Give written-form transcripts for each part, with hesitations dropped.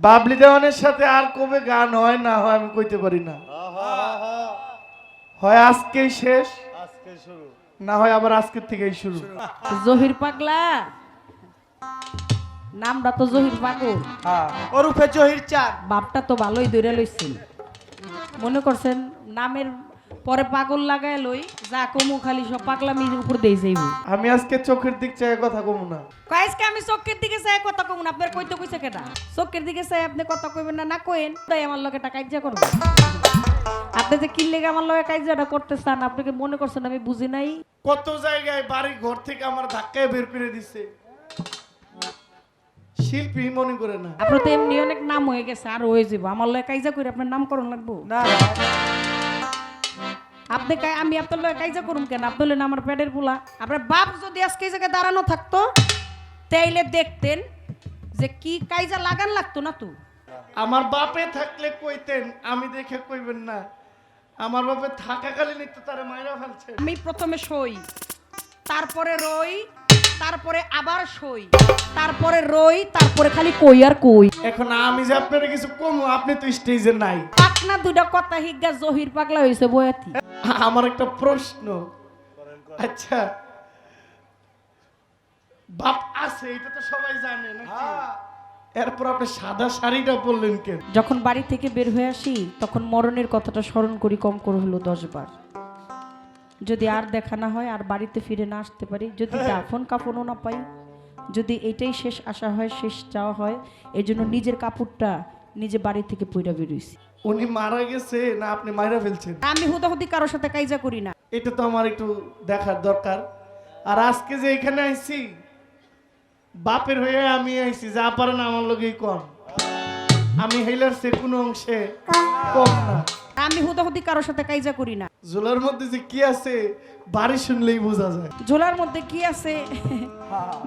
বাবলি দেওয়ানের সাথে আর কবে গান হয় না হয় আমি কইতে পারি না। হয় আজকেই শেষ, আজকে শুরু, না হয় আবার আজকের থেকেই শুরু। জহির পাগলা নামটা তো জহির পাগল, ওরূপে জহির চাঁদ। বাপটা তো ভালোই দৌড়ে লইছেন। মনে করছেন নামের পরে পাগল লাগায় লই, যা কমু খালি সব পাগলামির উপর দিয়ে যাইব। আমি আজকে চোখের দিক চেয়ে কথা কমু না। কাইজকে আমি চোখের দিকে চাই কথা কমু না, আপনার কইতে কইছে কেটা? চোখের দিকে চাই আপনি কথা কইবেন না, না কইেন তাই আমার লগে টাকা কাইজা করব। আপনি যে কি লেগে আমার লগে কাইজাটা করতে চান, আপনাকে মনে করছেন আমি বুঝি নাই? কত জায়গায় বাড়ি ঘর থেকে আমার ধাক্কায় বের করে দিছে, শিল্পী মনে করে না। আপনার তো এমনি অনেক নাম হয়ে গেছে, আর হয়ে যাব। আমার লগে কাইজা করে আপনার নামকরণ লাগবো না আপনি আমি আপনার লগে কাইজা করুম কেন? আপনি না আমার পেটের পোলা। আপনার বাপ যদি আজকে এই জায়গায় দাঁড়ানো থাকতো তাইলে দেখতেন যে কি কাইজা লাগান লাগতো না তো। আমার বাপে থাকলে কইতেন, আমি দেখে কইবেন না। আমার বাপে থাকাকালীন তো তারে মাইরা ফেলছে। আমি প্রথমে সই, তারপরে রই, তারপরে আবার সই, তারপরে রই, তারপরে খালি কই আর কই। এখন আমি যে আপনারা কিছু কমু, আপনি তো স্টেজে নাই। পাকনা দুইটা কথা হিগা জহির পাগলা হইছে বয়াতি। আমার একটা প্রশ্ন, আচ্ছা বাপ আছে এটা তো সবাই জানে নাকি? এরপর আপনি সাদা শাড়িটা পরলেন কেন? যখন বাড়ি থেকে বের হয়ে আসি তখন মরণের কথাটা স্মরণ করি কম করে হলো 10 বার। যদি আর দেখা না হয়, আর বাড়িতে ফিরে না আসতে পারি, যদি দাফন কাফনও না পাই, যদি এটাই শেষ আশা হয়, শেষ চাওয়া হয়, এই জন্য নিজের কাপড়টা নিজে বাড়ি থেকে পইরা বেরোইছি। উনি মারা গেছে না আপনি মাইরা ফেলছেন? আমি হুদাহুদি কারোর সাথে কাইজা করি না। এটা তো আমার একটু দেখার দরকার। আর আজকে যে এখানে আইছি, বাপের হয়ে আমি আইছি, যা পারেন আমার লগেই কম। আমি হেলার সে কোনো অংশে কম না। আমি হুদাহুদি কারোর সাথে কাইজা করি না। ঝোলার মধ্যে যে কি আছে বাড়ি শুনলেই বোঝা যায়। ঝোলার মধ্যে কি আছে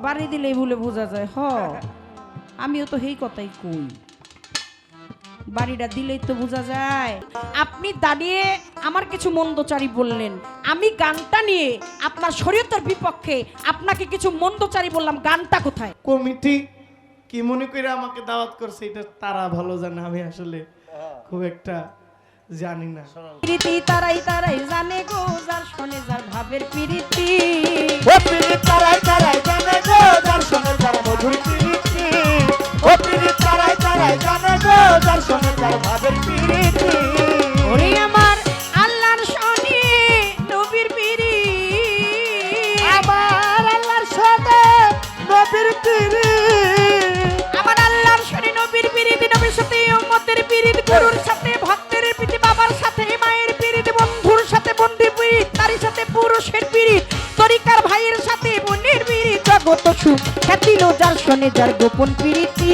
বাড়ি দিলেই বলে বোঝা যায়। আমিও তো সেই কথাই কই, বাড়িটা দিলেই তো বোঝা যায়। আপনি দাঁড়িয়ে আমার কিছু মন্দচারী বললেন, আমি গানটা নিয়ে আপনার শরীয়তের বিপক্ষে আপনাকে কিছু মন্দচারী বললাম, গানটা কোথায়? কমিটি কি মনে করে আমাকে দাওয়াত করছে এটা তারা ভালো জানে, আমি আসলে খুব একটা জানি না। প্রীতি তারাই তারাই জানে গো, যার শোনে যার ভাবের প্রীতি। ও প্রীতি তারাই তারাই জানে গো, যার সঙ্গে যার মধুর প্রীতি। ও প্রীতি তারাই তারাই জানে গো, যার সঙ্গে যার ভাবের প্রীতি। ওরে আমার আল্লাহর শনি নবীর প্রীতি, আমার আল্লাহর সাথে নবীর প্রীতি। আমার আল্লাহর শনি নবীর প্রীতি, নবীর সাথে উম্মতের প্রীতি, গুরুর সাথে ভক্তের প্রীতি, বাবার সাথে মায়ের প্রীতি, বন্ধুর সাথে বন্ধুর প্রীতি, নারীর সাথে পুরুষের প্রীতি, তরিকার ভাইয়ের সাথে বোনের প্রীতি, জগত সুখ খ্যাতি লো যার শোনে যার গোপন প্রীতি।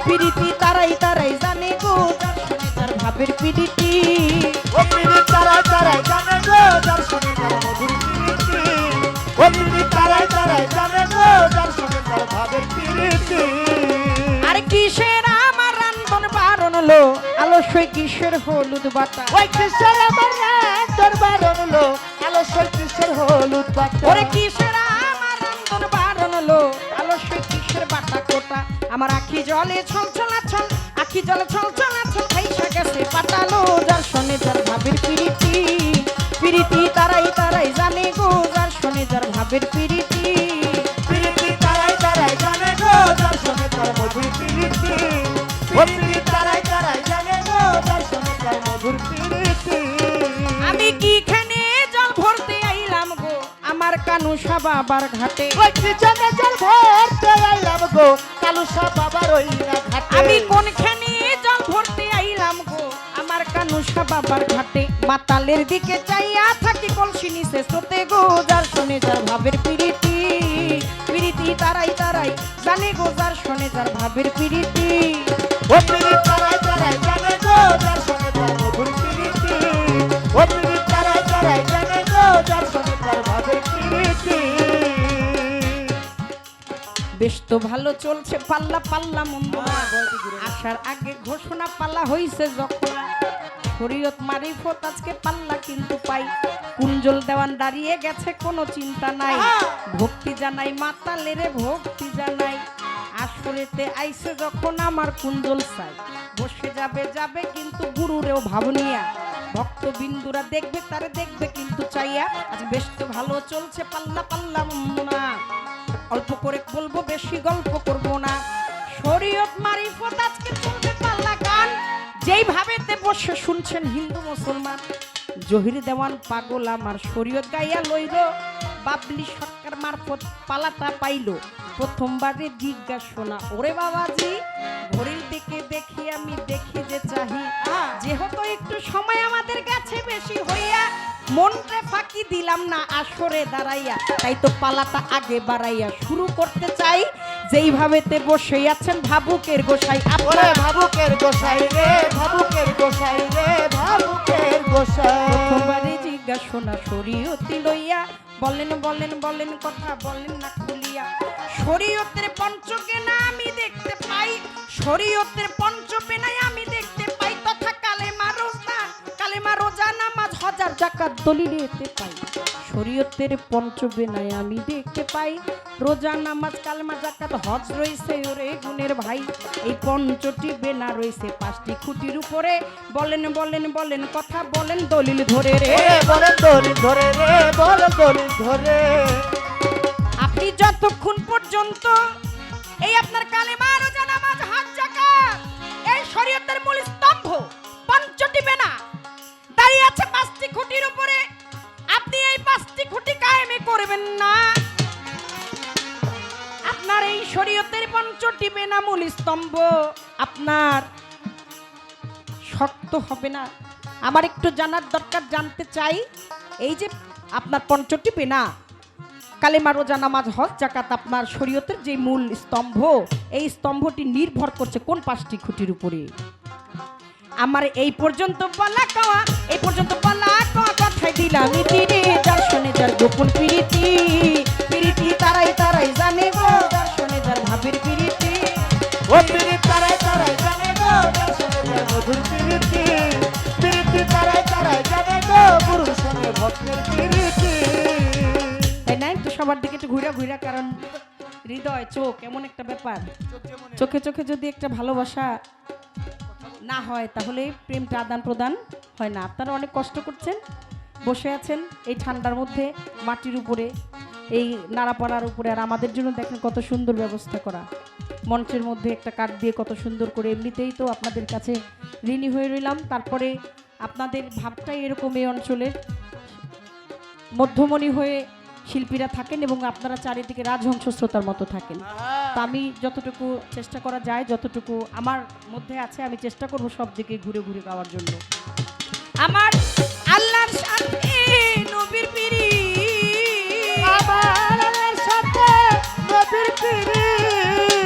প্রীতি তারাই তারাই জানে গো, যার শোনে যার ভাবের প্রীতি। ও প্রীতি তারাই তারাই জানে গো, যার সঙ্গে যার মধুর প্রীতি। ও প্রীতি তারাই তারাই জানে গো, যার সঙ্গে যার ভাবের প্রীতি। আর কিসের আমার রান্ধন বারণ লো, আলস্যই কিসের হলুদ বাতা। ওই কিসের আমার রান্তর বারণ লো, আলস্যই কিসের হলুদ বাটা। ওরে কিসের আমার রান্ধন বারণ লো, আলস্যই কিসের বাটা কোটা। আমার আখি জলে ছলছলা ছল, আখি জলে ছলছলা ছল, খাইসা গেছে পাতালো যার শোনে যার ভাবের প্রীতি। প্রীতি তারাই তারাই জানে গো, যার শোনে যার ভাবের প্রীতি। প্রীতি তারাই তারাই জানে গো, যার সঙ্গে যার মধুর প্রীতি। ও প্রীতি তারাই তারাই জানে গো, যার সঙ্গে যার মধুর প্রীতি। আমি কি খানে জল ভরতে আইলাম গো, আমার কানু বাবার ঘাটে। ওই কি জানে জল ভরতে আইলাম গো, কালুসা বাবার ওই না ঘাটে। আমি কোনখানে জল ভরতে আইলাম গো, আমার কানুষা বাবার ঘাটে। মাতালের দিকে চাইয়া থাকি কলসি নিচে স্রোতে গো, যার শোনে যার ভাবের প্রীতি। প্রীতি তারাই তারাই জানে গো, যার শোনে যার ভাবের প্রীতি। ও প্রীতি তারাই তারাই জানে গো, যার সঙ্গে যার মধুর প্রীতি। ও প্রীতি তারাই তারাই জানে গো, যার সঙ্গে যার ভাবের প্রীতি। বেশ তো ভালো চলছে পাল্লা পাল্লা মন্দ না, আসার আগে ঘোষণা পাল্লা হইছে যখন। শরীয়ত মারিফত আজকে পাল্লা কিন্তু পাই, কুঞ্জল দেওয়ান দাঁড়িয়ে গেছে কোনো চিন্তা নাই। ভক্তি জানাই মাতালেরে ভক্তি জানাই, আসরেতে আইসে যখন আমার কুঞ্জল চাই বসে যাবে যাবে কিন্তু গুরুরেও ভাবনিয়া ভক্ত বিন্দুরা দেখবে তারে দেখবে কিন্তু চাইয়া আজ বেশ তো ভালো চলছে পাল্লা পাল্লা না অল্প করে বলবো বেশি গল্প করব না শরীয়ত মারিফত আজকে চলবে পাল্লা গান যেইভাবেতে বসে শুনছেন হিন্দু মুসলমান জহির দেওয়ান পাগল আমার শরীয়ত গাইয়া লইল বাবলি সরকার মারফত পালাটা পাইল প্রথমবারে জিজ্ঞাসা ওরে বাবাজি ঘড়ির দিকে দেখি আমি দেখি যে চাহি যেহেতু একটু সময় আমাদের কাছে বেশি হইয়া মনটা ফাঁকি দিলাম না আসরে দাঁড়াইয়া তাই তো পালাটা আগে বাড়াইয়া শুরু করতে চাই যেইভাবেতে বসে আছেন ভাবুকের গোসাই ওরে ভাবুকের গোসাই রে ভাবুকের গোসাই রে ভাবুকের গোসাই প্রথমবারে জিজ্ঞাসা শরীয়তি লইয়া বলেন বলেন বলেন কথা বলেন না খুলিয়া শরীয়তের পঞ্চকেনা আমি দেখতে পাই শরীয়তের পঞ্চবেনায় আমি দেখতে পাই তথা কালেমা রোজা নামাজ হাজার যাকাত দলিলেতে পাই শরীয়তের পঞ্চবেনায় আমি দেখতে পাই রোজা নামাজ কালেমা যাকাত হজ রইছে ওরে গুণের ভাই এই পঞ্চটি বেনা রইছে পাঁচটি খুঁটির উপরে বলেন বলেন বলেন কথা বলেন দলিল ধরে রে বলেন দলিল ধরে রে বলেন দলিল ধরে আপনি যতক্ষণ পর্যন্ত এই আপনার কালেমা রোজা নামাজ হজ যাকাত এই শরীয়তের মূল স্তম্ভ পঞ্চটি বেনা দাঁড়িয়ে আছে পাঁচটি খুঁটির উপরে আপনি এই পাঁচটি খুঁটি কায়েমে করবেন না আপনার এই শরীয়তের পঞ্চটি বেনা মূল স্তম্ভ আপনার শক্ত হবে না আমার একটু জানার দরকার জানতে চাই এই যে আপনার পঞ্চটি বেনা কালেমা রোজা নামাজ হজ যাকাত আপনার শরীয়তের যে মূল স্তম্ভ এই স্তম্ভটি নির্ভর করছে কোন পাঁচটি খুঁটির উপরে আমার এই পর্যন্ত বলা কওয়া এই পর্যন্ত বলা কওয়া কথাই দিলাম ইতিরে যার শুনে যার গোপন প্রীতি প্রীতি তারাই তারাই জানে গো যার শুনে যার ভাবের প্রীতি ও প্রীতি তারাই তারাই জানে গো যার শুনে যার মধুর প্রীতি প্রীতি তারাই তারাই জানে গো গুরুর সঙ্গে ভক্তের প্রীতি তাই না একটু সবার দিকে একটু ঘুরা ঘুরা কারণ হৃদয় চোখ এমন একটা ব্যাপার চোখে চোখে যদি একটা ভালোবাসা না হয় তাহলে প্রেমটা আদান প্রদান হয় না আপনারা অনেক কষ্ট করছেন বসে আছেন এই ঠান্ডার মধ্যে মাটির উপরে এই নাড়াপাড়ার উপরে আর আমাদের জন্য দেখেন কত সুন্দর ব্যবস্থা করা মঞ্চের মধ্যে একটা কাঠ দিয়ে কত সুন্দর করে এমনিতেই তো আপনাদের কাছে ঋণী হয়ে রইলাম তারপরে আপনাদের ভাবটাই এরকম এই অঞ্চলের মধ্যমণি হয়ে শিল্পীরা থাকেন এবং আপনারা চারিদিকে রাজহংস শ্রোতার মতো থাকেন তা আমি যতটুকু চেষ্টা করা যায় যতটুকু আমার মধ্যে আছে আমি চেষ্টা করব সব দিকে ঘুরে ঘুরে গাওয়ার জন্য আমার আল্লাহর সাথে নবীর পিরি আমার আল্লাহর সাথে নবীর প্রীতি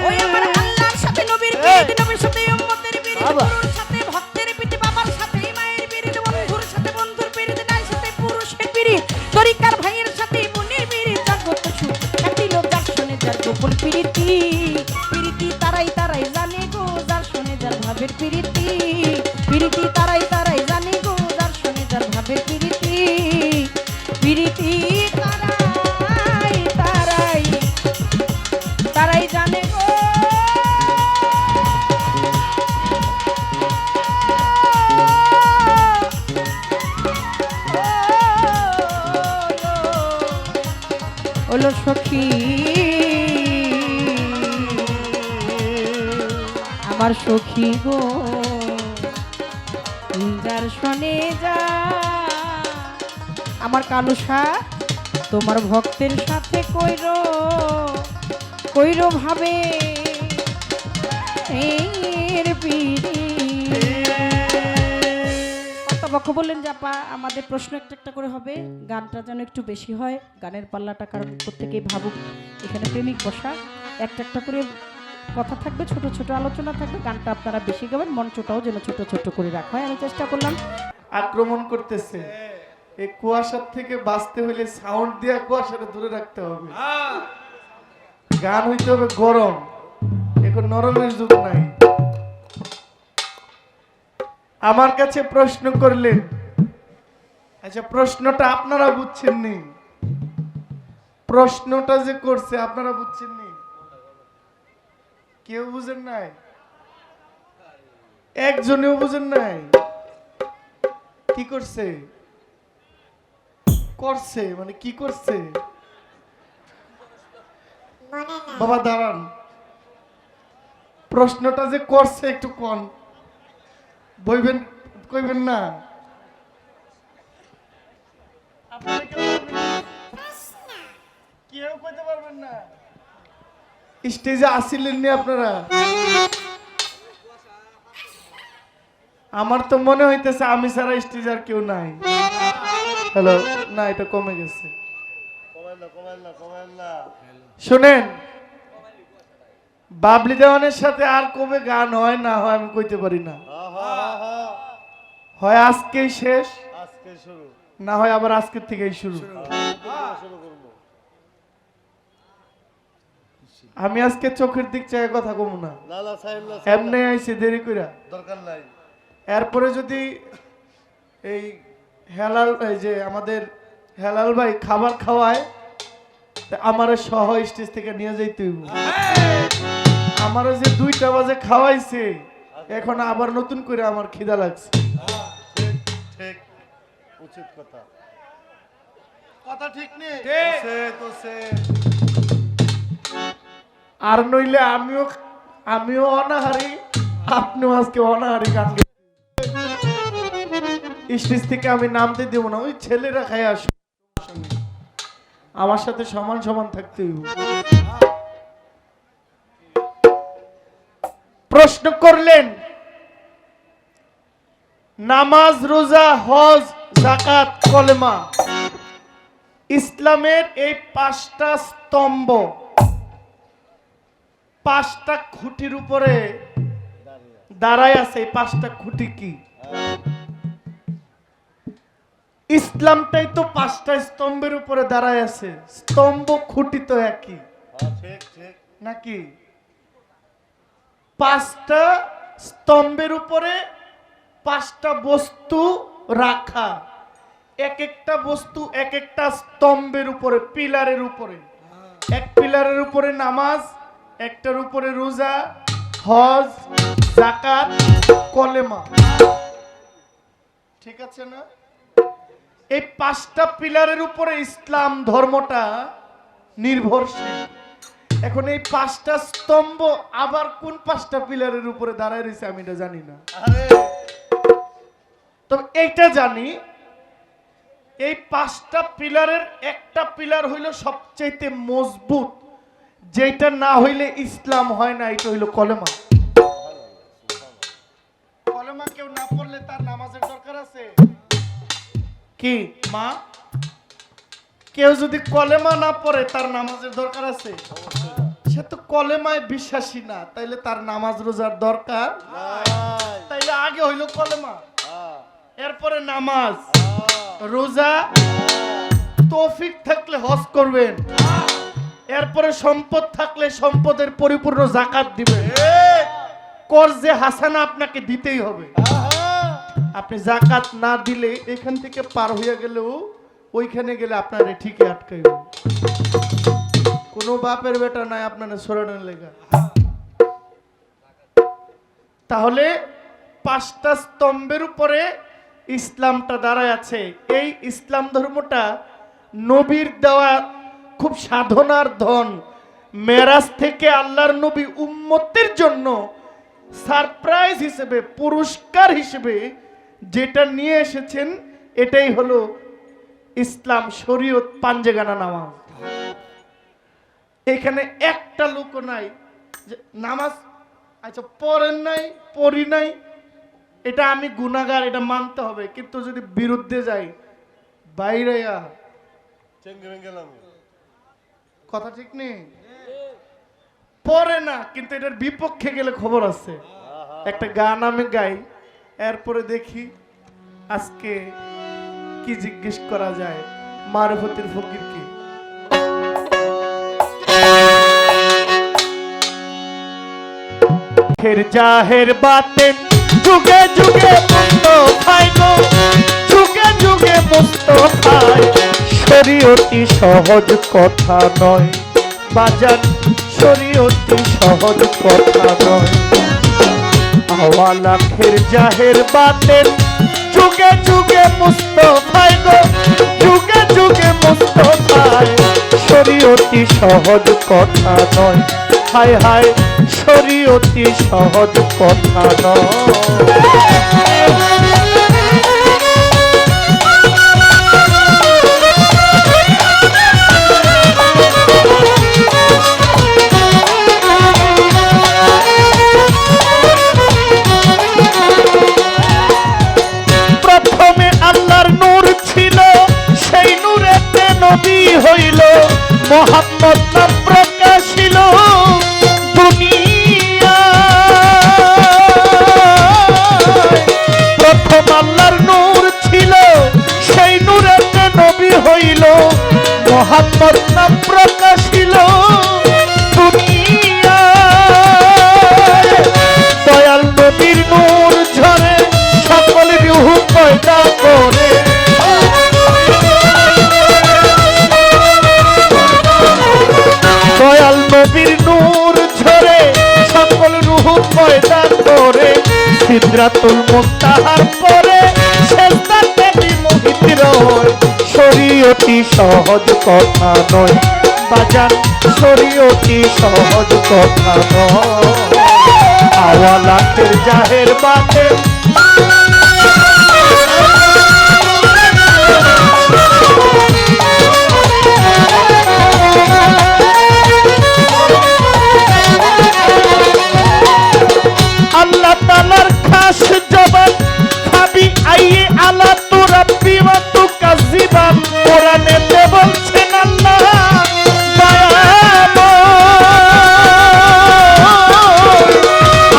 ওই আমার আল্লাহর সাথে নবীর পিরি নবীর সাথে উম্মতের পিরি বাবা। গুরুর সাথে ভক্তের পিরি বাবার সাথে মায়ের পিরি বন্ধুর সাথে বন্ধুর পিরি নারীর সাথে পুরুষের পিরি তরিকার ভাইয়ের সাথে বোনের পিরি জগৎ সুখ কাটিল যার শুনে যার গোপন প্রীতি প্রীতি তারাই তারাই জানে গো যার শুনে যার ভাবের প্রীতি প্রীতি তারাই তারাই জানে গো যার শুনে যার ভাবের প্রীতি প্রীতি তারাই তারাই তারাই জানে গো ওলো সখী আমার সখী গো যার শোনে যা আমার কালুসা তোমার ভক্তের সাথে কইরো ভাবে এর পিড়ি বক্ষ বললেন যে আপা আমাদের প্রশ্ন একটা একটা করে হবে গানটা যেন একটু বেশি হয় গানের পাল্লাটা কারণ প্রত্যেকেই ভাবুক এখানে প্রেমিক বসা একটা একটা করে কথা থাকবে ছোট ছোট আলোচনা থাকবে গানটা আপনারা বেশি গাবেন মঞ্চটাও যেন ছোট ছোট করে রাখা হয় আমি চেষ্টা করলাম আক্রমণ করতেছে এই কুয়াশার থেকে বাঁচতে হলে সাউন্ড দিয়ে কুয়াশাটা দূরে রাখতে হবে গান হইতে হবে গরম এখন নরমের যুগ নাই আমার কাছে প্রশ্ন করলেন আচ্ছা প্রশ্নটা আপনারা বুঝছেন নি প্রশ্নটা যে করছে আপনারা বুঝছেন নি কেউ বুঝেন নাই, একজনেও বুঝেন নাই। কি করছে করছে মানে কি করছে? বাবা দাঁড়ান, প্রশ্নটা যে করছে একটু কোন বইবেন, কইবেন না? আপনারা কেউ পারবেন না? কেউ কইতে পারবেন না? স্টেজে আসিলেন নি আপনারা? আমার তো মনে হইতেছে আমি ছাড়া স্টেজে আর কেউ নাই। হ্যালো, না এটা কমে গেছে। শুনেন, বাবলি দেওয়ানের সাথে আর কবে গান হয় না হয় আমি কইতে পারি না। হয় আজকেই শেষ, না হয় আবার আজকের থেকেই শুরু। আমি আজকে চোখের দিক চাই কথা কমু না, এমনি আইছে দেরি কইরা, দরকার নাই। এরপরে যদি এই হেলাল, এই যে আমাদের হেলাল ভাই খাবার খাওয়ায়, আমারে সহ স্টেজ থেকে নিয়ে যাইতে হইব। আমারও যে 2টা বাজে খাওয়াইছে, এখন আবার নতুন করে আমার খিদা লাগছে। ঠিক উচিত কথা, কথা ঠিক নেই। ঠিক। আর নইলে আমিও অনাহারি, আপনিও আজকে অনাহারি গান গাইবেন। স্টেজ থেকে আমি নামতে দেব না, ওই ছেলেরা খাই আসো, আমার সাথে সমান সমান থাকতে হইব। প্রশ্ন করলেন নামাজ, রোজা, হজ, যাকাত, কলেমা, ইসলামের এই 5টা স্তম্ভ, 5টা খুঁটির উপরে দাঁড়ায় আছে। এই 5টা খুঁটি কি? ইসলামটাই তো 5টা স্তম্ভের উপরে দাঁড়ায় আছে। স্তম্ভ খুঁটি তো একই নাকি? 5টা স্তম্ভের উপরে 5টা বস্তু রাখা, এক একটা বস্তু এক একটা স্তম্ভের উপরে, পিলারের উপরে। এক পিলারের উপরে নামাজ, একটার উপরে রোজা, হজ, যাকাত, কলেমা। ঠিক আছে না? এই 5টা পিলারের উপরে ইসলাম ধর্মটা নির্ভরশীল। এখন এই 5টা স্তম্ভ আবার কোন 5টা পিলারের উপরে দাঁড়ায় রয়েছে আমি এটা জানি না। তবে এইটা জানি, এই 5টা পিলারের একটা পিলার হইল সবচেয়ে মজবুত, যেটা না হইলে ইসলাম হয় না, এটা হইল কলেমা। কলেমা কেউ না পড়লে তার নামাজের দরকার আছে কি মা? কেউ যদি কলেমা না পড়ে তার নামাজের দরকার আছে? সে তো কলেমায় বিশ্বাসী না, তাইলে তার নামাজ রোজার দরকার নাই। তাইলে আগে হইল কলেমা, এরপরে নামাজ, রোজা, তৌফিক থাকলে হজ করবেন, এরপরে সম্পদ থাকলে সম্পদের পরিপূর্ণ যাকাত দিবেন। কর্জে হাসানা আপনাকে দিতেই হবে। আপনি যাকাত না দিলে এখান থেকে পার হইয়া গেলেও ওইখানে গেলে আপনারে ঠিকই আটকাইব। কোনো বাপের বেটা নাই আপনারা সরানোর লেগা। তাহলে 5টা স্তম্ভের উপরে ইসলামটা দাঁড়ায় আছে। এই ইসলাম ধর্মটা নবীর দেওয়া খুব সাধনার ধন। মেরাজ থেকে আল্লাহর নবী উম্মতের জন্য সারপ্রাইজ হিসেবে, পুরস্কার হিসেবে যেটা নিয়ে এসেছেন, এটাই হলো ইসলাম, শরীয়ত, পাঞ্জেগানা নামাজ। এখানে একটা লোক নাই যে নামাজ আচ্ছা পড়েন নাই, পড়ি নাই, এটা আমি গুনাহগার, এটা মানতে হবে। কিন্তু যদি বিরুদ্ধে যাই, বাইরে কথা ঠিক নেই, পড়ে না কিন্তু এটার বিপক্ষে গেলে খবর আছে। একটা গান আমি গাই, এরপরে দেখি আজকে কি জিজ্ঞেস করা যায় মারফতের ফকিরকে। ফের জাহের বাতেন যুগে যুগে মুস্তাফাই গো, যুগে যুগে মুস্তাফাই। শরীয়তি সহজ কথা নয় বাজান, শরীয়তি সহজ কথা নয়। হাওয়া লাখের জাহের বাতেন যুগে যুগে মুস্তফায় গো, যুগে যুগে মুস্তফায়। শরীয়তি সহজ কথা নয়, হায় হায় শরীয়তি সহজ কথা নয়। হইল মোহাম্মদ নাম প্রকাশিল দুনিয়ায়। প্রথম আল্লাহর নূর ছিল, সেই নূরেতে নবী হইল মোহাম্মদ নাম প্রকাশিল দুনিয়ায়। দয়াল নবীর নূর ঝরে সকল রূহ পয়দা করে। দয়াল নবীর নূর ঝরে সকল রূহ পয়দা করে। সিদরাতুল মুনতাহার পরে সেজদাতে বিমোহিত রয়। শরীয়তি সহজ কথা নয় বাজান, শরীয়তি সহজ কথা নয়। হাওয়া লাখের জাহের বাতে আল্লাহ তাআলার খাস জবান খাবি আইয়ে আলা তু রাব্বি ওয়া তু কাযিবান। কোরআনেতে বলছেন আল্লাহ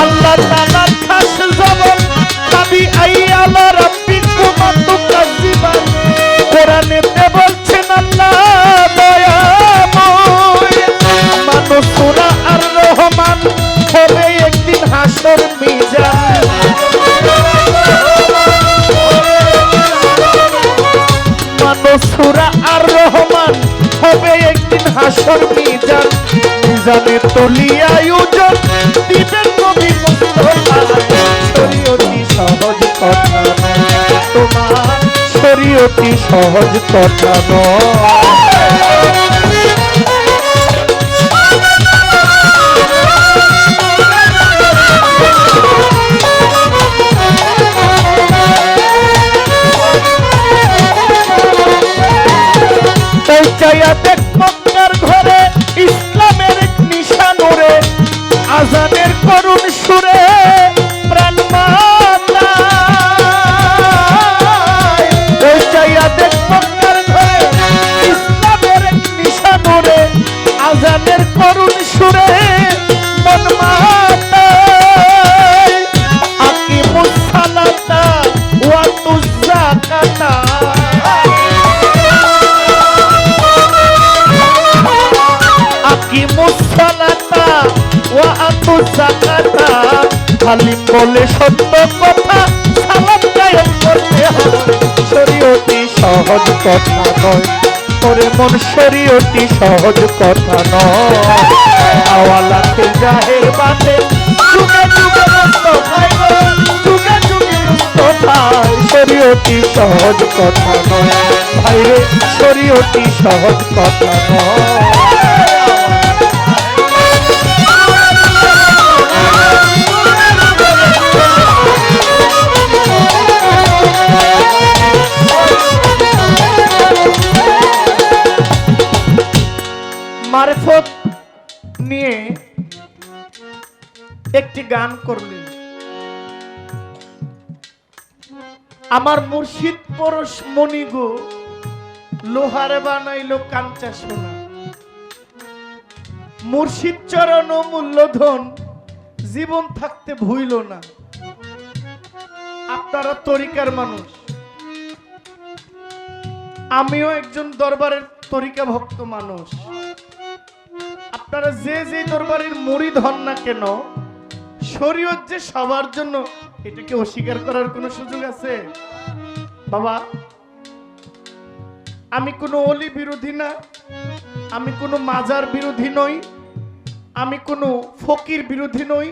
আল্লাহ তাআলার খাস জবান খাবি আইয়ে আলা রাব্বি ওয়া তু কাযিবান। কোরআনেতে বলছেন আল্লাহ দয়াময়। মানুষ সূরা আর রহমান হবে একদিন হাসর মিজান। মানুষ সূরা আর রহমান হবে একদিন হাসর মিজান। মিজানে তলিয়া ওজন দিবেন নবী মুস্তাফা। শরীয়তি সহজ কথা নয় তোমার, শরীয়তি সহজ কথা নয়। চাইয়া দেখ মক্কার ঘরে ইসলামের নিশানুরে। আজানের করুণ সুরে প্রাণ মাতায়। চাইয়া দেখ মক্কার ঘরে ইসলামের নিশানুরে। আজানের করুণ সুরে মন মাতায়। আকিমুস সালাতা ওয়া তুজ যাকাতা। হালিম বলে সত্য কথা সালাম কায়েম করতে হয়। শরীয়তি সহজ কথা নয় ওরে মন, শরীয়তি সহজ কথা নয়। হাওয়া লাখের জাহের বাতে যুগে যুগে মুস্তাফায় গো, যুগে যুগে মুস্তাফায়। শরীয়তি সহজ কথা নয় ভাইরে, শরীয়তি সহজ কথা নয়। মারফত নিয়ে একটি গান করলেন। আমার মুর্শিদ পরশ মণিগো লোহারে বানাইলো কাঞ্চা সোনা। মুর্শিদ চরণ মূল্যধন জীবন থাকতে ভুইল না। আপনারা তরিকার মানুষ, আমিও একজন দরবারের তরিকা ভক্ত মানুষ। আপনারা যে যে দরবারের মুরিদ হন না কেন, শরীয়ত যে সবার জন্য, এটাকে অস্বীকার করার কোনো সুযোগ আছে? বাবা, আমি কোনো অলি বিরোধী না, আমি কোনো মাজার বিরোধী নই, আমি কোনো ফকির বিরোধী নই,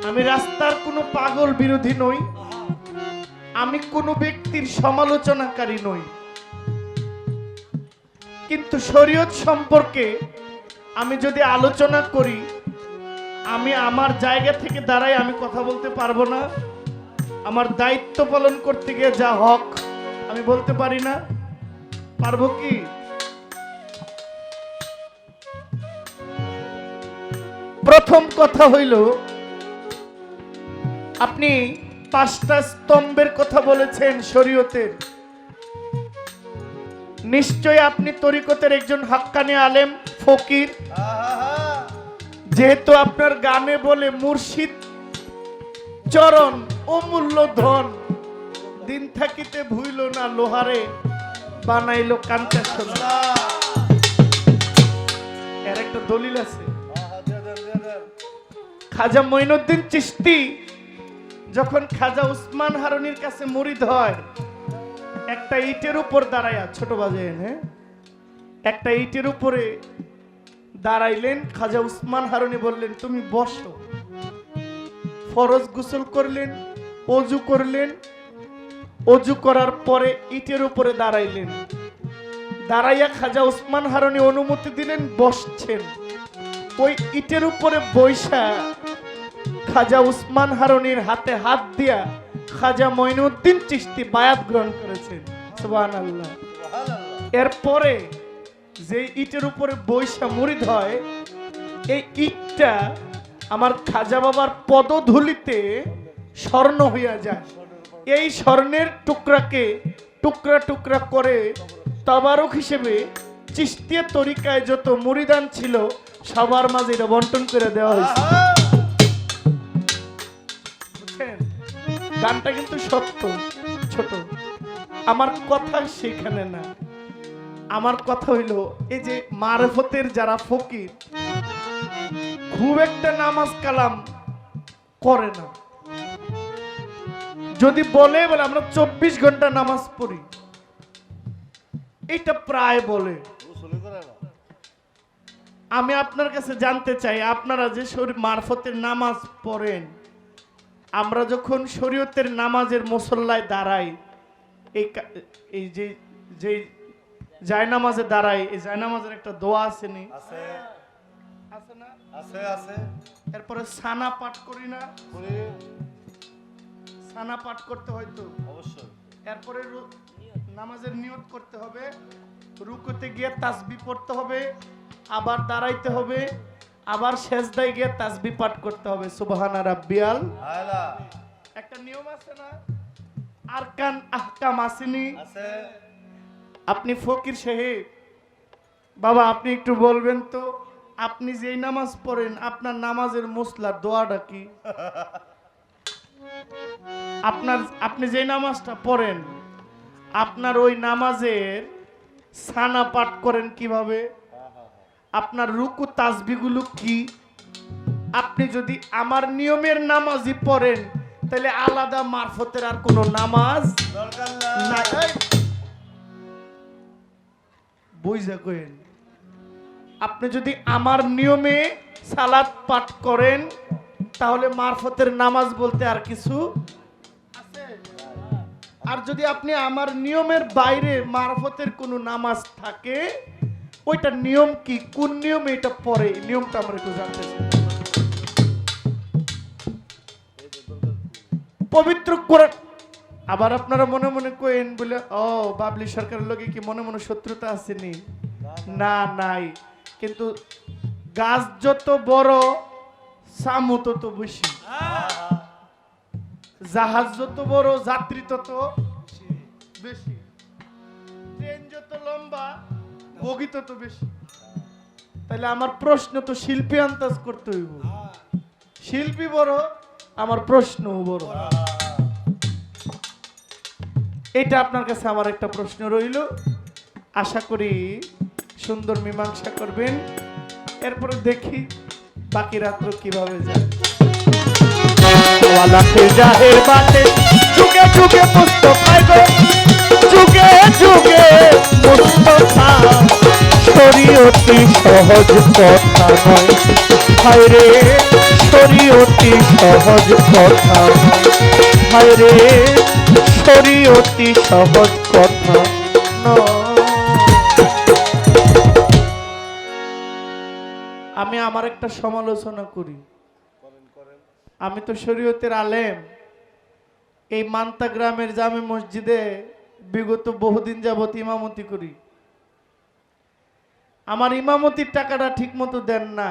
আমি রাস্তার কোনো পাগল বিরোধী নই, আমি কোনো ব্যক্তির সমালোচনাকারী নই, কিন্তু শরীয়ত সম্পর্কে আমি যদি আলোচনা করি, আমি আমার জায়গা থেকে দাঁড়াই আমি কথা বলতে পারবো না। আমার দায়িত্ব পালন করতে গিয়ে যা হক আমি বলতে পারি না, পারবো কি? প্রথম কথা হইল, আপনি 5টা স্তম্ভের কথা বলেছেন শরীয়তের, নিশ্চয় আপনি তরিকতের একজন হাক্কানি আলেম ফকির, যেহেতু আপনার গানে বলে মুর্শিদ চরণ অমূল্য ধন, দিন থাকিতে ভুইল না লোহারে বানাইলো কাঞ্চা সোনা। এর একটা দলিল আছে। খাজা মঈনুদ্দিন চিশতি যখন খাজা উসমান হারুনির কাছে মুরিদ হয়, একটা ইটের উপর দাঁড়ায়া, ছোট বাজেন, হ্যাঁ, একটা ইটের উপরে দাঁড়াইলেন। খাজা উসমান হারুনি বললেন তুমি বসো। ফরজ গোসল করলেন, অজু করলেন, অজু করার পরে ইটের উপরে দাঁড়াইলেন। দাঁড়াইয়া খাজা উসমান হারুনি অনুমতি দিলেন, বসছেন। ওই ইটের উপরে বৈশা খাজা উসমান হারুনির হাতে হাত দিয়া খাজা মঈনুদ্দিন চিশতি বায়াত গ্রহণ করেছেন। সুবহানাল্লাহ। এরপরে যে ইটের উপরে বৈশা মুরিদ হয়, এই ইটটা আমার খাজা বাবার পদধূলিতে স্বর্ণ হইয়া যায়। এই স্বর্ণের টুকরাকে টুকরা টুকরা করে তাবারক হিসেবে চিশতিয়া তরিকায় যত মুরিদান ছিল সবার মাঝে এটা বন্টন করে দেওয়া হয়েছে। বুঝছেন? গানটা কিন্তু সত্য, ছোট। আমার কথা সেখানে না, আমার কথা হইল এই যে মারফতের যারা ফকির খুব একটা নামাজ কালাম করে না, যদি বলে আমরা 24 ঘন্টা নামাজ পড়ি, এটা প্রায় বলে। আমি আপনার কাছে জানতে চাই, আপনারা যে মারফতের নামাজ পড়েন, আমরা যখন শরীয়তের নামাজের মুসল্লায় দাঁড়াই, এই যে জায়নামাজে দাঁড়াই, এই জায়নামাজের একটা দোয়া আছে নি? আছে না? আছে। এরপরে সানা পাঠ করি না? সানা পাঠ করতে হয় তো অবশ্যই। এরপরে নামাজের নিয়ত করতে হবে, রুকুতে গিয়ে তাসবিহ পড়তে হবে, আবার দাঁড়াইতে হবে, আবার সেজদায় গিয়ে তাসবিহ পাঠ করতে হবে, সুবহানা রাব্বিয়াল আলা। একটা নিয়ম আছে না? আরকান আহকাম আসেনি? আছে। আপনি ফকির সাহেব, বাবা আপনি একটু বলবেন তো, আপনি যেই নামাজ পড়েন আপনার নামাজের মুসলার দোয়াটা কি? আপনি যেই নামাজটা পড়েন আপনার ওই নামাজের সানা পাঠ করেন কিভাবে? আপনার রুকু তাসবিহগুলো কি? আপনি যদি আমার নিয়মের নামাজই পড়েন তাহলে আলাদা মারফতের আর কোনো নামাজ দরকার নাই। বুঝা কইন, আপনি যদি আমার নিয়মে সালাত পাঠ করেন তাহলে মারফতের নামাজ বলতে আর কিছু আছে? আর যদি আপনি আমার নিয়মের বাইরে মারফতের কোনো নামাজ থাকে, ওইটা নিয়ম কি, কোন নিয়মে এটা পড়ে, নিয়মটা আমরা একটু জানতে চাই। পবিত্র কোরআন। আবার আপনারা মনে মনে কইন বলে, ও বাবলি সরকারের লগে কি মনে মনে শত্রুতা আসেনি? না, নাই। কিন্তু গাছ যত বড় সামু তত বেশি, জাহাজ যত বড় যাত্রী তত বেশি, ট্রেন যত লম্বা বগি তত বেশি। তাহলে আমার প্রশ্ন তো শিল্পী আন্দাজ করতে হইব, শিল্পী বড় আমার প্রশ্ন বড়। এটা আপনার কাছে আমার একটা প্রশ্ন রইল, আশা করি সুন্দর মীমাংসা করবেন। এরপরে দেখি বাকি রাত্র কিভাবে যায়। জাহের বাতে যুগে যুগে মুস্তাফা গো, যুগে যুগে মুস্তাফা শরীয়তি সহজ কথা নয়, হায় রে শরীয়তি সহজ কথা নয়, হায় রে শরীয়তি সহজ কথা নয়। আমি আমার একটা সমালোচনা করি। আমি তো শরীয়তের আলেম। এই মান্তা গ্রামের জামে মসজিদে বিগত বহুদিন যাবত ইমামতি করি। আমার ইমামতির টাকাটা ঠিক মতো দেন না।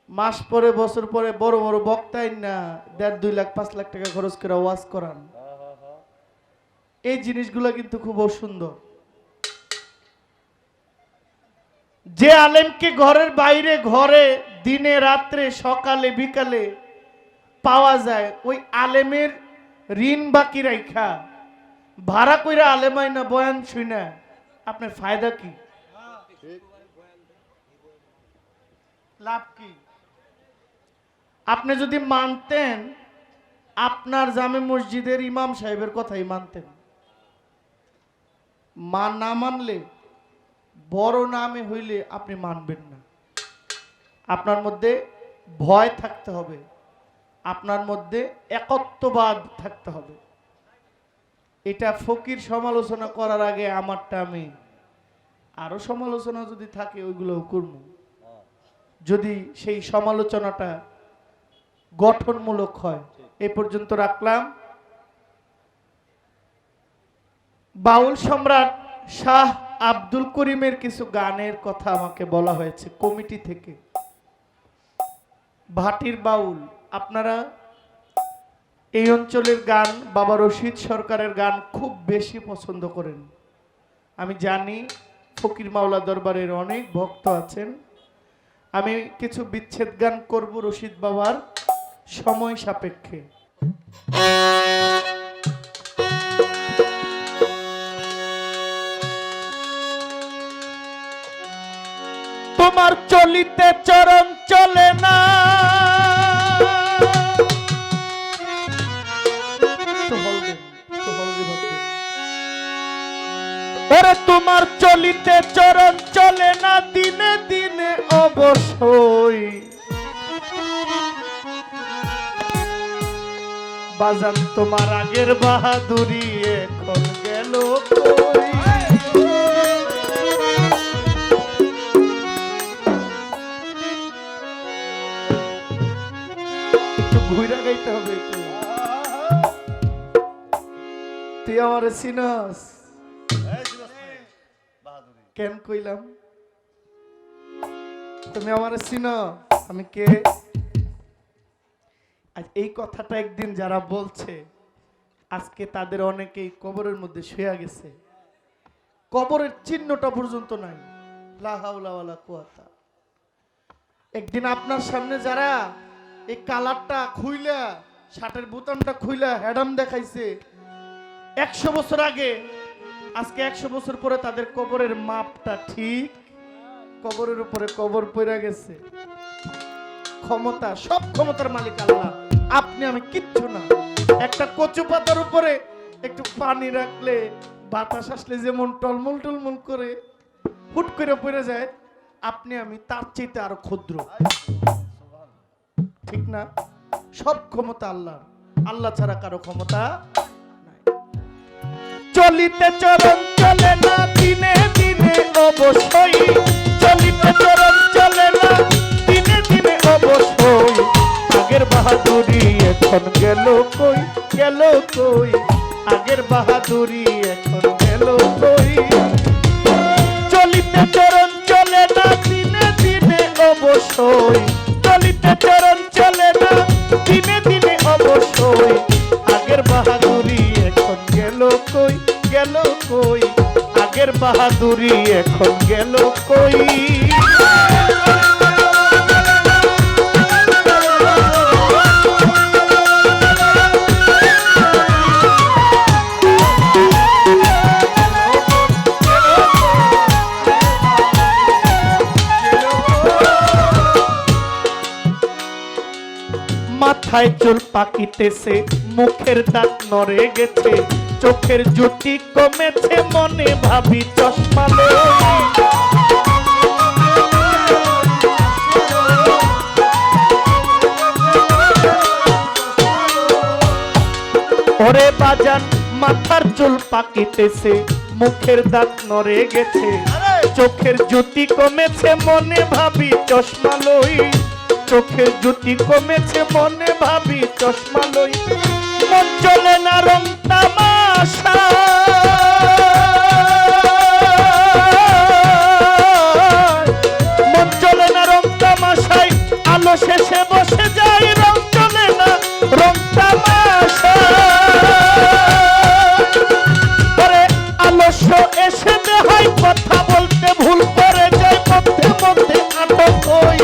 মাস পরে বছর পরে বড় বড় বক্তাই না 1.5-2 লাখ 5 লাখ টাকা খরচ করে ওয়াজ করান। এই জিনিসগুলো কিন্তু খুব অসুন্দর। যে আলেমকে ঘরের বাইরে ঘরে দিনে রাত্রে সকালে বিকালে পাওয়া যায়, ওই আলেমের ঋণ বাকি রাখা ভাড়া কইরা আলেমাই না বয়ান শুনা আপনার ফায়দা কি, লাভ কি? আপনি যদি মানতেন আপনার জামে মসজিদের ইমাম সাহেবের কথাই মানতেন। না মানলে বড় নামে হইলে আপনি মানবেন না। আপনার মধ্যে ভয় থাকতে হবে, আপনার মধ্যে একত্ববাদ থাকতে হবে। এটা ফকির সমালোচনা করার আগে আমারটা আমি আরো সমালোচনা যদি থাকে ওইগুলো করব, যদি সেই সমালোচনাটা গঠনমূলক হয়। এই পর্যন্ত রাখলাম। বাউল সম্রাট শাহ আব্দুল করিমের কিছু গানের কথা আমাকে বলা হয়েছে কমিটি থেকে। ভাটির বাউল, আপনারা এই অঞ্চলের গান বাবা রশিদ সরকারের গান খুব বেশি পছন্দ করেন। আমি জানি ফকির মাওলা দরবারের অনেক ভক্ত আছেন। আমি কিছু বিচ্ছেদ গান করব রশিদ বাবার সময় সাপেক্ষে। তোমার চলিতে চরণ চলে না, ওরে তোমার চলিতে চরণ চলে না, দিনে দিনে অবশ্যই বাজান তোমার আগের বাহাদুরি এখন গেল কই। একটু ঘুরে গাইতে হবে। তুই আমার চিনস কেন কইলাম? তুমি আমার চিনো আমি কে? আজ এই কথাটা একদিন যারা বলছে আজকে তাদের অনেকেই কবরের মধ্যে শুয়ে গেছে, কবরের চিহ্নটা পর্যন্ত নাই। লা হাওলা ওয়ালা কুওয়াতা। একদিন আপনার সামনে যারা এই কালারটা খুইলা শার্টের বোতামটা খুইলা হ্যাডাম দেখাইছে 100 বছর আগে, আজকে 100 বছর পরে তাদের কবরের মাপটা ঠিক, কবরের উপরে কবর পড়ে গেছে। ক্ষমতা, সব ক্ষমতার মালিক আল্লাহ, আপনি আমি কিচ্ছু না। একটা কচু পাতার উপরে একটু পানি রাখলে বাতাস আসলে যেমন টলমল টলমল করে হুট করে পড়ে যায়, আপনি আমি তার চাইতে আরো ক্ষুদ্র, ঠিক না? সব ক্ষমতা আল্লাহ, আল্লাহ ছাড়া কারো ক্ষমতা নাই। চলিতে চরণ চলে না, দিনে দিনে অবশ্যই চলিতে চরণ চলে না, দিনে দিনে অবশ্যই আগের বাহাদুরি এখন গেল কই, গেল কই, আগের বাহাদুরি এখন গেল কই। চলিতে চরণ চলে না, দিনে দিনে অবশ্যই চলিতে চরণ চলে না, দিনে দিনে অবশ্যই আগের বাহাদুরি এখন গেল কই, গেল কই, আগের বাহাদুরি এখন গেল কই। মাথায় চুল পাকিতেছে, মুখের দাঁত নড়ে গেছে, চোখের জুটি কমেছে, মনে ভাবি চশমা লই। ওরে বাজান মাথার চুল পাকিতেছে, মুখের দাঁত নড়ে গেছে, চোখের জ্যোতি কমেছে, মনে ভাবি চশমা লই। চোখের জ্যোতি কমেছে, মনে ভাবি চশমা লই। মন চলে না রং তামাশা, মন চলে না রং তামাশায়, আলো শেষে বসে যাই, রং চলে না রং তামাশা। পরে আলস্য এসে দেহায়, কথা বলতে ভুল করে যায়, মধ্যে মধ্যে আটক হই।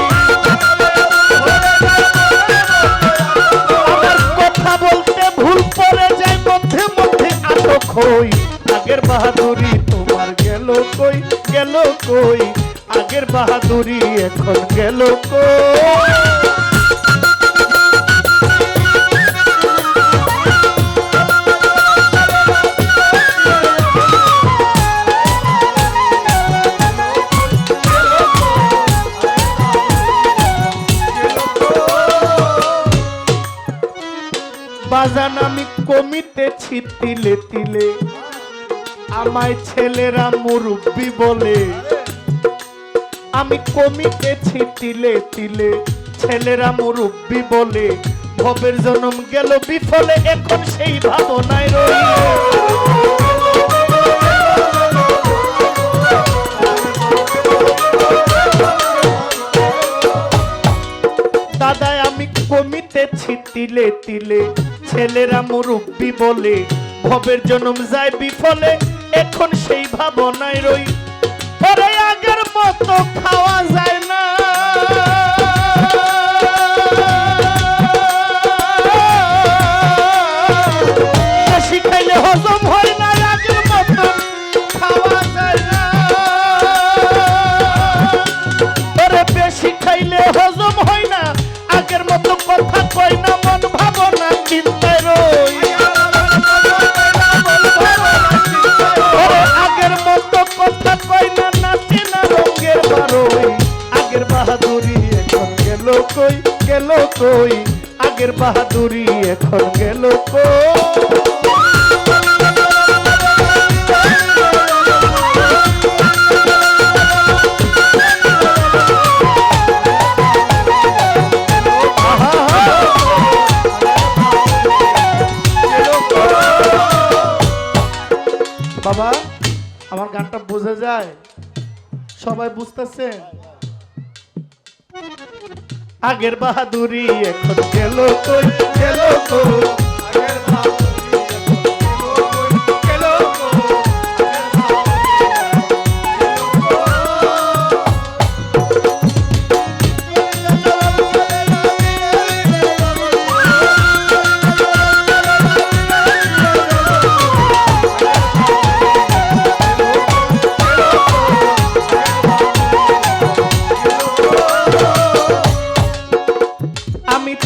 আমার কথা বলতে ভুল করে যায়, মধ্যে মধ্যে আটক হই। আগের বাহাদুরি তোমার গেল কই, গেল কই, আগের বাহাদুরি এখন গেল কই। বাজান আমি কমিতেছি তিলে তিলে, আমায় ছেলেরা মুরব্বি বলে। আমি কমিতেছি তিলে তিলে, ছেলেরা মুরব্বি বলে। ভবের জন্ম গেল বিফলে, এখন সেই ভাবনায় রই। দাদায় আমি কমিতেছি তিলে তিলে, ছেলেরা মুরব্বি বলে। ভবের জন্ম যায় বিফলে, এখন সেই ভাবনায় রই। পরে আগের মতো খাওয়া যায় না, বেশি খাইলে হজম হয় না, আগের মতো খাওয়া যায় না। পরে বেশি খাইলে হজম হয় না, আগের মতো কথা কই না, মন ভাবনা চিন্তায় রই। আগের মতো কথা কই না, নাচে না রঙের বারোই। আগের বাহাদুরি এখন গেল কই, গেল কই, আগের বাহাদুরি এখন গেল কই। বাবা আমার গানটা বোঝা যায়? সবাই বুঝতেছেন? আগের বাহাদুরি এখন গেল কই, গেল কই, আগের বাহাদুরি এখন গেল কই,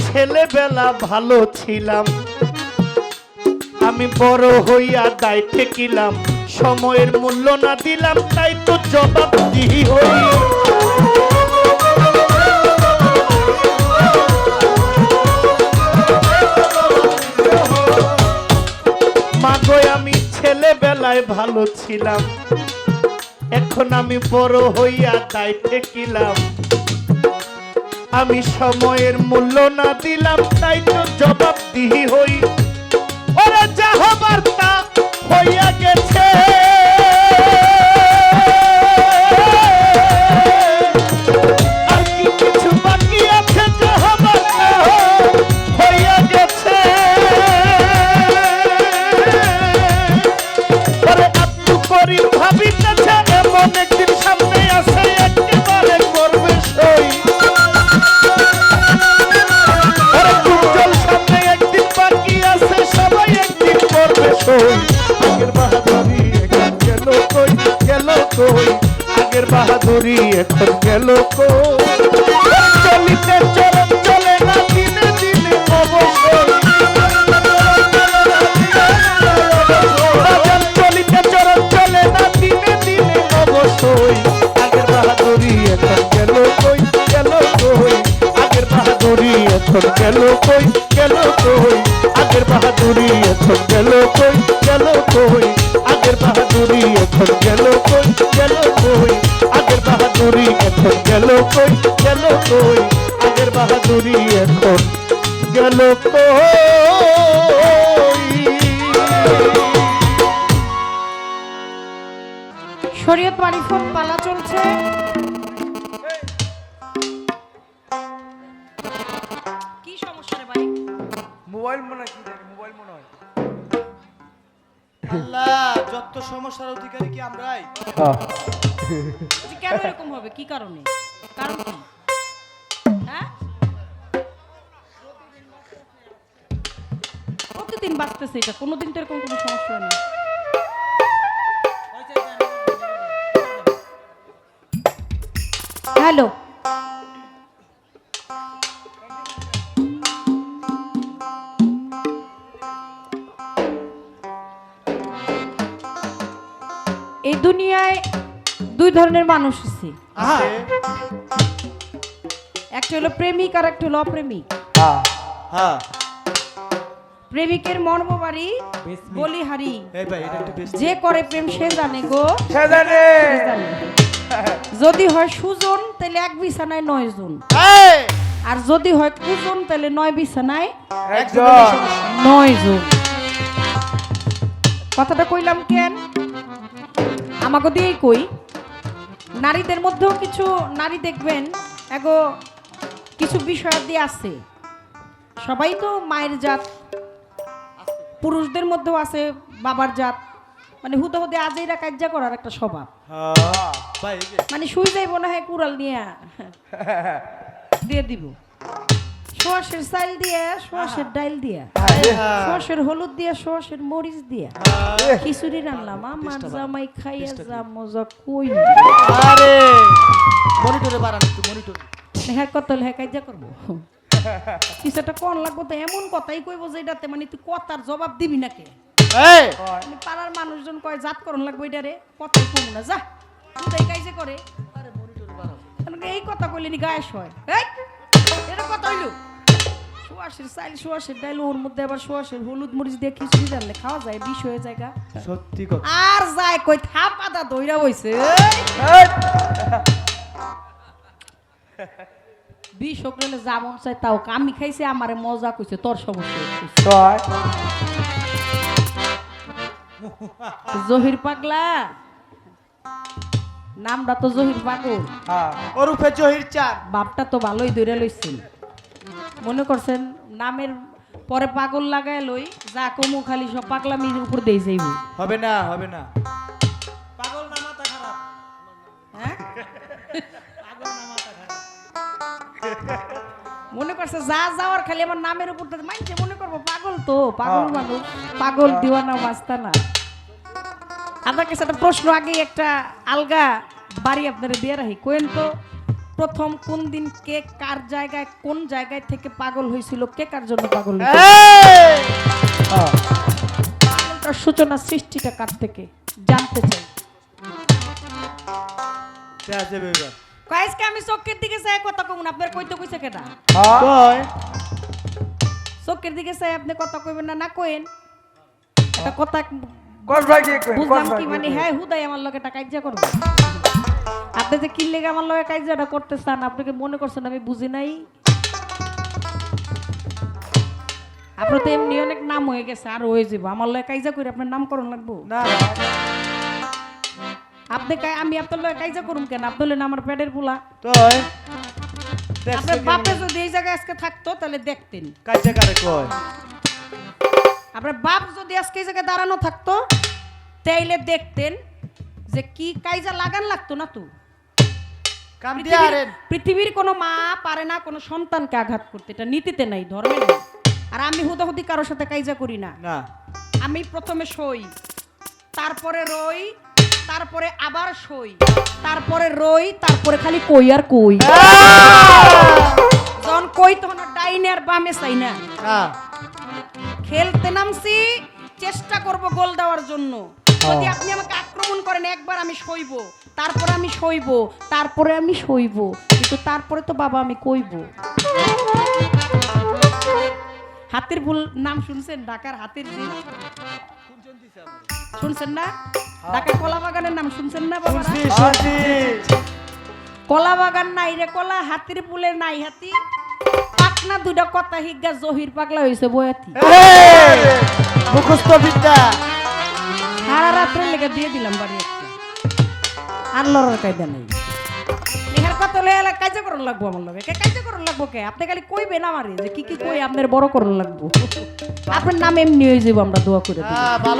ছেলেবেলা ভালো ছিলাম, আমি বড় হইয়া দায় ঠেকিলাম। সময়ের মূল্য না দিলাম, তাই তো জবাব দিই হই। মাগো আমি ছেলেবেলায় ভালো ছিলাম, এখন আমি বড় হইয়া দায় ঠেকিলাম। আমি সময়ের মূল্য না দিলাম, তাই তো জবাব দিই হই। ওরে যা হবার তা হইয়া গেছে, আর কি কিছু বাকি আছে? যা হবার তা হইয়া গেছে। ওরে আত্মু করি ভাবিতেছে, এমন একদিন সামনে আছে, একেবারে করবে সই। আগের বাহাদুরি এখন গেল কই, গেল কই, আগের বাহাদুরি এখন গেল কই। চলিতে চরণ চলে না, দিনে দিনে অবশ্যই। চলিতে চরণ চলে না, দিনে দিনে অবশ্যই। আগের বাহাদুরি এখন গেল কই, গেল কই, আগের বাহাদুরি এখন গেল কই, গেল কই, আগের বাহাদুরি বাহাদুরি এখন গেল কই গেল কই আগের বাহাদুরি এখন গেল কই গেল কই আগের বাহাদুরি এখন গেল কই গেল কই আগের বাহাদুরি এখন গেল কই। শরীয়ত মারিফত পালা চলছে। কি সমস্যা রে ভাই? মোবাইল মনে হয়, কি জানি মোবাইল মনে হয়। আল্লাহ, যত সমস্যার অধিকারী কি আমরাই? কেন এরকম হবে? কি কারণে? কারণ কি? হ্যাঁ, প্রতিদিন বাঁচতেছে এটা, কোনোদিন তো এরকম কোনো সমস্যা নেই। হ্যালো, এই দুনিয়ায় দুই ধরনের মানুষ আছে, আছে। একটা হলো প্রেমিক আর একটা হলো অপ্রেমিক। হ্যাঁ, প্রেমিকের মর্মবাড়ি বলিহারি, এই ভাই এটা একটু বেশি। যে করে প্রেম সে জানে গো, সে জানে। সে জানে। যদি হয় সুজন তাহলে এক বিছানায় 9 জন, এই, আর যদি হয় কুজন তাহলে 9 বিছানায় একজন। 9 জন। কথাটা কইলাম কেন? আমাকে দিয়েই কই, নারীদের মধ্যেও কিছু নারী দেখবেন এগো কিছু বিষয় দিয়ে আছে। সবাই তো মায়ের জাত, পুরুষদের মধ্যেও আছে বাবার জাত, মানে হুদে হুদে আজেইরা কাজ্জা করার একটা স্বভাব। হ্যাঁ, ভাই এই যে। মানে শুই যাইব না, হ্যাঁ কুড়াল নিয়ে দিয়ে দিব, সোয়াশের চাল দিয়ে, সোয়াশের ডাইল দিয়া, সোয়াশের হলুদ দিয়া, সোয়াশের মরিচ দিয়া খিচুড়ি রান্নাম, আমার জামাই খাইয়া যা মজা কই। আরে মনিটরে বাড়ান একটু, মনিটর। হ্যাঁ কত হ্যাঁ কাজ্জা করবো, কিছুটা কোন লাগবো তো এমন কথাই কইব যে এটাতে মানে তুই কথার জবাব দিবি নাকি? এই, মানে পাড়ার মানুষজন কয় জাত করন লাগবো এটারে, কথাই কম না, যা তুই কাইজে করে। আরে মনিটরে বাড়াও, এই কথা কইলে নি গায়ে হয়। এই এটা কথা হইলো, সোয়াশের চাইল সোয়াশের ডাইল, ওর মধ্যে আবার সোয়াশের হলুদ মরিচ দিয়ে খিচুড়ি রান্নলে খাওয়া যায়, বিষ হয়ে যায় গা। সত্যি কথা। আর যায় কই থাপ আদা দইরা হইছে, বিষ হোক নাহলে যা মন চাই তাও, আমি খাইছি আমারে মজা কইছে, তোর সমস্যা হইছে। জহির পাগলা, নামটা তো জহির পাগল, হ্যাঁ, ওরূপে জহির চাঁদ। বাপটা তো ভালোই দইরা লইছেন, মনে করছেন নামের পরে পাগল লাগায় লই, যা কমু খালি সব পাগলামির উপর দিয়ে যাইব। হবে না, হবে না। পাগল না মাথা খারাপ। হ্যাঁ, মনে করছে যা যাওয়ার খালি আমার নামের উপর দিয়ে মাইনছে, মনে করবো পাগল, তো পাগল মানুষ, পাগল দিওয়ানা মাস্তানা। আপনার কাছে একটা প্রশ্ন আগে একটা আলগা বাড়ি আপনারা দিয়ে রাখি, কোয়েন তো প্রথম কোন দিন কে কার জায়গায় কোন জায়গায় থেকে পাগল হয়েছিল, কে কার জন্য পাগল হয়েছিল, এই, পাগলটার সূচনা সৃষ্টিটা কার থেকে জানতে চাই। দেয়া যাবে এবার। কয়েসকে আমি চোখের দিকে চাই কথা কমুন, আপনার কইতে কইছে কেটা? কয়, চোখের দিকে চাই আপনি কথা কইবেন না, না কইেন একটা কথা বুঝলাম কি মানে, হ্যাঁ হুদাই আমার লগে টাকা কাইজা করবো। আপনি যে কি লেগে আমার লগে কাইজাটা করতে চান, আপনাকে মনে করছেন আমি বুঝি নাই? আপনার তো এমনি অনেক নাম হয়ে গেছে, আর হয়ে যাবো, আমার লগে কাইজা করে আপনার নামকরণ লাগবো না আপনি। আমি আপনার লগে কাইজা করুম কেন? আপনার না আমার পেটের পোলা। কয়, আপনার বাপে যদি এই জায়গায় আজকে থাকতো তাহলে দেখতেন। কাজে কারে কয়, আপনার বাপ যদি আজকে এই জায়গায় দাঁড়ানো থাকতো তাইলে দেখতেন যে কি কাইজা লাগান লাগতো না। তো কাম দিয়া আরেন। পৃথিবীর কোনো মা পারে না কোনো সন্তানকে আঘাত করতে, এটা নীতিতে নাই, ধর্মে নেই। আর আমি হুদাহুদি কারোর সাথে কাইজা করি না। না, আমি প্রথমে সই, তারপরে রই, তারপরে আবার সই, তারপরে রই, তারপরে খালি কই আর কই। যখন কই তখন আর ডাইনে আর বামে চাই না। না, খেলতে নামছি, চেষ্টা করব গোল দেওয়ার জন্য। যদি আপনি আমাকে আক্রমণ করেন একবার আমি সইব, তারপরে আমি সইব, তারপরে আমি সইব, কিন্তু তারপরে তো বাবা আমি কইব। হাতির ফুল নাম শুনছেন? ঢাকার হাতির ঝিল শুনছেন না? ঢাকার কলা বাগানের নাম শুনছেন না বাবারা? কলা বাগান নাই রে কলা, হাতির ফুলের নাই হাতি, পাকনা দুইটা কথা হিগা জহির পাগলা হইছে বয়াতি। মুখস্থ বিদ্যা সারা রাত্রে লেগে দিয়ে দিলাম বাড়ি একটা, আর লড়ার কায়দা নেই। এখানে কত লেগে কাজে করন লাগবো আমার লগে, কে কাজে করন লাগবো কে? আপনি খালি কইবেন আমারে যে কি কি কই আপনার বড় করন লাগবো, আপনার নাম এমনি হয়ে যাবো, আমরা দোয়া করে দিই।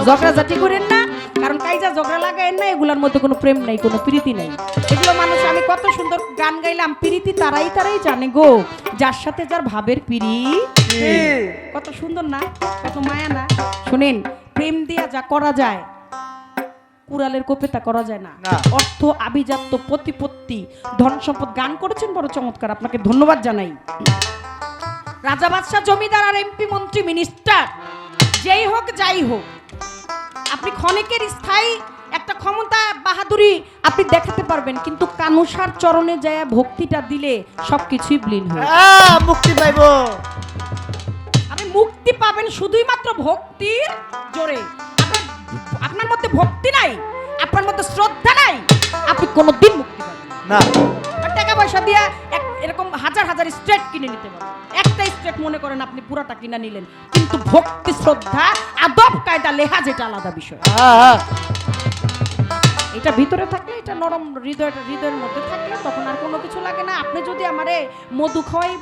ঝগড়া জাতি করেন না, কারণ কাইজা ঝগড়া লাগায়েন না, এগুলোর মধ্যে কোনো প্রেম নাই, কোনো প্রীতি নাই। এগুলো মানুষ, আমি কত সুন্দর গান গাইলাম, প্রীতি তারাই তারাই জানে গো যার সাথে যার ভাবের পিড়ি। কত সুন্দর না, কত মায়া না। শুনেন, প্রেম দিয়া যা করা যায় কুড়ালের কোপে তা করা যায় না। অর্থ, আভিজাত্য, প্রতিপত্তি, ধন সম্পদ, গান করেছেন বড় চমৎকার, আপনাকে ধন্যবাদ জানাই। রাজা বাদশাহ, জমিদার আর এমপি, মন্ত্রী, মিনিস্টার, যেই হোক যাই হোক, আপনি ক্ষণিকের স্থায়ী একটা ক্ষমতা, বাহাদুরি আপনি দেখাতে পারবেন, কিন্তু কানুষার চরণে যায় ভক্তিটা দিলে সবকিছুই বিলীন হয়ে যায়। মুক্তি পাইবো। আপনি মুক্তি পাবেন শুধুই মাত্র ভক্তির জোরে। আপনার মধ্যে ভক্তি নাই, আপনার মধ্যে শ্রদ্ধা নাই, আপনি কোনোদিন মুক্তি পাবেন না। টাকা পয়সা দিয়ে এরকম হাজার হাজার স্ট্রেট কিনে নিতে পারেন, একটা স্ট্রেট মনে করেন আপনি পুরাটা কিনে নিলেন, কিন্তু ভক্তি, শ্রদ্ধা, আদব কায়দা, লেহা যেটা আলাদা বিষয়। এটা ভিতরে থাকলে, এটা নরম হৃদয়ের মধ্যে থাকলে তখন আর কোনো কিছু লাগে না। আপনি যদি আমারে মধু খাওয়াই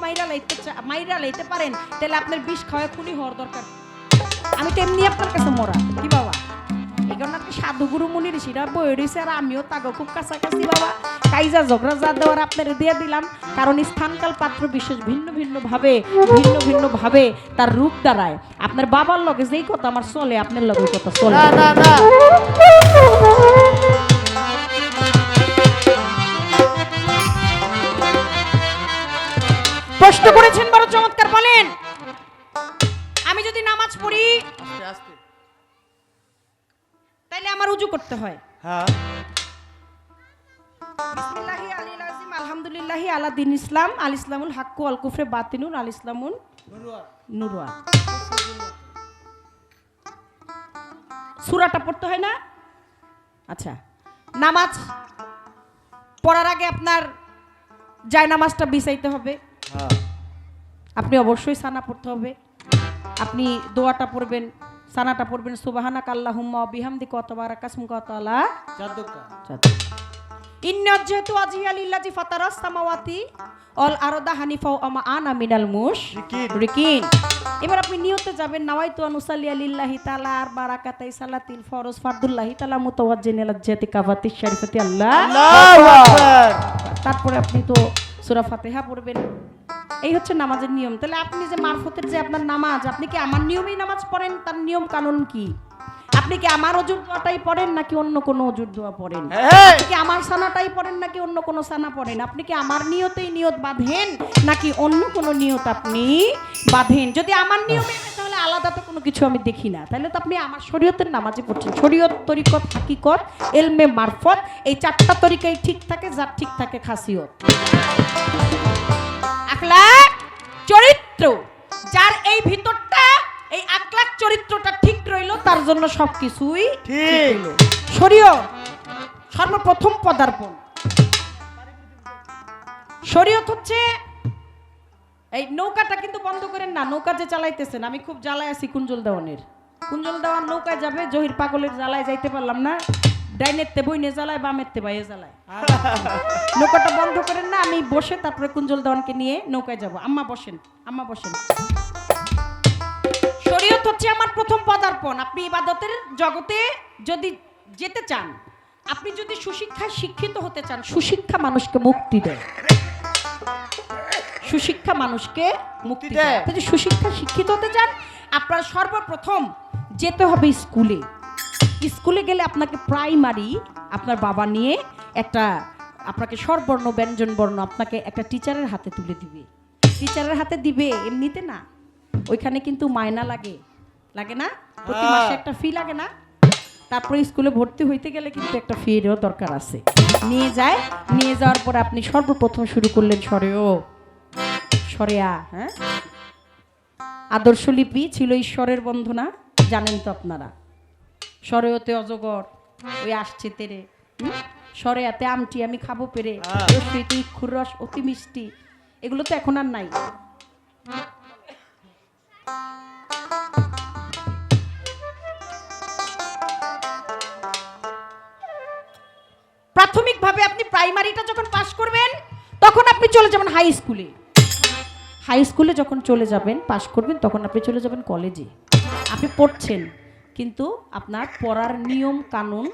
মাইরা লাইতে পারেন, তাহলে আপনার বিষ খাওয়াই খুনি হওয়ার দরকার। আমি তো এমনি আপনার কাছে মরা কি বাবা, এই কারণে আপনি সাধুগুরু মুনি ঋষিরা বই রয়েছে, আর আমিও তাকে খুব কাছাকাছি বাবা। কাইজা ঝগড়া যা দেওয়ার আপনার দিয়ে দিলাম, কারণ স্থানকাল পাত্র বিশেষ ভিন্ন ভিন্ন ভাবে তার রূপ দাঁড়ায়। আপনার বাবার লগে যেই কথা আমার চলে, আপনার লগে কথা চলে না। প্রশ্ন করেছেন বড় চমৎকার, বলেন আমি যদি নামাজ পড়ি তাইলে আমার উজু করতে হয়? বিসমিল্লাহি আলিল আযীম, আলহামদুলিল্লাহি আলা দীন ইসলাম, আল ইসলামুল হাক্কু আল কুফরে বাতিনুন, আল ইসলামুন নুরওয়া। সূরাটা পড়তে হয় না? আচ্ছা, নামাজ পড়ার আগে আপনার জায়নামাজটা বিছাইতে হবে, আপনি অবশ্যই সানা পড়তে হবে, আপনি দোয়াটা পড়বেন, সানাটা পড়বেন সুবহানাকা আল্লাহুম্মা ওয়া বিহামদিকা ওয়া তাবারাকা ইসমুকা ওয়া তাআলা জাদ্দুকা। ইন্নী ওয়াজহাতু ওয়াজহিয়া লিল্লাযী ফাতারাস সামাওয়াতি ওয়াল আরদা হানিফা ওয়া মা আনা মিনাল মুশরিকিন। এবার আপনি নিয়তে যাবেন, নাওয়াইতু আন উসাল্লিয়া লিল্লাহি তাআলা আর বারাকাতাই সালাতিল ফরজ ফারদুল্লাহি তাআলা মুতাওয়াজ্জিহিন ইলা জাতি কাফাতিশ শরীফাতি আল্লাহু আকবার। তারপরে আপনি তো সূরা ফাতিহা পড়বেন। এই হচ্ছে নামাজের নিয়ম। তাহলে আপনি যে মারফতের যে আপনার নামাজ, আপনি কি আমার নিয়মেই নামাজ পড়েন? তার নিয়ম কানুন কি? আপনি কি আমার অজুর দোয়াটাই পড়েন নাকি অন্য কোনো অজুর দোয়া পড়েন? আপনি কি আমার সানাটাই পড়েন নাকি অন্য কোনো সানা পড়েন? আপনি কি আমার নিয়তেই নিয়ত বাঁধেন নাকি অন্য কোনো নিয়ত আপনি বাঁধেন? যদি আমার নিয়মে তাহলে আলাদা তো কোনো কিছু আমি দেখি না, তাহলে তো আপনি আমার শরীয়তের নামাজে পড়ছেন। শরীয়ত, তরিকত, হাকিকত, এলমে, মারফত, এই চারটা তরিকাই ঠিক থাকে, যার ঠিক থাকে খাসিয়ত। আখলাক, চরিত্র, যার এই ভিতরটা, এই আখলাক চরিত্রটা ঠিক রইল, তার জন্য সবকিছুই ঠিক। শরীয়ত সর্বপ্রথম পদার্পণ। শরীয়ত হচ্ছে এই নৌকাটা কিন্তু বন্ধ করেন না, নৌকা যে চালাইতেছেন, আমি খুব জ্বালায় আছি কুঞ্জল দেওয়ানের। কুঞ্জল দেওয়ান নৌকায় যাবে, জহির পাগলের জ্বালায় যাইতে পারলাম না, ডাইনেতে বইনে জ্বালায়, বামেতে বাইয়ে জ্বালায়। নৌকাটা বন্ধ করেন না, আমি বসে তারপরে কুঞ্জল দেওয়ানকে নিয়ে নৌকায় যাব। আম্মা বসেন, আম্মা বসেন। শরীয়ত হচ্ছে আমার প্রথম পদার্পণ। আপনি ইবাদতের জগতে যদি যেতে চান, আপনি যদি সুশিক্ষায় শিক্ষিত হতে চান, সুশিক্ষা মানুষকে মুক্তি দেয়, সুশিক্ষা মানুষকে মুক্তি দেয়। আপনি যদি সুশিক্ষা শিক্ষিত হতে চান, আপনার সর্বপ্রথম যেতে হবে স্কুলে। স্কুলে গেলে আপনাকে প্রাইমারি আপনার বাবা নিয়ে একটা, আপনাকে স্বরবর্ণ ব্যঞ্জন বর্ণ আপনাকে একটা টিচারের হাতে তুলে দিবে। টিচারের হাতে দিবে এমনিতে না, ওইখানে কিন্তু মায়না লাগে, লাগে না? প্রতি মাসে একটা ফি লাগে না? তারপরে স্কুলে ভর্তি হইতে গেলে কিন্তু একটা ফিরও দরকার আছে। নিয়ে যায়, নিয়ে যাওয়ার পরে আপনি সর্বপ্রথম শুরু করলেন সরেও, সরেয়া, হ্যাঁ আদর্শ লিপি ছিল ঈশ্বরের বন্ধনা, জানেন তো আপনারা। সরেয়তে অজগর, ওই আসছে তেরে, সরেয়াতে আমটি আমি খাবো পেরে, রসইতে ইক্ষুর রস অতি মিষ্টি, এগুলো তো এখন আর নাই। প্রাথমিকভাবে আপনি প্রাইমারিটা যখন পাস করবেন তখন আপনি চলে যাবেন হাই স্কুলে। হাই স্কুলে যখন চলে যাবেন, পাস করবেন, তখন আপনি চলে যাবেন কলেজে। আপনি পড়ছেন, কিন্তু আপনার পড়ার নিয়ম কানুন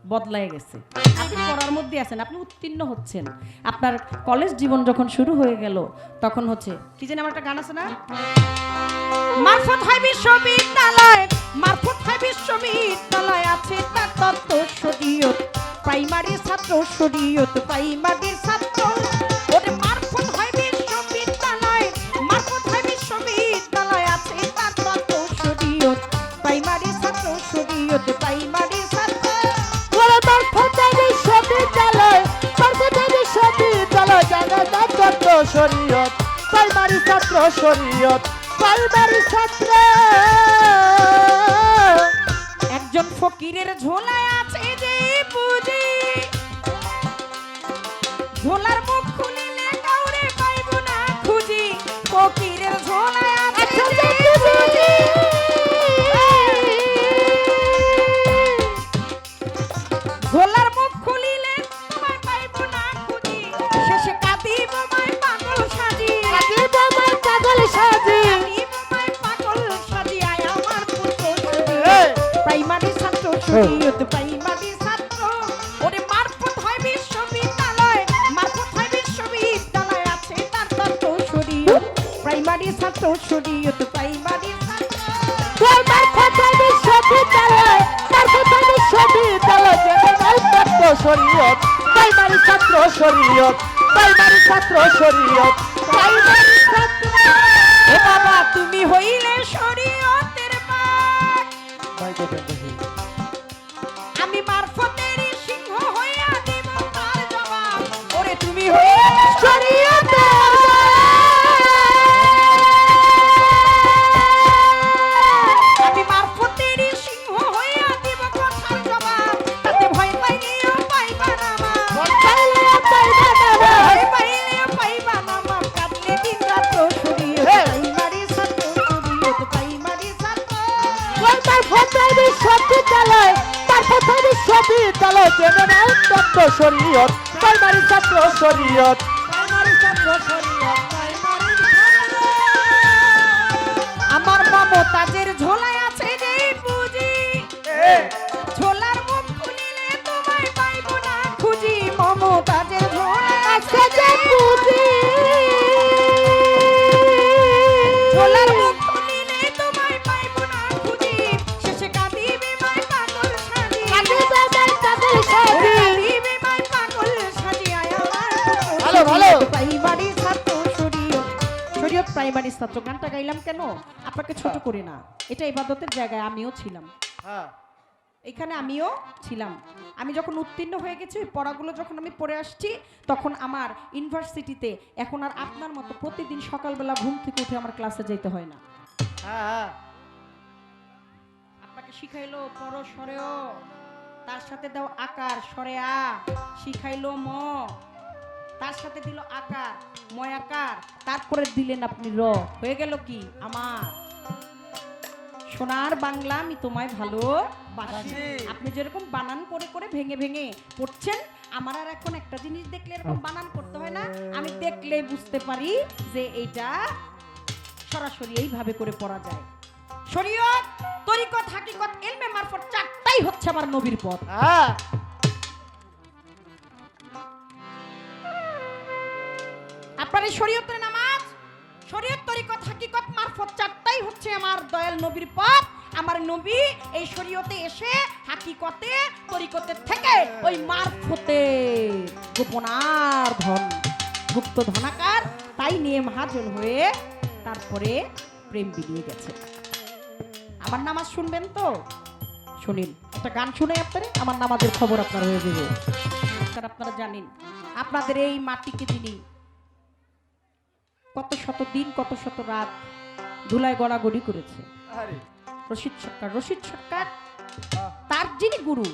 বদলায় গেছে। আপনি পড়ার মধ্যে আছেন, আপনি উত্তীর্ণ হচ্ছেন। আপনার কলেজ জীবন যখন শুরু হয়ে গেল, তখন হচ্ছে কি জানি, আমার একটা গান আছে না, মারফত হয় বিশ্ববিদ্যালয়, মারফত হয় বিশ্ববিদ্যালয়, আছে তার তত্ত্ব শরীয়ত, প্রাইমারি ছাত্র শরীয়ত, প্রাইমারির ছাত্র। ওরে মারফত হয় বিশ্ববিদ্যালয়, মারফত হয় বিশ্ববিদ্যালয়, আছে তার তত্ত্ব শরীয়ত, প্রাইমারি ছাত্র শরীয়ত, প্রাইমারি ছাত্র। ওরে মারফত হয় বিশ্ববিদ্যালয়, মারফত হয় বিশ্ববিদ্যালয়, জানা তার তত্ত্ব শরীয়ত, প্রাইমারি ছাত্র শরীয়ত, প্রাইমারি ছাত্র। একজন ফকিরের ঝোলায় আছে যে পুঁজি, ঝোলার মুখ খুলিলে কাউরে পাইব না খুঁজি, ফকিরের ঝোলায় আছে যে পুঁজি, ঝোলার মুখ খুলিলে তোমায় পাইব না খুঁজি, শেষে কাঁদিব মাই পাগল সাজি, কাঁদিব মাই পাগল সাজি, কাঁদিব মাই পাগল সাজি, আয় আমার পুত্র প্রাইমারি ছাত্র শরীয়ত, প্রাইমারি ছাত্র। ওরে মারফত হয় বিশ্ববিদ্যালয়, মারফত হয় বিশ্ববিদ্যালয়, আছে তার তত্ত্ব শরীয়ত, প্রাইমারি ছাত্র শরীয়ত, প্রাইমারি ছাত্র। ওরে মারফত হয় বিশ্ববিদ্যালয়, মারফত হয় বিশ্ববিদ্যালয়, জানা তার তত্ত্ব শরীয়ত, প্রাইমারি ছাত্র শরীয়ত, প্রাইমারি ছাত্র শরীয়ত, প্রাইমারি ছাত্র। এ বাবা তুমি হইলে শরীয়তের বাঘ, আমি মারফতেরই সিংহ হইয়া দিব তার জবাব। ওরে তুমি হইলে শরীয়তের আমি মারফতেরই সিংহ হইয়া দিব কথার জবাব, তাতে ভয় পাইলেও পাইবা না মা, ভয় পাইলেও পাইবা না মা, কাঁদলে দিন রাত্র শরীয়ত, প্রাইমারি ছাত্র শরীয়ত, প্রাইমারি ছাত্র। মারফত হয় বিশ্ববিদ্যালয়, মারফত হয় বিশ্ববিদ্যালয়, জেনারেল তত্ত্ব শরীয়ত, প্রাইমারি ছাত্র শরীয়ত, প্রাইমারি ছাত্র শরীয়ত, প্রাইমারি ছাত্র। আমার মমতাজের ঝোলায় আছে যে পুঁজি, ঝোলার মুখ খুলিলে তোমায় পাইব না খুঁজি, মমতাজের ঝোলায় আছে যে পুঁজি, ঝোলার মুখ খুলিলে তোমায় পাইব না খুঁজি, শেষে কাঁদিবে মাই পাগল সাজি, কাঁদিবে মাই পাগল সাজি, কাঁদিবে মাই পাগল সাজি, আয় আমার ভালো, ভালো। প্রাইমারি ছাত্র শরীয়ত, শরীয়ত প্রাইমারি ছাত্র। গানটা গাইলাম কেন? আপনাকে ছোট করে না, এটা ইবাদতের জায়গায় আমিও ছিলাম, এখানে আমিও ছিলাম। আমি যখন উত্তীর্ণ হয়ে গেছি, ওই পড়াগুলো যখন আমি পড়ে আসছি, তখন আমার ইউনিভার্সিটিতে এখন আর আপনার মতো প্রতিদিন সকালবেলা ঘুম থেকে উঠে আমার ক্লাসে যেতে হয় না। আপনাকে শিখাইলো পড়ো সরেও, তার সাথে দাও আকার সরে আ, শিখাইলো ম, তার সাথে দিল আকার ময় আকার, তারপরে দিলেন আপনি র, হয়ে গেল কি আমার সোনার বাংলা, আমি তোমায় ভালোবাসি। আপনি যেরকম বানান করে করে ভেঙে ভেঙে পড়ছেন, আমার আর এখন একটা জিনিস দেখলে এরকম বানান করতে হয় না, আমি দেখলে বুঝতে পারি যে এইটা সরাসরি এইভাবে করে পড়া যায়। শরীয়ত, তরিকত, হাকিকত, ইলমে মারফত, চারটাই হচ্ছে আমার নবীর পথ। আপনার এই শরীয়তের নামাজ, শরীয়ত, তরিকত, হাকিকত, মারফত, চারটাই হচ্ছে আমার দয়াল নবীর পথ। আমার নবী এই শরীয়তে এসে হাকিকতে তরিকতের থেকে ওই মারফতে গোপনার ধন, গুপ্ত ধনাকার, তাই নিয়ে মহাজন হয়ে তারপরে প্রেম বিলিয়ে গেছে। আমার নামাজ শুনবেন তো? শুনিন, একটা গান শুনে আপনারা আমার নামাজের খবর আপনারা হয়ে যাবে। আপনারা জানেন আপনাদের এই মাটিকে যিনি কত শত দিন কত শত রাত ধুলায় গড়াগড়ি করেছে। আরে রশিদ সরকার তার যিনি গুরু,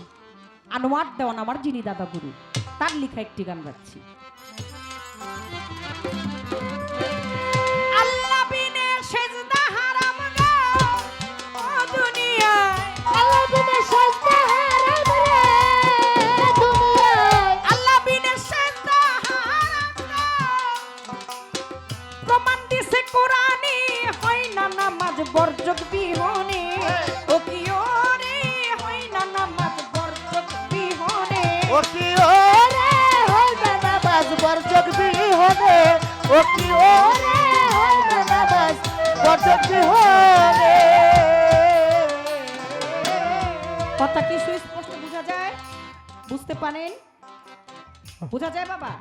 আনোয়ার দেওয়ান আমার যিনি দাদা গুরু, তার লেখা একটি গান গাচ্ছি। আল্লাহ বিনে সেজদা হারাম গো ও দুনিয়ায়, আল্লাহ বিনে সেজদা হারাম রে দুনিয়ায়, আল্লাহ বিনে সেজদা হারাম গো। প্রমাণ দিছে কোরআনে, হয় না নামাজ বর্জক বিহনে, ও কি ওরে হয় না নামাজ বর্জক বিহনে। ও কি ওরে হয় না নামাজ বর্জক বিহনে, ও কি ওরে হয় না নামাজ বর্জক বিহনে। কথা কি সুস্পষ্ট বোঝা যায়? বুঝতে পারেন? বোঝা যায় বাবা?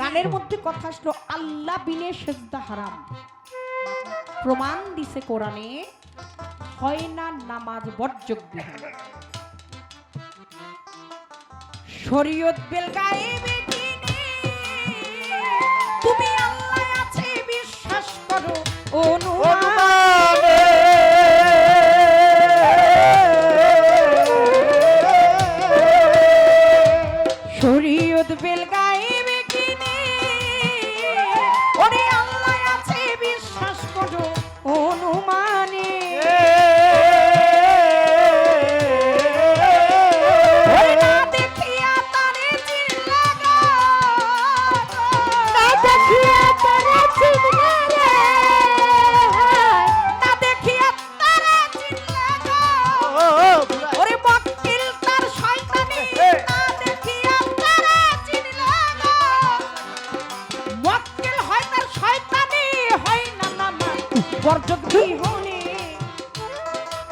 গানের মধ্যে কথা আসলো আল্লাহ বিনে সেজদা হারাম, প্রমাণ দিছে কোরআনে, হয় না নামাজ বর্জক বিহীন। শরীয়ত বেল গায়েবে কিনে, তুমি আল্লাহ আছে বিশ্বাস করো অনুমানে। শরীয়ত বেল গায়েবে কিনে, ওরে আল্লাহ আছে বিশ্বাস করো অনুমানে। ওরে না দেখিয়া তারে চিল্লা গো, না দেখিয়া তারে চিল্লা রে, না দেখিয়া তারে চিল্লা গো। ওরে মক্কিল তার শয়তানি, না দেখিয়া তারে চিল্লা গো। মক্কিল হয় তার শয়তানি, হয় না নামাজ বর্জক বিহনে,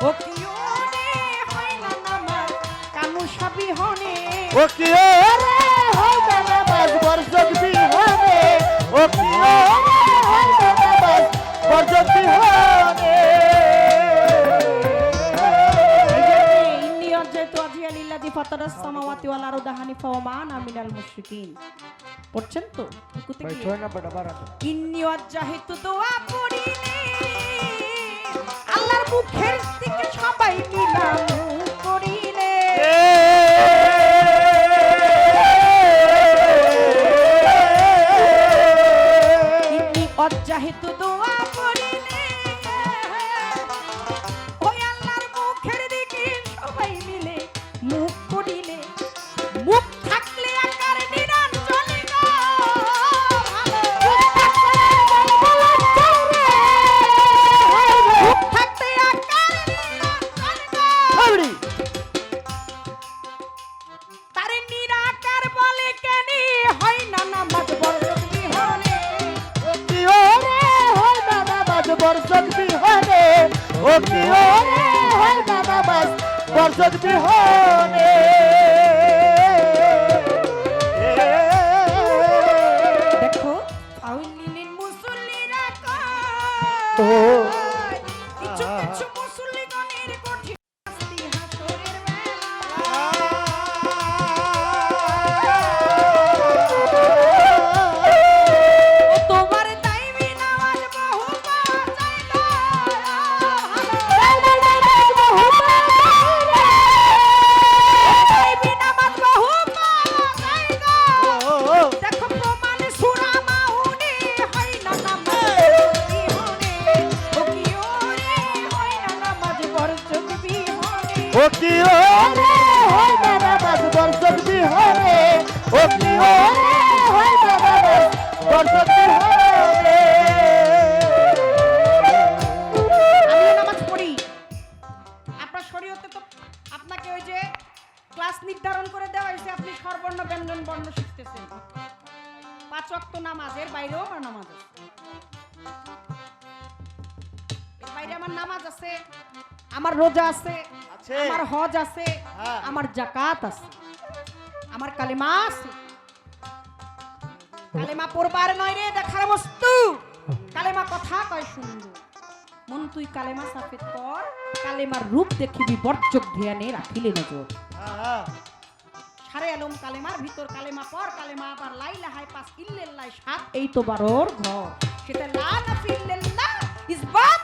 ও কি ওরে হয় না নামাজ কানুষা বিহনে। ও কি ওরে হয় না নামাজ বর্জক বিহনে, ও কি ওরে হয় না নামাজ বর্জক বিহনে। ইন্নী অজ্জাইতু ওয়াজহিয়া লিল্লাযী ফাতারাস সামাওয়াতি ওয়াল আরদা হানিফা ওয়া মা আনা মিনাল মুশরিকিন। পড়ছেন তো? রুকুতে গিয়ে ইন্নী ওয়াজজাহিতু দোয়া পড়িলে, আল্লাহর মুখের দিকে সবাই মিলা মুখ করিলে। ইন্নী ওয়াজজাহিতু দোয়া পড়িলে, ওই আল্লাহর মুখের দিকে সবাই মিলে মুখ করিলে। মুখ থাকলে আকার নিরঞ্জনে গো, মুখ থাকতে আকার নিরঞ্জনে গো। তারে নিরাকার বলে কেনি, হয় না নামাজ বর্জক বিহনে। ও কি ওরে হয় না নামাজ বর্জক বিহনে, ও কি ওরে হয় না নামাজ বর্জক বিহনে। দেখো আউলিন মুসল্লিরা ও। কয়, কিছু কিছু মুসল্লিগণের কঠিন শাস্তি হাসরের বেলা। ও তোমার দাইমি নামাজ বহু বাঁচাইলো, দাইমি নামাজ বহু বাঁচাইলো। দেখো প্রমাণে সূরা মাউনে, হয় না নামাজ বিহনে, ও কি ওরে হয় না নামাজ বর্জক বিহনে। ও কি ওরে হয় না নামাজ বর্জক বিহনে, ও কি ওরে হয় না নামাজ বর্জক বিহনে। আমিও নামাজ পড়ি। আপনার শরীয়তে তো আপনাকে ওই যে ক্লাস নির্ধারণ করে দেওয়া হয়েছে, আপনি স্বরবর্ণ ব্যঞ্জন বর্ণ শিখতেছেন। 5 ওয়াক্ত নামাজের বাইরেও আমার নামাজ আছে, এর বাইরে আমার নামাজ আছে, আমার রোজা আছে, আছে। আমার হজ আছে, হ্যাঁ। আমার যাকাত আছে, আমার কালেমা আছে। কালেমা পড়বার নয় রে দেখার বস্তু, কালেমা কথা কয় সুন্দর। মন তুই কালেমা সাফেদ কর, কালেমার রূপ দেখিবি বর্জক ধ্যানে রাখিলে নজর। সারে আলম কালেমার ভিতর কালেমা পর, কালেমা আবার লা ইলাহা 5 ইল্লাল্লাহ 7, এই তো বারোর ঘর। সেটা লা নাফি ইল্লাল্লাহ ইসবাত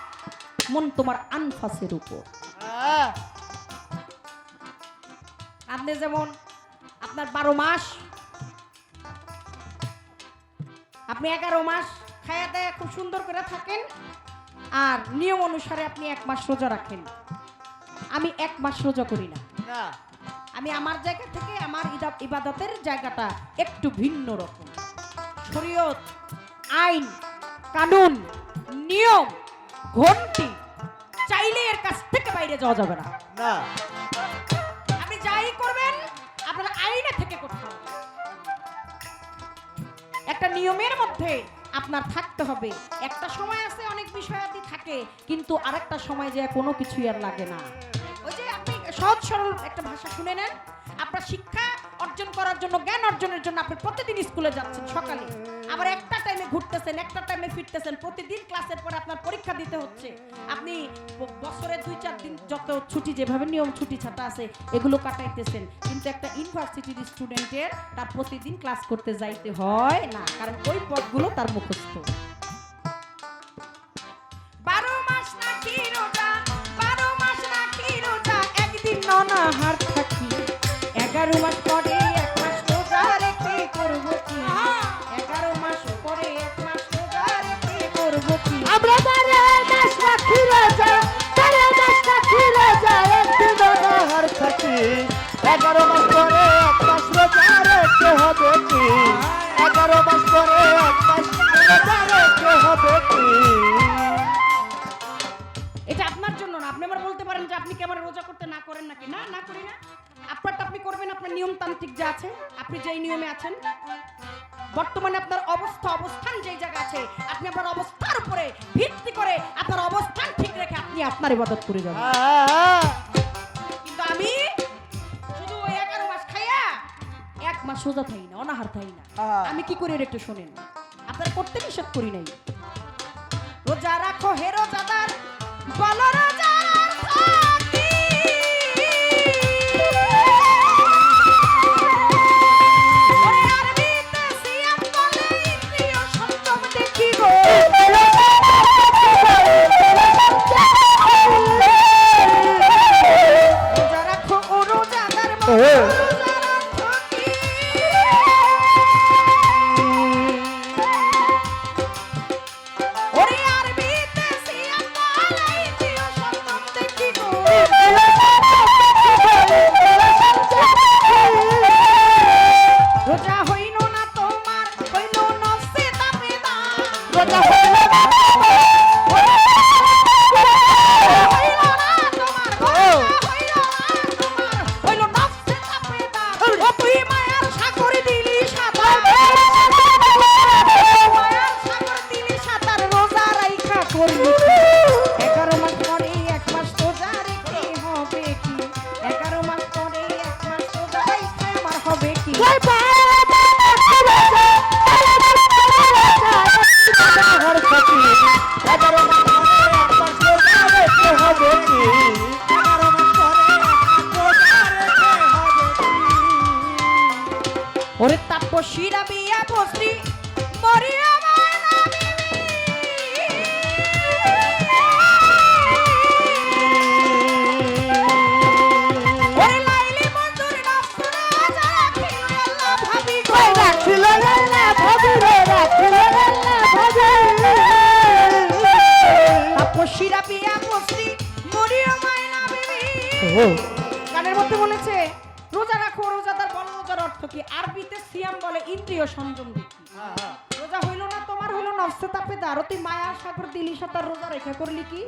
মন তোমার আনফাসের উপর। আপনি যেমন আপনার 12 মাস, আপনি 11 মাস খায়া দায়া খুব সুন্দর করে থাকেন, আর নিয়ম অনুসারে আপনি 1 মাস রোজা রাখেন। আমি 1 মাস রোজা করি না। আমি আমার জায়গা থেকে আমার ইবাদতের জায়গাটা একটু ভিন্ন রকম। শরীয়ত, আইন, কানুন, নিয়ম, ঘন্টি চাইলে এর কাছ থেকে বাইরে যাওয়া যাবে না। আপনি যাই করবেন আপনার আইনে থেকে করতে হবে। একটা নিয়মের মধ্যে আপনার থাকতে হবে। একটা সময় আছে অনেক বিষয়াদি থাকে, কিন্তু আরেকটা সময় যে কোনো কিছুই আর লাগে না। ওই যে আপনি সহজ সরল একটা ভাষা শুনে নেন। আপনার শিক্ষা অর্জন করার জন্য, জ্ঞান অর্জনের জন্য আপনি প্রতিদিন স্কুলে যাচ্ছেন সকালে, আবার একটা টাইমে ঘুরতেছেন, একটা টাইমে ফিরতেছেন, প্রতিদিন ক্লাসের পরে আপনার পরীক্ষা দিতে হচ্ছে। আপনি বছরে 2-4 দিন যত ছুটি, যেভাবে নিয়ম ছুটি ছাটা আছে, এগুলো কাটাইতেছেন। কিন্তু একটা ইউনিভার্সিটির স্টুডেন্টের তার প্রতিদিন ক্লাস করতে যাইতে হয় না, কারণ ওই পথগুলো তার মুখস্থ। 12 মাস রাখি রোজা, 12 মাস রাখি রোজা, একদিন অনাহার থাকি। 11 মাস পরে 1 মাস রোজা রেখে করব কি? 11 মাস পরে 1 মাস রোজা রেখে করব কি? আমরা 12 মাস রাখি রোজা, 12 মাস রাখি রোজা, একদিন অনাহার থাকি। 11 মাস পরে 1 মাস রোজা রেখে হবে কি? 11 মাস পরে 1 মাস রোজা রেখে হবে কি? এটা আপনার জন্য না। আপনি আমার বলতে পারেন যে আপনি কি আমার রোজা করতে না করেন নাকি? না, না করি না। আপনারটা আপনি করবেন, আপনার নিয়মতান্ত্রিক যা আছে, আপনি যেই নিয়মে আছেন, বর্তমানে আপনার অবস্থান যেই জায়গা আছে, আপনি আপনার অবস্থার উপরে ভিত্তি করে আপনার অবস্থান ঠিক রেখে আপনি আপনার ইবাদত করে যাবেন। কিন্তু আমি শুধু ওই 11 মাস খাইয়া 1 মাস রোজা থাকি না, অনাহার থাকি না। আমি কি করি একটু শোনেন। আপনার করতে নিষেধ করি নাই। রোজা রাখো হে রোজাদার, বলো রোজার থাকি। ওরে আরবিতে সিয়াম বলে ইন্দ্রিয় সংযম দেখি গো। রোজা রাখো ও রোজাদার, বলো রোজার থাকি। ওরে আরবিতে সিয়াম বলে ইন্দ্রিয় সংযম দেখি গো। রোজা হইল না তোমার, হইল নফসে তাবেদার। রোজা হইল না হইল না তোমার, হইল নফসে তাবেদার। ও তুই মায়ার সাগর দিলি সাঁতার, মায়ার সাগর দিলি সাঁতার, রোজা রাইখা করবি কি? 11 মাস পরে 1 মাস রোজা রেখে হবে কি? 11 মাস পরে 1 মাস রোজা রাইখা আমার হবে কি? ওরে তাপসীরা বিয়া বসরি মরিয়া মায়না ওরে লাইলি মঞ্জুর নফসুরা যারা খিল আল্লাহ ভাবি গো। তাপসীরা বিয়া বসরি মরিয়া মায়না বিবি। গানের মধ্যে বলেছে রোজা রাখো রোজাদার, বলো রোজার অর্থ কি? আরবিতে সিয়াম বলে ইন্দ্রিয় সংযম দেখি। রোজা হইল না তোমার, হইল নফসে তাবেদার। তুই মায়ার সাগর দিলি সাঁতার, রোজা রেখে করলি কি?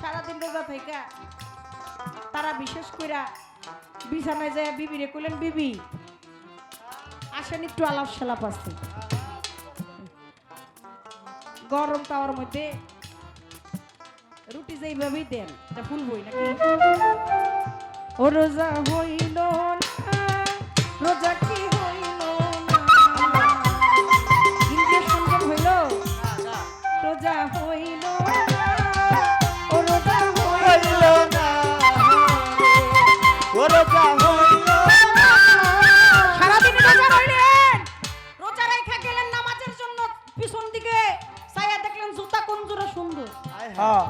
সারাদিন রোজা থাইকা তারা বিশেষ কইরা বিছানায় যায় বিবিরে কইলেন, বিবি আসেন একটু আলাপ সালাপ আছে। গরম তাওয়ার মধ্যে রুটি যেইভাবেই দেন, এটা ফুল বই নাকি? ও রোজা হইল না, রোজা কি হইল না? ইন্দ্রিয় সংযম হইল, রোজা হইল না, ও রোজা হইল না। সারাদিন রোজা রইলেন, রোজা রাইখা গেলেন নামাজের জন্য, পিছন দিকে চাইয়া দেখলেন হ্যাঁ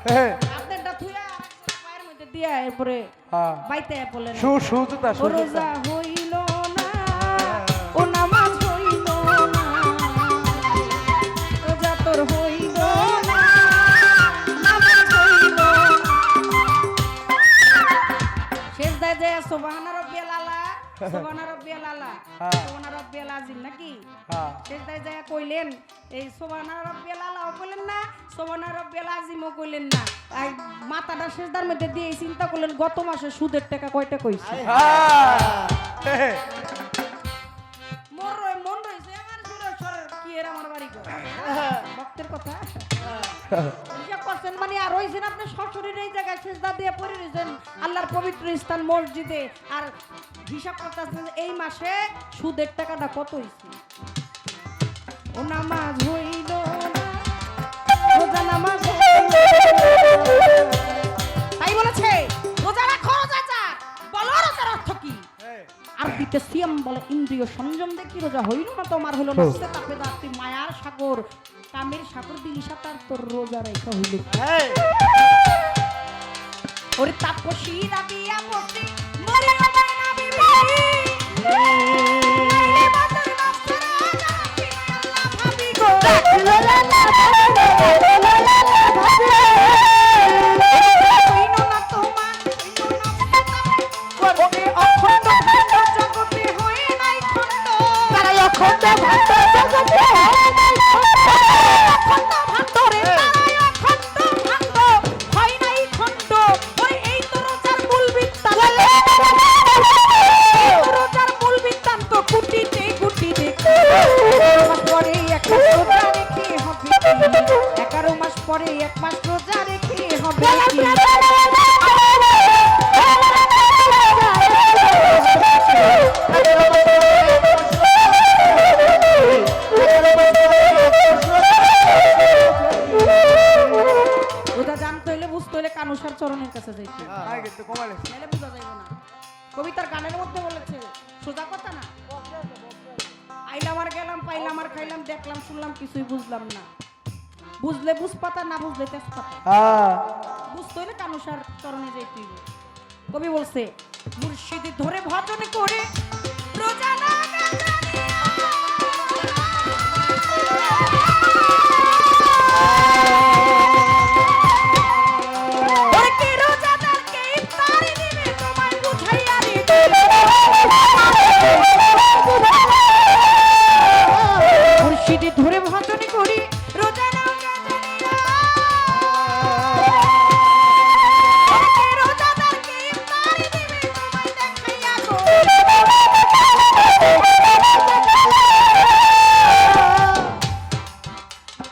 হ্যাঁ আপনারটা থুয়া আরেকজনের পায়ের মধ্যে দিয়া এরপরে হ্যাঁ বাইতে বলেন শু শু জুতা শু জুতা রোজা হইল না ও নামাজ হইল না রোজা তোর হইল না নামাজ হইল না শেষ দায় যায় সুবহান রাব্বিয়াল আলা সুবহান রাব্বিয়াল আলা হ্যাঁ। সুবহান রাব্বিয়াল আজিম নাকি হ্যাঁ শেষ দায় যায় কইলেন এই সুবহান রাব্বিয়াল আলাও কইলেন না সুবহান রাব্বিয়াল আজিমও কইলেন না আর মাথাটা শেষদার মধ্যে দিয়ে চিন্তা করলেন গত মাসে সুদের টাকা কয়টা কইছে হ্যাঁ মন রইছে আমার সুরেশ্বরের কি এর আমার বাড়ি গো ভক্তের কথা হিসাব করছেন মানে আর রইছেন আপনি শ্বশুরের এই জায়গায় সেজদা দিয়ে পড়ে রইছেন আল্লাহর পবিত্র স্থান মসজিদে আর হিসাব করতেছেন এই মাসে সুদের টাকাটা কত হইছে ও নামাজ হইল না রোজা নামাজ হইল না। তাই বলেছে রোজা রাখো চাচা বলো রোজার অর্থ কি আরবিতে সিয়াম বলে ইন্দ্রিয় সংযম দেখি রোজা হইল না তোমার হলো না সে তাপে দাঁতি মায়ার সাগর কামের সাগর দিলি সাতার তোর রোজা রেখা হইল ওরে তাপসী রাবিয়া বসি মরি আমার না বিবি বাজার মাস্টার রাখি আল্লাহ ভাবি গো হইল না তোমার হইল না করতে অখণ্ড খণ্ড জগতে হয় নাই খণ্ড তারাই অখণ্ড খণ্ড জগতে হয় নাই খণ্ড অখণ্ড খণ্ড রে তারাই অখণ্ড খণ্ড হয় নাই খণ্ড ওই এই তো রোজার মূল বৃত্তান্ত এই তো রোজার মূল বৃত্তান্ত গুটিতে গুটিতে 11 মাস পরে 1 মাস রোজা রেখে হবে 11 মাস পরে 1 মাস রোজা রেখে হবে ওটা জানতে হইলে বুঝতে হইলে কানুসার চরণের কাছে যাইতে আগে তো কমালে নাহলে বুঝা যাইব না কবিতার গানের মধ্যে বলেছে সোজা কথা না আইলাম আর গেলাম পাইলাম আর খাইলাম দেখলাম শুনলাম কিছুই বুঝলাম না বুঝলে বুঝপাতা না বুঝলে তেজপাতা হ্যাঁ বুঝতে হইলে কানুসার চরণে যাইতে হইবে কবি বলছে মুর্শিদি ধরে ভজন করে রোজা না ওরে কি রোজাদারকে ইফতারি দিবে তোমায় বুঝাইয়া দিবে মুর্শিদি ধরে ভজন করি রোজা না ওরে কি রোজাদারকে ইফতারি দিবে তোমায় দেখাইয়া গো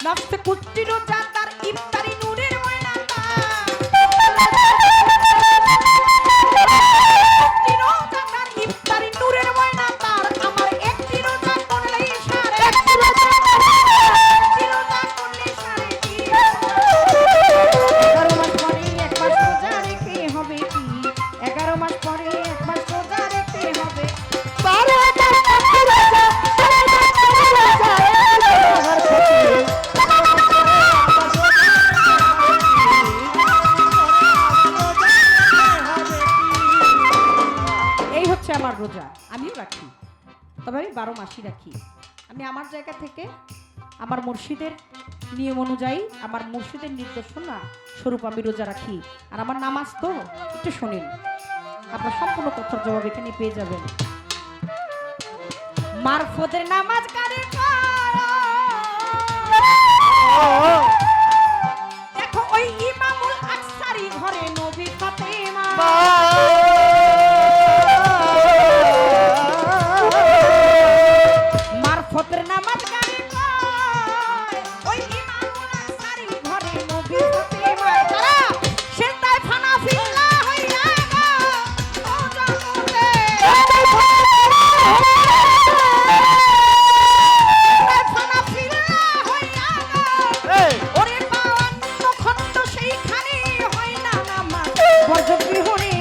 নফসে কুষ্টি রোজাদার ইফতারি নূরের ময়না রোজাদার ইফতারি নূরের ময়না তার আমার একটি রোজা করলে ইশারে একটি রোজা করলে ইশারে কি 11 মাস পরে 1 মাস রোজা রেখে হবে কি 11 মাস পরে 1 মাস রোজা রেখে হবে 12,000 টাকা রোজা 12,000 টাকা এই হচ্ছে আমার রোজা আমিও রাখি তবে আমি 12 মাসই রাখি আমি আমার জায়গা থেকে আমার মুর্শিদের নিয়ম অনুযায়ী আমার মুর্শিদের নির্দেশনা স্বরূপ আমি রোজা রাখি আর আমার নামাজ তো একটু শোনেন আপনার সম্পূর্ণ কথার জবাব এখানে পেয়ে যাবেন মারফতের নামাজ কারে দেখো ওই ইমামুল আকসারি ঘরে নবী ফাতেমা মারফতের নামাজ কারে ওই ইমামুল আকসারি ঘরে নবী ফাতেমা তারা সেজদায় ফানা ফিল্লা হইয়া গো ও জগতে ফানা ফিল্লা হইয়া গো ওরে 52 খণ্ড সেইখানে হয় না নামাজ বর্জক বিহরে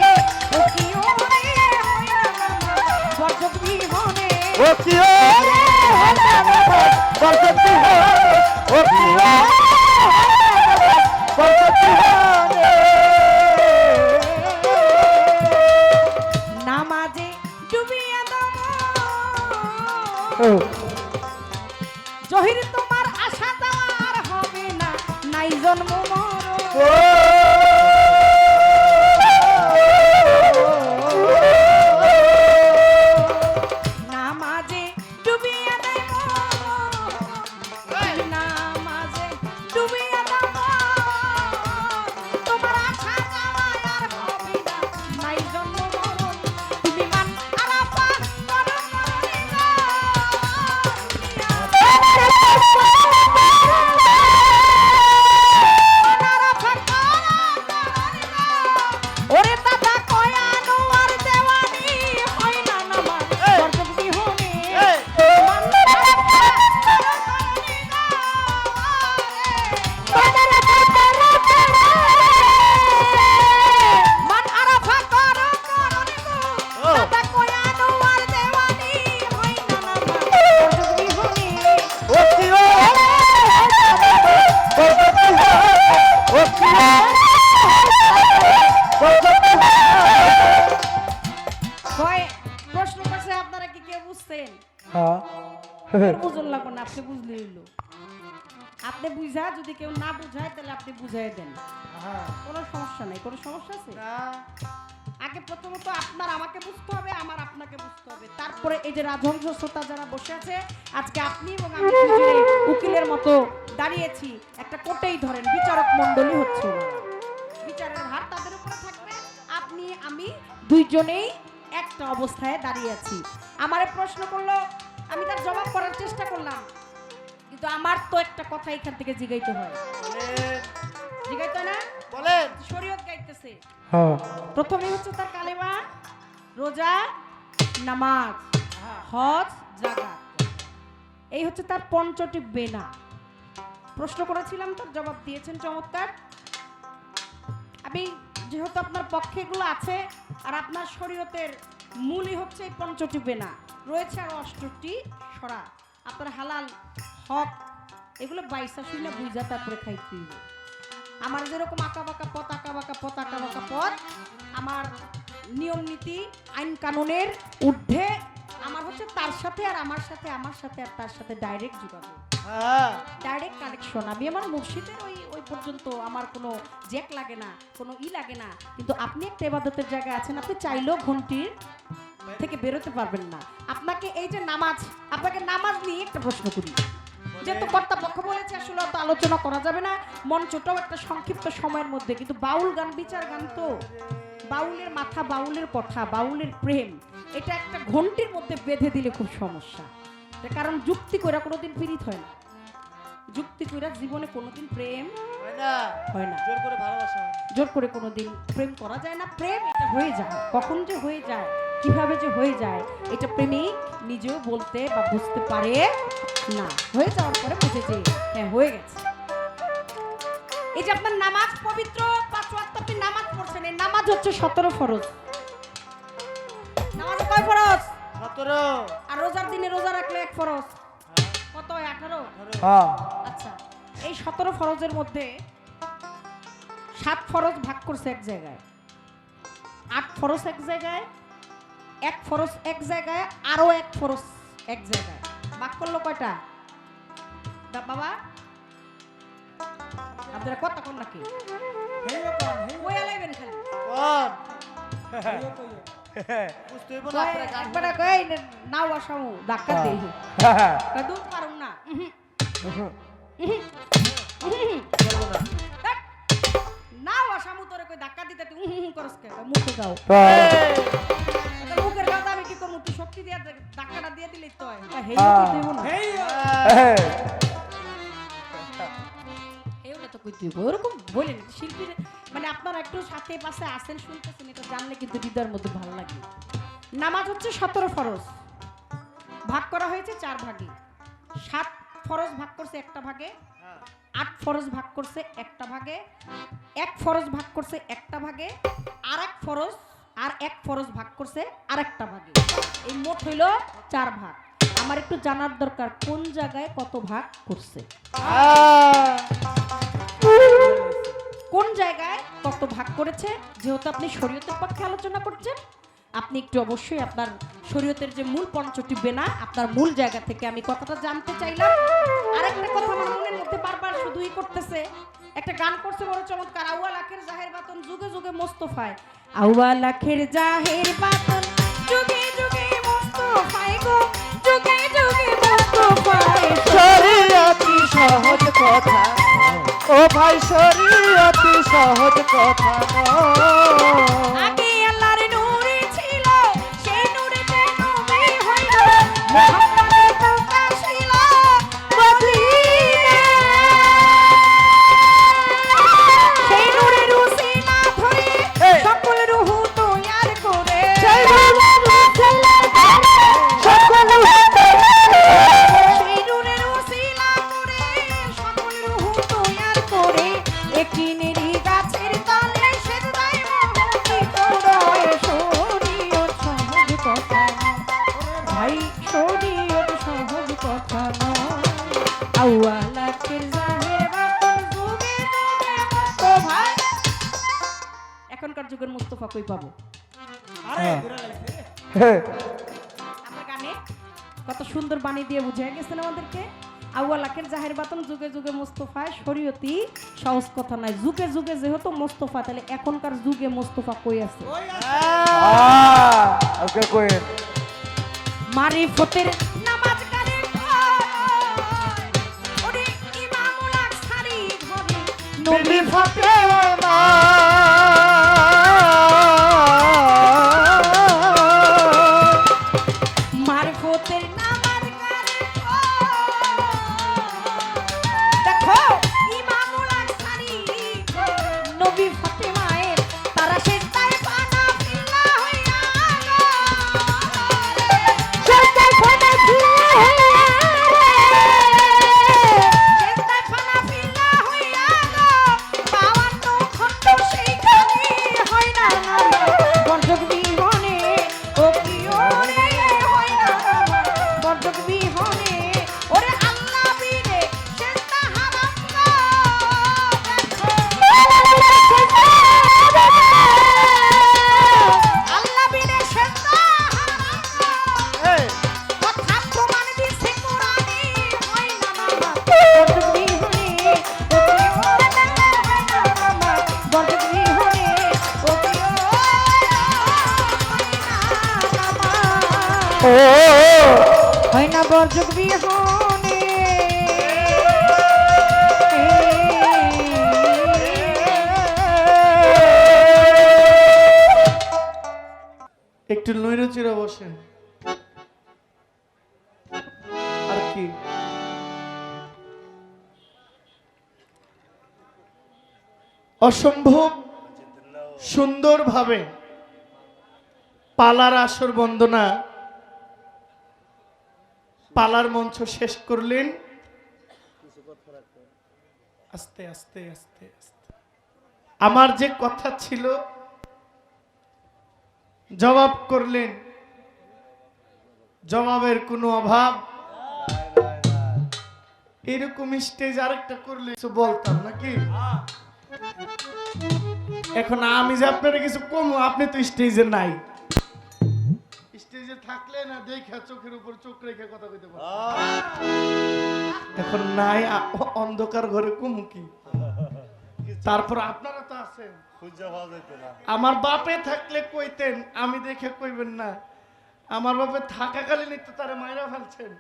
বুঝন লাগবে না, আপনি বুঝলে হইলো। আপনি বুঝা, যদি কেউ না বুঝায় তাহলে আপনি বুঝাই দেন, হ্যাঁ কোনো সমস্যা নাই। কোনো সমস্যা আছে? না, আগে প্রথমত আপনার আমাকে বুঝতে হবে, আমার আপনাকে বুঝতে হবে, তারপরে এই যে রাজহংস শ্রোতা যারা বসে আছে, আজকে আপনি এবং আমি দুজনেই উকিলের মতো দাঁড়িয়েছি, একটা কোটেই ধরেন, বিচারক মণ্ডলী হচ্ছে না, বিচারের ভার তাদের উপরে থাকবে, আপনি আমি দুইজনেই একটা অবস্থায় দাঁড়িয়ে আছি। আমারে প্রশ্ন করলো, আমি তার জবাব করার চেষ্টা করলাম, কিন্তু আমার তো একটা কথা এখান থেকে জিগাইতে হয়। জিগাইতে হয় না? বলেন। শরীয়ত গাইতেছে, হ্যাঁ প্রথমে হচ্ছে তার কালেমা, রোজা, নামাজ, হজ, যাকাত, এই হচ্ছে তার পঞ্চটি বেনা। প্রশ্ন করেছিলাম, তার জবাব দিয়েছেন চমৎকার। আমি যেহেতু আপনার পক্ষে এগুলো আছে, আর আপনার শরীয়তের মূলই হচ্ছে এই পঞ্চটি বেনা, রয়েছে আরো 8টি সরা, আপনার হালাল হক এগুলো বাইসা শুনে বুঝা তারপরে খাইতে হইবে। আমার যেরকম আঁকা বাঁকা পথ, আমার নিয়ম নীতি আইন কানুনের ঊর্ধ্বে, আমার হচ্ছে তার সাথে আর আমার সাথে আর তার সাথে ডাইরেক্ট যোগাযোগ, হ্যাঁ ডাইরেক্ট কানেকশন। আমি আমার মুর্শিদের ওই পর্যন্ত আমার কোনো জ্যাক লাগে না, কোনো লাগে না। কিন্তু আপনি একটা ইবাদতের জায়গায় আছেন, আপনি চাইলেও ঘন্টির থেকে বেরোতে পারবেন না। আপনাকে এই যে নামাজ, আপনাকে নামাজ নিয়ে একটা প্রশ্ন করি, যেহেতু কর্তা পক্ষ বলেছে আসলে অত আলোচনা করা যাবে না, মঞ্চটাও একটা সংক্ষিপ্ত সময়ের মধ্যে, কিন্তু বাউল গান বিচার গান তো, বাউলের মাথা, বাউলের কথা, বাউলের প্রেম, এটা একটা ঘন্টির মধ্যে বেঁধে দিলে খুব সমস্যা। কারণ যুক্তি কইরা কোনোদিন পীড়িত হয় না, যুক্তি কইরা জীবনে কোনোদিন প্রেম হয় না, হয় না, জোর করে ভালোবাসা হয় না। জোর করে কোনোদিন প্রেম করা যায় না। প্রেম এটা হয়ে যায়, কখন যে হয়ে যায়, কিভাবে যে হয়ে যায়, এটা প্রেমিক নিজেও বলতে বা বুঝতে পারে না, হয়ে যাওয়ার পরে বুঝে যে হ্যাঁ হয়ে গেছে। এই যে আপনার নামাজ পবিত্র 5 ওয়াক্ত আপনি নামাজ পড়ছেন, এই নামাজ হচ্ছে 17 ফরজ। নামাজ কয় ফরজ? 17। আর রোজার দিনে রোজা রাখলে 1 ফরজ, কত হয়? 18। হ্যাঁ আচ্ছা, এই 17 ফরজের মধ্যে 7 ফরজ ভাগ করছে এক জায়গায়, 8 ফরজ এক জায়গায়, 1 ফরজ এক জায়গায়, আরো 1 ফরজ এক জায়গায়, ভাগ করলো কয়টা? বাবা আপনারা কত কোন নাকি কই আলাইবেন খালি কোন বুঝতে হইব না, আপনারা গান একবার কই নাও আসামু ধাক্কা দেই কদু পারুম না, বলবো না। নাও আসামু তোরে কই ধাক্কা দিতে তুই করস কে মুখে গাও, এটা মুখের কথা আমি কি করব? তুই শক্তি দিয়া ধাক্কাটা দিয়ে দিলেই তো হয়, হেই তো দেব না, হেই তো কই দিব এরকম বলেন শিল্পীর, মানে আপনারা একটু সাথে পাশে আছেন, শুনতেছেন, এটা জানলে কিন্তু হৃদয়ের মধ্যে ভালো লাগে। নামাজ হচ্ছে 17 ফরজ, ভাগ করা হয়েছে 4 ভাগে। 7 ফরজ ভাগ করছে একটা ভাগে, 8 ফরজ ভাগ করছে একটা ভাগে, 1 ফরজ ভাগ করছে একটা ভাগে, আর 1 ফরজ আর 1 ফরজ ভাগ করছে আরেকটা ভাগে। এই মোট হইল 4 ভাগ। আমার একটু জানার দরকার কোন জায়গায় কত ভাগ করছে, কোন জায়গায় কত ভাগ করেছে। যেহেতু আপনি শরীয়তের পক্ষে আলোচনা করছেন, আপনি একটু অবশ্যই আপনার শরীয়তের যে মূল পঞ্চটি বেনা, আপনার মূল জায়গা থেকে আমি কথাটা জানতে চাইলাম। আরেকটা কথা আমার মনের মধ্যে বারবার শুধুই করতেছে, একটা গান করছে বড় চমৎকার, আউয়া লাখের জাহের বাতন যুগে যুগে মোস্তফায়, আউয়া লাখের জাহের বাতন যুগে যুগে মোস্তফায় গো, যুগে যুগে মোস্তফায়। শরীয়তি সহজ কথা, ও ভাই শরীয়তি সহজ কথা আগে আল্লাহর নূর ছিল, সেই নূরেতে নবী হইল, মুহাম্মদের প্রকাশ ছিল মদিনায়। সেই নূরের উসিলা ধরে সকল রূহ তৈয়ার করে, সেই নূরের উসিলা সকল রূহ তৈয়ার করে, একটি নেড়ি গাছের তলে সেজদায় মোহিত রয়। শরীয়ত সহজ কথা নয় ভাই, শরীয়ত সহজ কথা নয়, আউয়া লাখের জাহের বাতন যুগে যুগে মোস্তফা। এখনকার যুগের মুস্তফা কই পাবো আরে ঘুরে লাগছে। আমরা গানে কত সুন্দর বাণী দিয়ে বুঝিয়ে গেছেন আমাদেরকে। আউয়ালাকের জাহের বাতন যুগে যুগে মোস্তফা শরীয়তি সহজ কথা নয়। যুগে যুগে যেহেতু মোস্তফা, তাহলে এখনকার যুগে মোস্তফা কই আছে? ওকে কই মারিফতের নামাজ কারে ওরে ইমামুল আকসারি ঘরে নবী ফাতেমা মারিফতের নামাজ কারে দেখো ইমামুল আকসারি নবী ফাতেমায়ের তারা সেজদায় পানা ফিল্লা হইয়া সেজদায় পানা ফিল্লা সেজদায় পানা ফিল্লা হইয়া পাওয়ান্ন খন্ড সেইখানে হয় না বর্জক বিহনে ও প্রিয় রে হয় না বর্জক বিহনে ওরে আল্লাহ বিনে সেজদা হারাম গো আল্লাহ বিনে সেজদা হারাম গো কথা প্রমাণ দিছে কোরআনে হয় না বর্জক বিহনে ও প্রিয় হয় না বর্জক বিহনে ও প্রিয় হয় না বর্জক বিহনে একটু নৈরচিরা বসেন। আর কি অসম্ভব সুন্দরভাবে পালার আসর বন্দনা পালার মঞ্চ শেষ করলেন। আস্তে আস্তে আস্তে আস্তে আমার যে কথা ছিল জবাব করলেন, জবাবের কোনো অভাব। এরকম স্টেজ আরেকটা করলে কিছু বলতাম নাকি? এখন আমি যে আপনার কিছু কম, আপনি তো স্টেজে নাই। স্টেজে থাকলে না দেখা চোখের উপর চোখ রেখে কথা কইতে পারো। এখন নাই, অন্ধকার ঘরে কমু কি? তারপর আপনারা তো আছেন। আমার বাপে থাকলে কইতেন, আমি দেখে কইবেন না। আমার বাপে থাকাকালীন তো তারে মাইরা ফেলছেন।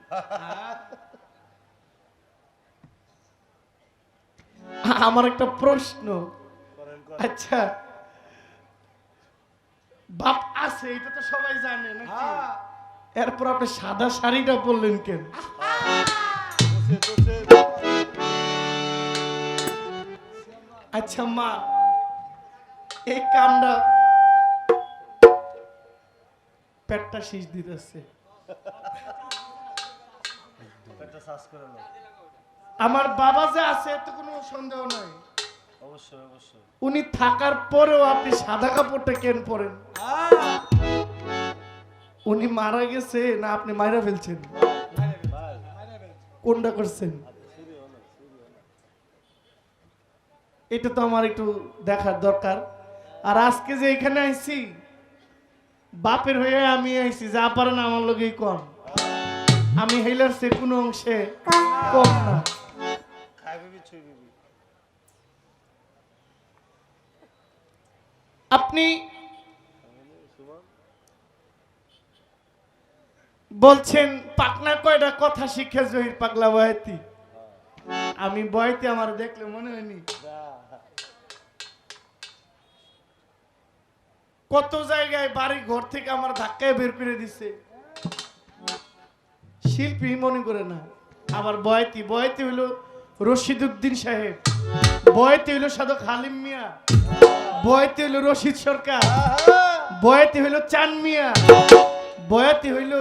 আমার একটা প্রশ্ন, আচ্ছা বাপ আছে এটা তো সবাই জানে নাকি? এরপর আপনি সাদা শাড়িটা পরলেন কেন? আচ্ছা মা, এই কামটা পেটটা শীষ দিতেছে। আমার বাবা যে আছে এতে কোনো সন্দেহ নাই। উনি থাকার পরেও আপনি সাদা কাপড়টা কেন পরেন? উনি মারা গেছে না আপনি মাইরা ফেলছেন? কোনটা করছেন? এটা তো আমার একটু দেখার দরকার। আর আজকে যে এখানে আইছি, বাপের হয়ে আমি আইছি, যা পারেন আমার লোকেই কম। আমি হেলার সে কোনো অংশে কম না। আপনি বলছেন পাকনা কয়টা কথা শিখে জহির পাগলা বয়াতি। আমি বয়াতি আমার দেখলে মনে হয়নি। কত জায়গায় বাড়ি ঘর থেকে আমার ধাক্কায় বের করে দিছে। শিল্পী মনে করে না। আবার বয়াতি, বয়াতি হইলো রশিদ উদ্দিন সাহেব, বয়াতি হইলো সাধক হালিম মিয়া, বয়াতি হইলো রশিদ সরকার, বয়াতি হইলো চান মিয়া, বয়াতি হইলো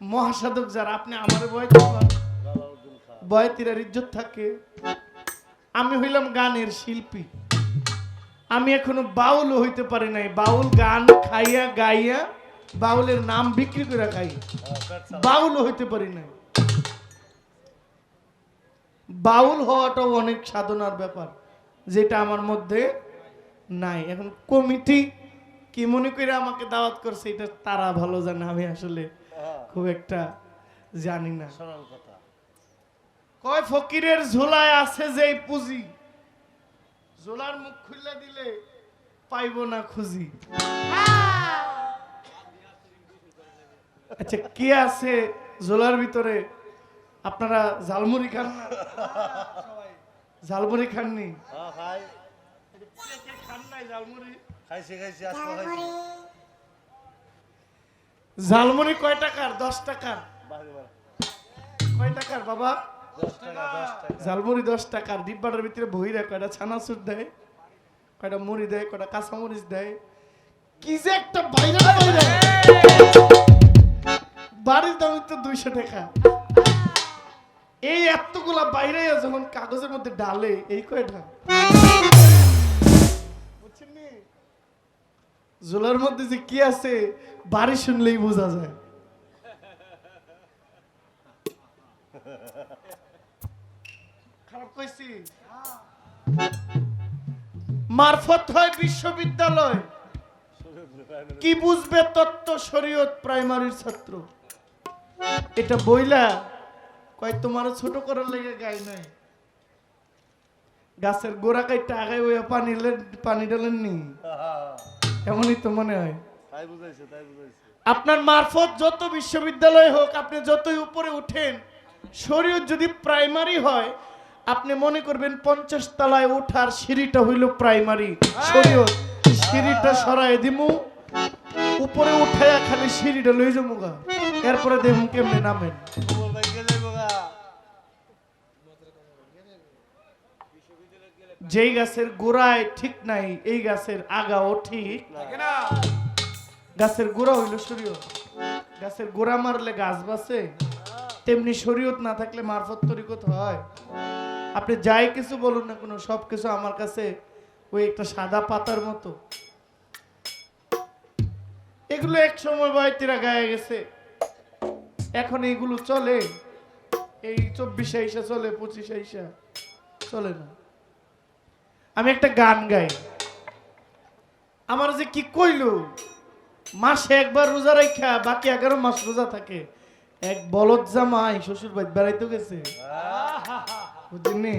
মহাসাধক যারা। আপনি আমার বয়াতি, বয়াতির ইজ্জত থাকে। আমি হইলাম গানের শিল্পী। আমি এখনো বাউল হইতে পারি নাই। বাউল গান খাইয়া গাইয়া বাউলের নাম বিক্রি করে খাই, বাউল হইতে পারি নাই। বাউল হওয়াটাও অনেক সাধনার ব্যাপার, যেটা আমার মধ্যে নাই। এখন কমিটি কি মনে করে আমাকে দাওয়াত করছে এটা তারা ভালো জানে। আমি আসলে খুব একটা জানি না। সরল কথা। কয় ফকিরের ঝোলায় আছে যেই পুঁজি, ঝোলার মুখ খুলে দিলে পাইবো না খুঁজি। আচ্ছা, কে আছে ঝোলার ভিতরে? আপনারা ঝালমুড়ি খান না? ঝালমুড়ি খাননি? হ্যাঁ, খাই। খান নাই ঝালমুড়ি? খাইছি, আজকে খাইছি। ঝালমুড়ি কয় টাকার? 10 টাকার। বাড়ি বাড়ি। কয় টাকার বাবা? 10 টাকা, 10 টাকা। ঝালমুড়ি 10 টাকার। ডিব্বাটার ভিতরে বহিরা কয়টা ছানাচুর দেয়, কয়টা মুড়ি দেয়, কয়টা কাঁচামরিচ দেয়। কি যে একটা বাইরে বাড়ির দাম তো 200 টাকা। এই এতগুলা বাইরে যখন কাগজের মধ্যে ডালে, এই কয়টা বুঝছেন নি? ঝোলার মধ্যে যে কি আছে বাড়ি শুনলেই বোঝা যায়। খারাপ কইছি? মারফত হয় বিশ্ববিদ্যালয়, কি বুঝবে তত্ত্ব শরীয়ত প্রাইমারির ছাত্র। এটা বইলা কয় তোমার ছোট করার লেগে গাই নাই। গাছের গোড়া কাইটা আগায় ওই পানি ঢালেননি, এমনই তো মনে হয়। তাই বুঝাইছে, তাই বুঝাইছে। আপনার মারফত যত বিশ্ববিদ্যালয় হোক, আপনি যতই উপরে উঠেন, শরীয়ত যদি প্রাইমারি হয়, আপনি মনে করবেন 50 তলায় ওঠার সিঁড়িটা হইল প্রাইমারি শরীয়ত। সিঁড়িটা সরাই দিমু, উপরে উঠায়া খালি সিঁড়িটা লই যাবো গা, এরপরে দেখুন কেমনে নামেন। তোমার ভাই গেলে বাবা। যেই গাছের গোড়ায় ঠিক নাই, এই গাছের আগাও ঠিক না। গাছের গোড়া হইল শরীয়ত। গাছের গোড়া মারলে গাছ বাঁচে, তেমনি শরীয়ত না থাকলে মারফত তরিকত হয়। আপনি যাই কিছু বলুন না কোনো, সবকিছু আমার কাছে ওই একটা সাদা পাতার মতো। এগুলো এক সময় বয়তিরা গায়ে গেছে, এখন এইগুলো চলে। এই 24 আইসা চলে, 25 আইসা চলে না। আমি একটা গান গাই, আমার যে কি কইলো, মাসে একবার রোজা রাখা বাকি 11 মাস রোজা থাকে। এক বলদ জামাই শ্বশুর বাড়ি বেড়াইতে গেছে, বুঝলি?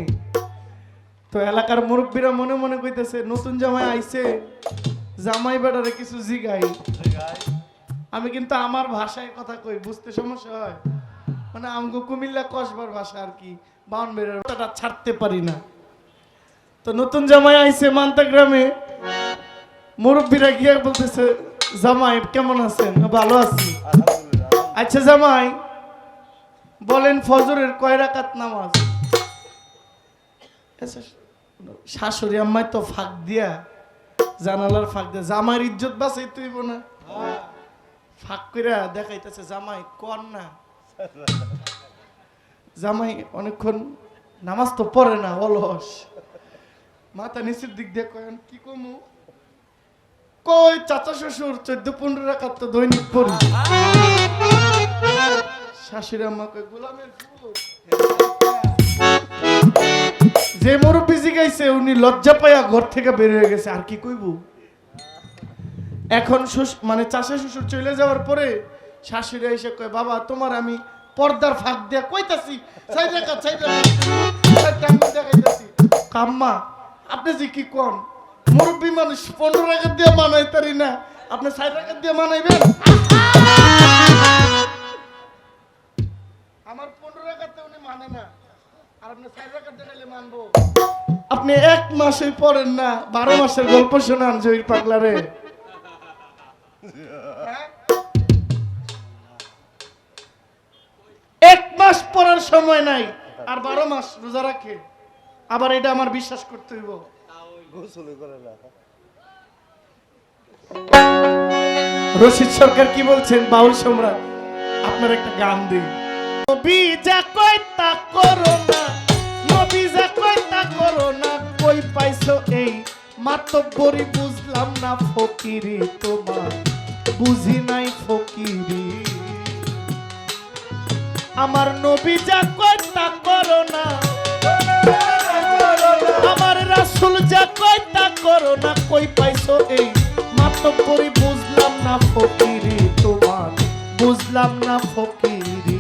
তো এলাকার মুরব্বীরা মনে মনে কইতেছে নতুন জামাই আইছে, জামাই বেড়ারে কিছু জিগাই। আমি কিন্তু আমার ভাষায় কথা কই, বুঝতে সমস্যা হয়। মানে আমগো কুমিল্লা কসবার ভাষা আর কি, বাউন বেড়াটা ছাড়তে পারি না। তো নতুন জামাই আইছে মান্তা গ্রামে, মুরব্বীরা গিয়ে বলতেছে জামাই কেমন আছেন? ভালো আছি। আলহামদুলিল্লাহ। আচ্ছা জামাই বলেন ফজরের কয় রাকাত নামাজ? আচ্ছা, শাশুড়ি আম্মাই তো ফাঁক দিয়া, জানালার ফাঁক দিয়া জামাইয়ের ইজ্জত বাঁচাই তুইব না, ফাঁক কইরা দেখাইতেছে জামাই কর না। জামাই অনেকক্ষণ নামাজ তো পড়ে না, অলস, মাথা নিচের দিক দিয়ে কয়েন কি কমু, কই চাচা শ্বশুর 14-15 রাকাত তো দৈনিক পড়ি। শাশুড়ি আম্মা কই গোলামের ফুল। যে মুরব্বি জিগাইছে উনি লজ্জা পাইয়া ঘর থেকে বের হয়ে গেছে, আর কি কইব। এখন মানে চাচা শ্বশুর চলে যাওয়ার পরে শাশুড়ি এসে কয় বাবা তোমার আমি পর্দার ফাঁক দিয়া কইতাছি 4 রাকাত দেখাইতাছি। কাম্মা আপনি যে কি কোন, মুরব্বী মানুষ 15 রাকাত দিয়ে মানাই পারি না, আপনি 4 রাকাত দিয়ে মানাইবেন? আমার 15 রাকাতে উনি মানে না, আর আপনি 4 রাকাত দেখাইলে মানবো? আপনি 1 মাসই পড়েন না, 12 মাসের গল্প শোনান জয়ীর পাগলারে। হ্যাঁ? 1 মাস পড়ার সময় নাই, আর 12 মাস রোজা রাখে। আবার এটা আমার বিশ্বাস করতে হইব। গোসল করে না। রশিদ সরকার কি বলছেন, বাউল সম্রাট, আপনার একটা গান দিই। নবী যা কয় তা করো না, নবী যা কয় তা করো না, কই পাইছো এই মাতব্বরি বুঝলাম না ফকিরি তোমার, বুঝি নাই ফকিরি। আমার নবী যা কয় তা করো না, আমার রাসূল যা কয় তা করো না, কই পাইছো এই মাতব্বরি বুঝলাম না ফকিরি তোমার, বুঝলাম না ফকিরি।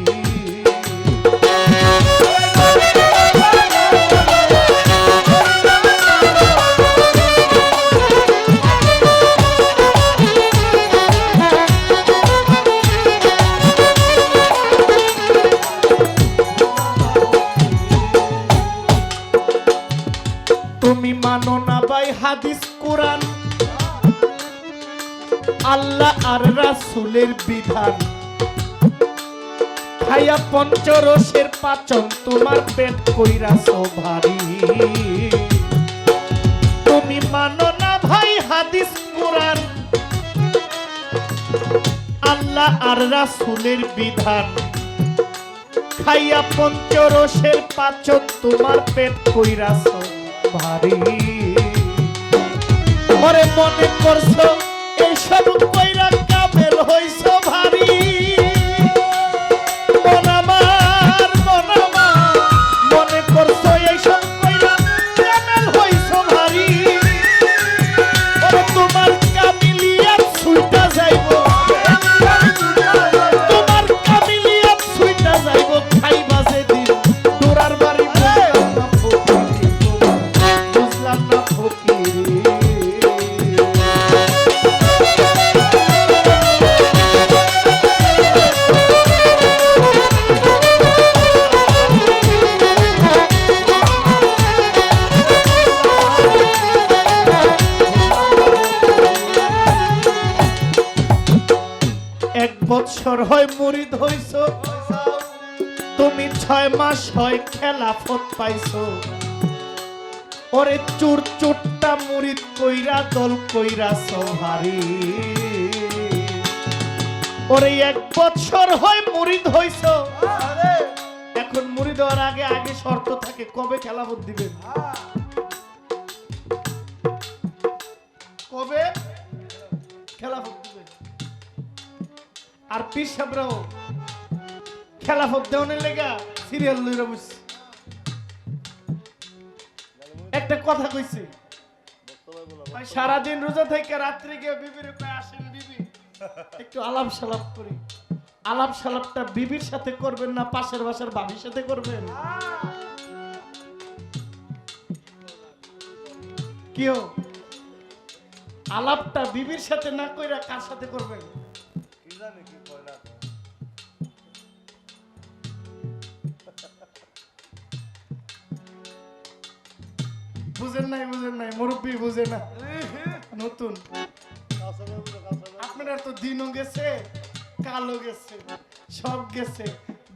তুমি মানো না ভাই হাদিস কোরআন, আল্লাহ আর রাসূলের বিধান, খাইয়া পঞ্চরসের পাচন তোমার পেট কইরাছো ভারী। তুমি মানো না ভাই হাদিস কোরআন, আল্লাহ আর রাসূলের বিধান, খাইয়া পঞ্চরসের পাচন তোমার পেট কইরাছো ভারী। ওরে মনে করছো এইসব কইরা কামেল হইছো ভারী। মন আমার মনে করছো এইসব কইরা কামেল হইছো ভারী। ওরে তোমার কামিলিয়াত ছুইটা যাইবো, তোমার কামিলিয়াত ছুইটা যাইবো খাইবা যেদিন তোরার বাড়ি। বুঝলাম না ফকিরি। এক বছর হয় মুরিদ হইছো, তুমি 6 মাস হয় খেলাফত পাইছো। ওরে চুর চুট্টা মুরিদ কইরা দল কইরাছো ভারী। ওরে 1 বছর হয় মুরিদ হইছো, এখন মুরিদ হওয়ার আগে আগে শর্ত থাকে কবে খেলাফত দিবেন, কবে খেলাফত দিবেন। আর পীর সাহেবরাও খেলাফত দেওয়ানের লেগা সিরিয়াল লইরা বসছে। একটা কথা কইছি, সারাদিন রোজা থেকে রাত্রে গিয়ে বিবির কয় আসেন বিবি একটু আলাপ সালাপ করি। আলাপ সালাপটা বিবির সাথে করবেন না পাশের বাসার ভাবির সাথে করবেন? কিও আলাপটা বিবির সাথে না কইরা কার সাথে করবেন? কি জানি কি কয় না। বুঝেন নাই মুরব্বী বুঝে না, নতুন। আপনারা তো দিনও গেছে কালো গেছে সব গেছে,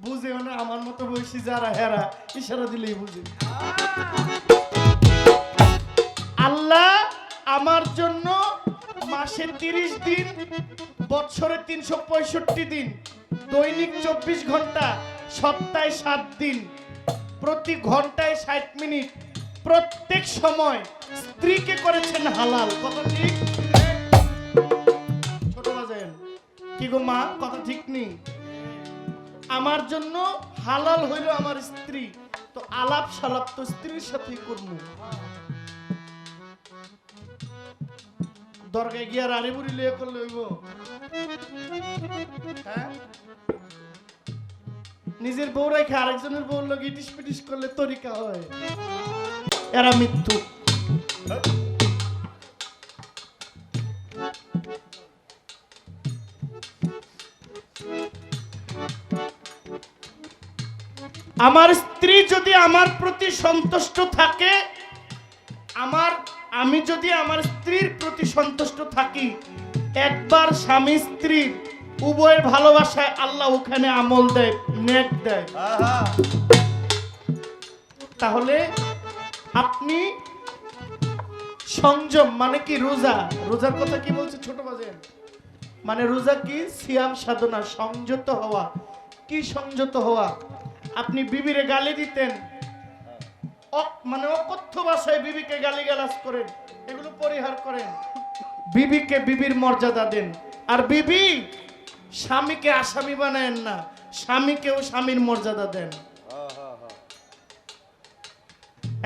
বুঝেও না। আমার মতো বয়সী যারা হেরা ইশারা দিলেই বুঝে। আল্লাহ আমার জন্য মাসে 30 দিন, বছরে 365 দিন, দৈনিক 24 ঘন্টা, সপ্তাহে 7 দিন, প্রতি ঘন্টায় 60 মিনিট, প্রত্যেক সময় স্ত্রীকে করেছেন হালাল। কথা ঠিক? ছোট বাজেন কি গো মা, কথা ঠিক নেই? আমার জন্য হালাল হইল আমার স্ত্রী, তো আলাপ সালাপ তো স্ত্রীর সাথেই করবো। দরগায় গিয়া রাড়ি বুড়ি লিয়ে করলে হইব? হ্যাঁ, নিজের বউ রেখে আরেকজনের বউর লোক ইটিস পিটিস করলে তরিকা হয়? এরা মৃত্যু। আমার স্ত্রী যদি আমার প্রতি সন্তুষ্ট থাকে, আমি যদি আমার স্ত্রীর প্রতি সন্তুষ্ট থাকি, একবার স্বামী স্ত্রীর উভয়ের ভালোবাসায় আল্লাহ ওখানে আমল দেয়, নেক দেয়। তাহলে আপনি সংযম মানে কি? রোজার কথা কি বলছে ছোট বাজেন? মানে রোজা কি? সিয়াম সাধনা, সংযত হওয়া। কি সংযত হওয়া? আপনি বিবিরে গালি দিতেন, মানে অকথ্য ভাষায় বিবিকে গালিগালাজ করেন, এগুলো পরিহার করেন। বিবিকে বিবির মর্যাদা দেন। আর বিবি স্বামীকে আসামি বানায়েন না, স্বামীকেও স্বামীর মর্যাদা দেন।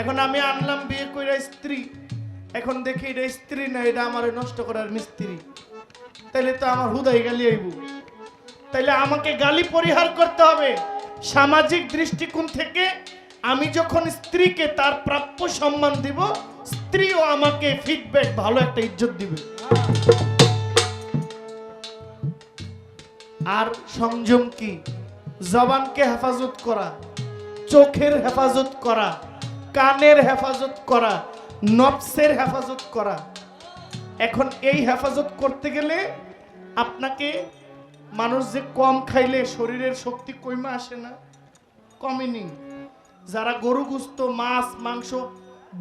এখন আমি আনলাম বিয়ে কইরা স্ত্রী, এখন দেখি এটা স্ত্রী না, এটা আমার নষ্ট করার মিস্ত্রি, তাইলে তো আমার হুদাই গালি আইব। তাইলে আমাকে গালি পরিহার করতে হবে সামাজিক দৃষ্টিকোণ থেকে। আমি যখন স্ত্রীকে তার প্রাপ্য সম্মান দিব, স্ত্রীও আমাকে ফিডব্যাক ভালো একটা ইজ্জত দিবে। আর সংযম কি? জবানকে হেফাজত করা, চোখের হেফাজত করা, কানের হেফাজত করা, নফসের হেফাজত করা। এখন এই হেফাজত করতে গেলে আপনাকে, মানুষ যে কম খাইলে শরীরের শক্তি কমে আসে না, কমেনি। যারা গরু গোশত, মাছ, মাংস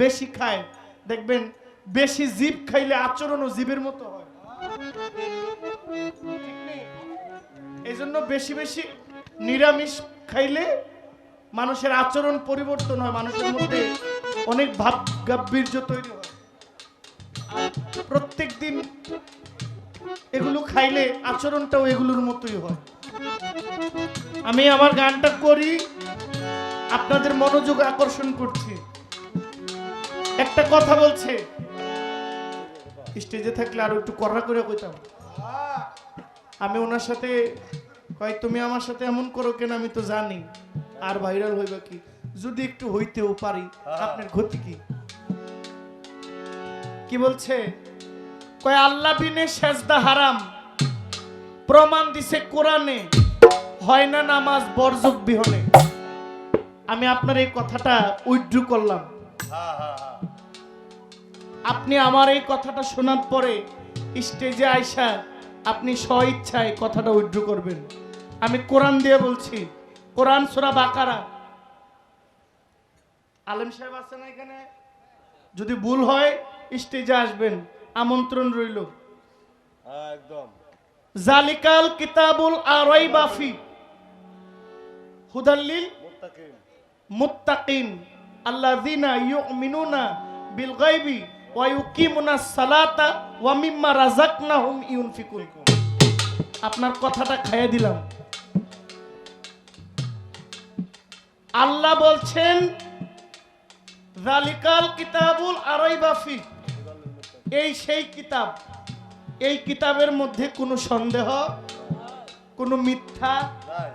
বেশি খায়, দেখবেন বেশি জীব খাইলে আচরণও জীবের মতো হয়। এই জন্য বেশি বেশি নিরামিষ খাইলে মানুষের আচরণ পরিবর্তন হয়, মানুষের মধ্যে অনেক ভাব গাম্ভীর্য তৈরি হয়। প্রত্যেক দিন এগুলো খাইলে আচরণটাও এগুলোর মতোই হয়। আমি আমার গানটা করি, আপনাদের মনোযোগ আকর্ষণ করছি। একটা কথা বলছে, স্টেজে থাকলে আরো একটু কড়া করে কইতাম। আমি ওনার সাথে কয়, তুমি আমার সাথে এমন করো কেন? আমি তো জানি আর ভাইরাল হইবা কি, যদি একটু হইতেও পারি আপনার ক্ষতি কি? কি বলছে? কয় আল্লাহ বিনে সেজদা হারাম, প্রমাণ দিছে কোরআনে, হয় না নামাজ বরজক বিহনে। আমি আপনার এই কথাটা উইথড্র করলাম। আপনি আমার এই কথাটা শোনার পরে স্টেজে আইসা আপনি স্বইচ্ছায় কথাটা উইথড্র করবেন। আমি কোরআন দিয়ে বলছি, কোরআন সূরা বাকারা। আলেম সাহেব আছেন এখানে? যদি ভুল হয় স্টেজে আসবেন, আমন্ত্রণ রইল। একদম। জালিকাল কিতাবুল আরাইবা ফি হুদাল লিল মুত্তাকিন। মুত্তাকিন আল্লাযিনা ইউমিনুনা বিল গায়বি ওয়া ইউকিমুনাস সালাতা ওয়া মিম্মা রাযাকনাহুম ইউনফিকুন। আপনার কথাটা খাইয়ে দিলাম। আল্লাহ বলছেন জালিকাল কিতাবুল আরাইবা ফি, এই সেই কিতাব, এই কিতাবের মধ্যে কোনো সন্দেহ, কোনো মিথ্যা, নাই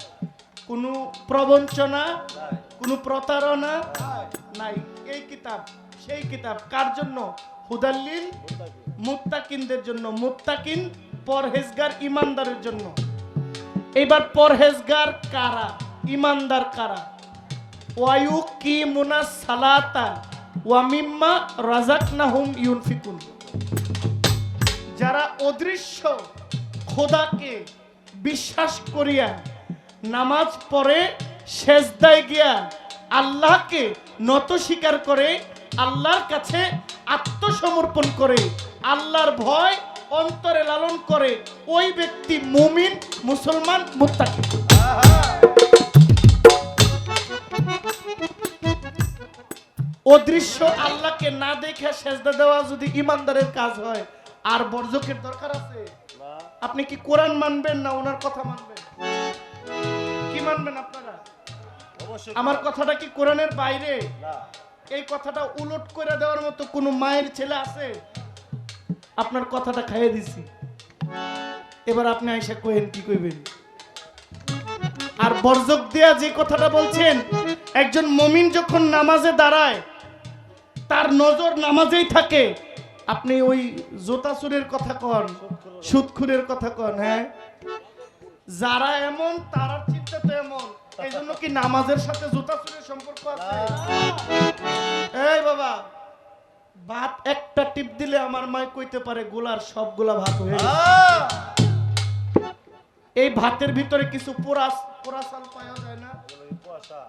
কোনো প্রবঞ্চনা, নাই কোনো প্রতারণা নাই। নাই। এই কিতাব সেই কিতাব কার জন্য? হুদাল্লিল মুত্তাকিন। মুত্তাকিনদের জন্য। মুত্তাকিন পরহেজগার, ইমানদারের জন্য। এবার পরহেজগার কারা, ইমানদার কারা? ওয়ায়ুকিমুনাস সালাতা ওয়া মিম্মা রাযাকনাহুম ইউনফিকুন। যারা অদৃশ্য খোদাকে বিশ্বাস করিয়া নামাজ পড়ে, সেজদায় গিয়া আল্লাহকে নত স্বীকার করে, আল্লাহর কাছে আত্মসমর্পণ করে, আল্লাহর ভয় অন্তরে লালন করে, ওই ব্যক্তি মুমিন, মুসলমান, মুত্তাকি। অদৃশ্য আল্লাহকে না দেখে সেজদা দেওয়া যদি ইমানদারের কাজ হয়, আর বর্জকের দরকার আছে? না। আপনি কি কোরআন মানবেন না ওনার কথা মানবেন? কি মানবেন আপনারা? অবশ্যই। আমার কথাটা কি কোরআনের বাইরে? না। এই কথাটা উলট করে দেওয়ার মতো কোন মায়ের ছেলে আছে? আপনার কথাটা খাইয়ে দিছি, এবার আপনি আইসা কইেন কি কইবেন? আর বর্জক দিয়া যে কথাটা বলছেন, একজন মুমিন যখন নামাজে দাঁড়ায় তার নজর নামাজেই থাকে। আপনি ওই জোতাচুরের কথা কন, সুদখুরের কথা কন, হ্যাঁ? যারা এমন তারা চিন্তা তো এমন। এই জন্য কি নামাজের সাথে জোতাচুরের সম্পর্ক আছে? এই বাবা, ভাত একটা টিপ দিলে আমার মাই কইতে পারে গোলার সবগুলা ভাত হয়ে গেছে। এই ভাতের ভিতরে কিছু পোড়া পোড়া চাল পাওয়া যায় না? কুয়াশা।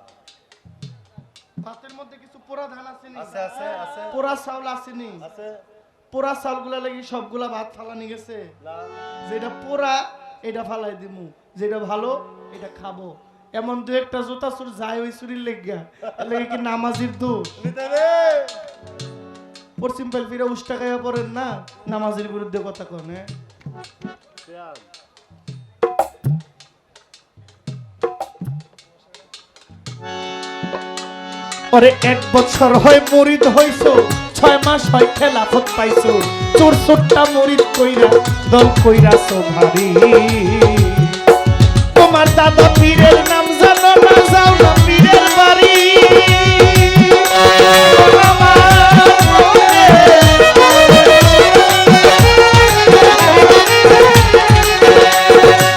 ভাতের মধ্যে কিছু পোড়া ধান আছে নি? আছে আছে আছে পোড়া চাউল আছে নি? আছে। পোড়া চাউলগুলা লাগি সবগুলা ভাত ফালানি গেছে। না। যেটা পোড়া এটা ফালাই দিমু, যেটা ভালো এটা খাবো। এমন দু একটা জুতা চুর যায় ওই চুরির লেগা, লেগে কি নামাজির দোষ? নিতে রে। পশ্চিম পালপিরা উষ্টা গায়ে পড়েন না, নামাজের বিরুদ্ধে কথা কন, হ্যাঁ? শিয়াল। ওরে 1 বছর হয় মুরিদ হইছো, 6 মাস হয় খেলাফত পাইছো, চোর চোরটা মুরিদ কইরা দল কইরাছো ভারী। তোমার দাদা পীরের নাম জানো না, যাও না পীরের বাড়ি।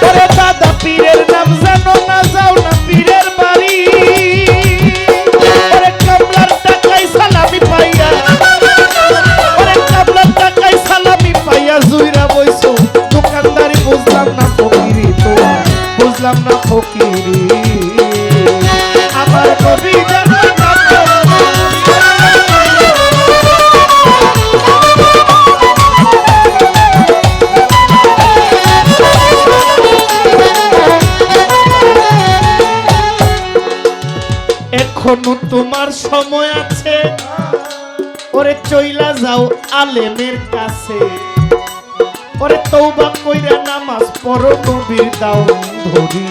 ওরে দাদা পীরের নাম জানো না, যাও না পীরের বাড়ি। ওরে কামলার টাকায় সালামি পাইয়া, ওরে কামলার টাকায় সালামি পাইয়া জুইরা বইছো দোকানদারি। বুঝলাম না ফকিরি তোমার, বুঝলাম না ফকিরি। আমার নবী জানো না এখনো তোমার সময় আছে, ওরে চইলা যাও আলেমের কাছে। ওরে তওবা কইরা নামাজ পড়ো নবীর দাও ধরি।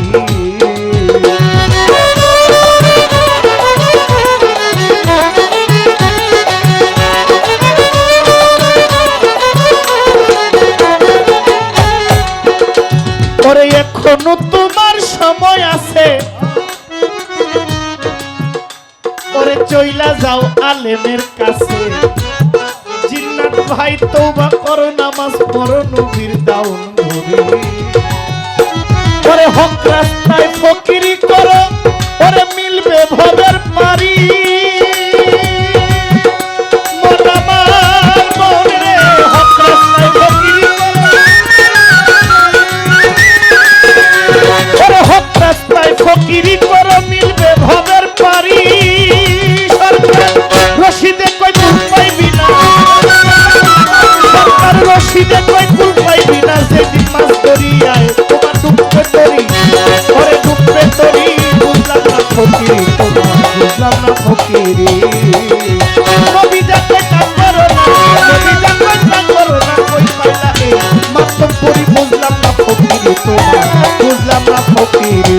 ওরে এখনো তোমার সময় আছে, ওরে চইলা যাও আলেমের কাছে। জিন্নাত ভাই তওবা করো নামাজ পড়ো নবীর দাউন ধরে। ওরে হক রাস্তায় ফকিরি করো, ওরে মিলবে ভবের পারি। মন আমার মন রে, হক রাস্তায় ফকিরি করো, ওরে হক রাস্তায় ফকিরি করো মিলবে ভবের পারি। রশিদে কই কুল পাইবি না, সরকার রশিদে কই কুল পাইবি না। যেদিন মাছ দরিয়ায় তোমার ডুববে তরি, ওরে ডুববে তরি। বুঝলাম না ফকিরি তোমার, বুঝলাম না ফকিরি। নবী যাকে কাজ করো না, নবী যাকে কাজ করো না, কই পাইলা এই মাত্র পরি। বুঝলাম না ফকিরি তোমার, বুঝলাম না ফকিরি।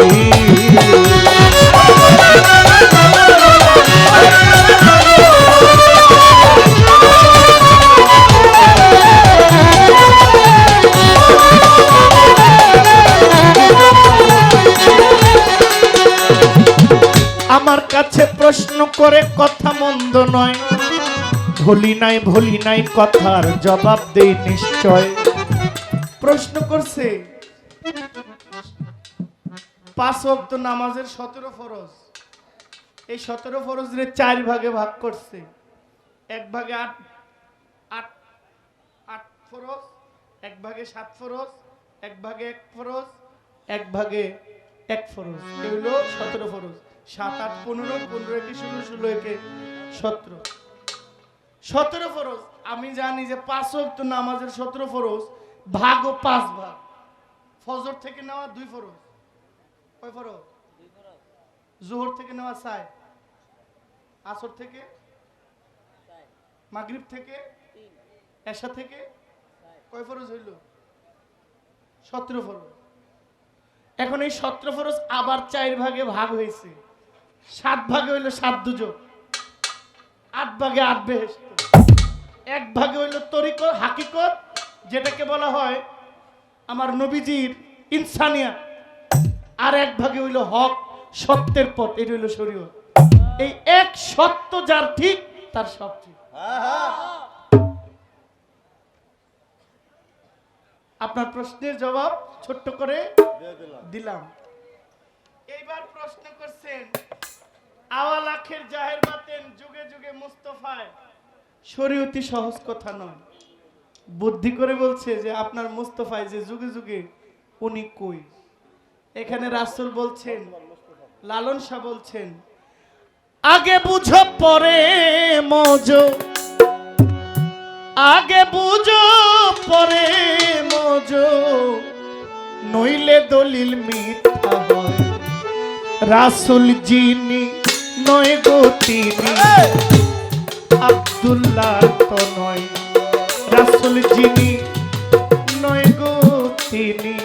আমার কাছে প্রশ্ন করে কথা মন্দ নয়, ভুলি নাই কথার জবাব দেই নিশ্চয়। প্রশ্ন করছে 5 ওয়াক্ত নামাজের 17 ফরজ, এই 17 ফরজের 4 ভাগে ভাগ করছে। এক ভাগে 8 ফরজ, এক ভাগে 7 ফরজ, এক ভাগে 1 ফরজ, এক ভাগে 1 ফরজ। এগুলো 17 ফরজ। 7 8 15 15 একে 16 16 একে 17 17 ফরজ। আমি জানি যে 5 ওয়াক্ত নামাজের 17 ফরজ ভাগও 5 ভাগ। ফজর থেকে নেওয়া 2 ফরজ, কয় ফরজ? 2 ফরজ। যোহর থেকে নেওয়া 4, আসর থেকে 4, মাগরিব থেকে 3, এশা থেকে 4, কয় ফরজ হইল? 17 ফরজ। এখন এই 17 ফরজ আবার 4 ভাগে ভাগ হয়েছে। 7 ভাগে হইল 7 দুজক, 8 ভাগে 8 বেহেশত, 1 ভাগে হইল তরিকত হাকিকত, যেটাকে বলা হয় আমার নবীজির ইনসানিয়াত, আর 1 ভাগে হইল হক সত্যের পথ, এটা হইল শরীয়ত। এই এক সত্য যার ঠিক তার সব ঠিক। আপনার প্রশ্নের জবাব ছোট্ট করে দিলাম। এইবার প্রশ্ন করছেন আওয়াল আখের জাহের বাতেন যুগে যুগে মুস্তাফায়, শরীয়তি সহজ কথা নয়। বুদ্ধি করে বলছে যে আপনার মুস্তাফায় যে যুগে যুগে উনি কই। এখানে রাসূল বলছেন, লালন শাহ বলছেন, আগে বুঝো পরে মজো, আগে বুঝো পরে মজো, নইলে দলিল মিথ্যা হয়। রাসূল যিনি নয় গো তিনি, আব্দুল্লাহ তো নয়। রাসূল যিনি নয় গো তিনি,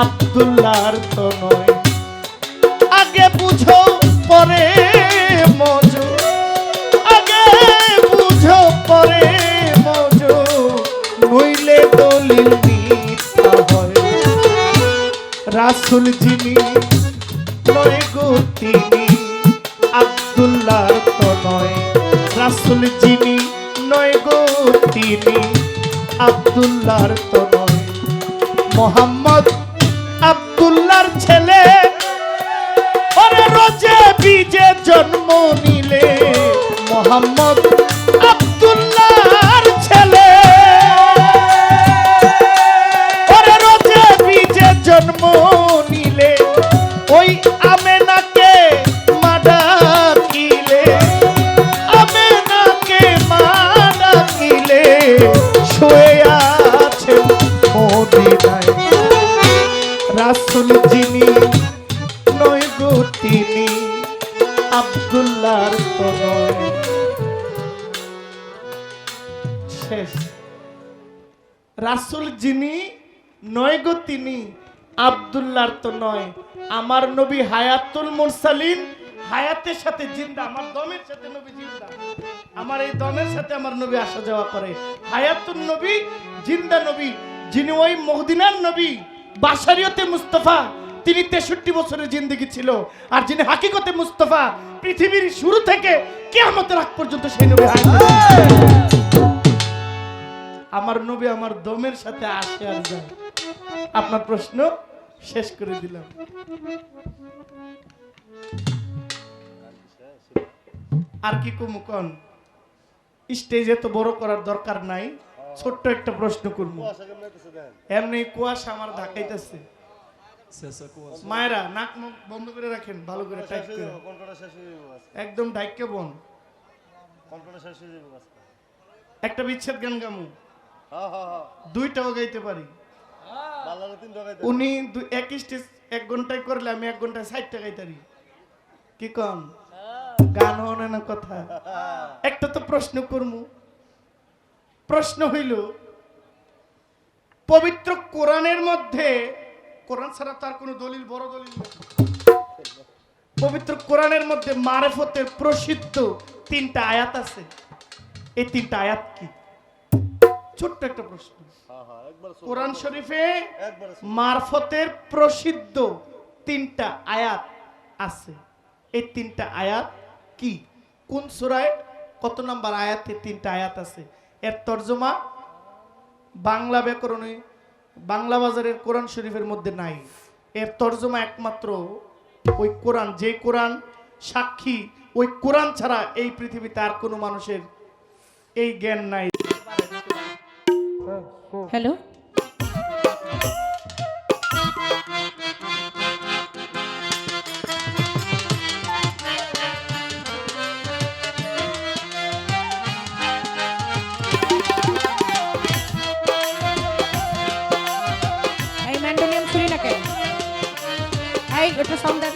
আব্দুল্লাহর তো নয়। আগে বুঝো পরে মজো, আগে বুঝো পরে মজো, নইলে দলিল মিথ্যা হয়। রাসূল রাসূল যিনি নয় গো তিনি আব্দুল্লাহর তো নয় রাসূল যিনি নয় গো তিনি আব্দুল্লাহর তো নয় মোহাম্মদ আব্দুল্লাহর ছেলে ওরে রোজে বীজে জন্ম নিলে মোহাম্মদ আব্দুল্লাহর ছেলে ওরে রোজে বীজে জন্ম নিলে ওই আমেনাকে মা ডাকিলে আমেনাকে মা ডাকিলে শুয়ে আছেন মদিনায় রাসূল যিনি নয় গো তিনি আব্দুল্লাহর তো নয় শেষ রাসূল যিনি নয় গো তিনি আব্দুল্লাহর তো নয় আমার নবী হায়াতুল মুরসালিন হায়াতের সাথে জিন্দা আমার দমের সাথে নবী জিন্দা আমার এই দমের সাথে আমার নবী আসা যাওয়া করে হায়াতুল নবী জিন্দা নবী যিনি ওই মদিনার নবী বাশারিয়তে মুস্তাফা তিনি 63 বছরের জিন্দেগি ছিল আর যিনি হাকিকতে মুস্তাফা পৃথিবীর শুরু থেকে কিয়ামতের আগ পর্যন্ত সেই নবী আমার নবী আমার দমের সাথে আসে আর যায় আপনার প্রশ্ন শেষ করে দিলাম আর কি কমুকন স্টেজে তো বড় করার দরকার নাই ছোট্ট একটা প্রশ্ন করবো এমনি কুয়াশা আমার ঢাকাইতেছে মায়েরা নাক মুখ বন্ধ করে রাখেন ভালো করে টাইট করে একদম ঢাইকে বন একটা বিচ্ছেদ গান গামু দুইটাও গাইতে পারি উনি এক স্টেজ 1 ঘন্টায় করলে আমি 1 ঘন্টায় 60টা গাইতারি কি কম গান হনে না কথা একটা তো প্রশ্ন করমু প্রশ্ন হইল পবিত্র কোরআনের মধ্যে কোরআন ছাড়া তার কোনো দলিল বড় দলিল নেই পবিত্র কোরআনের মধ্যে মারিফতের প্রসিদ্ধ 3টা আয়াত আছে এই 3টা আয়াত কি ছোট্ট একটা প্রশ্ন কোরআন শরীফে মারফতের প্রসিদ্ধ 3টা আয়াত আছে এই 3টা আয়াত কি কোন সূরায় কত নাম্বার আয়াতে 3টা আয়াত আছে এর তরজমা বাংলা ব্যাকরণে বাংলা বাজারের কোরআন শরীফের মধ্যে নাই এর তরজমা একমাত্র ওই কোরআন যে কোরআন সাক্ষী ওই কোরআন ছাড়া এই পৃথিবীতে আর কোনো মানুষের এই জ্ঞান নাই হ্যালো এই ম্যান্ডোলিয়াম ছুরি না কেন এই একটু সাউন্ড দেন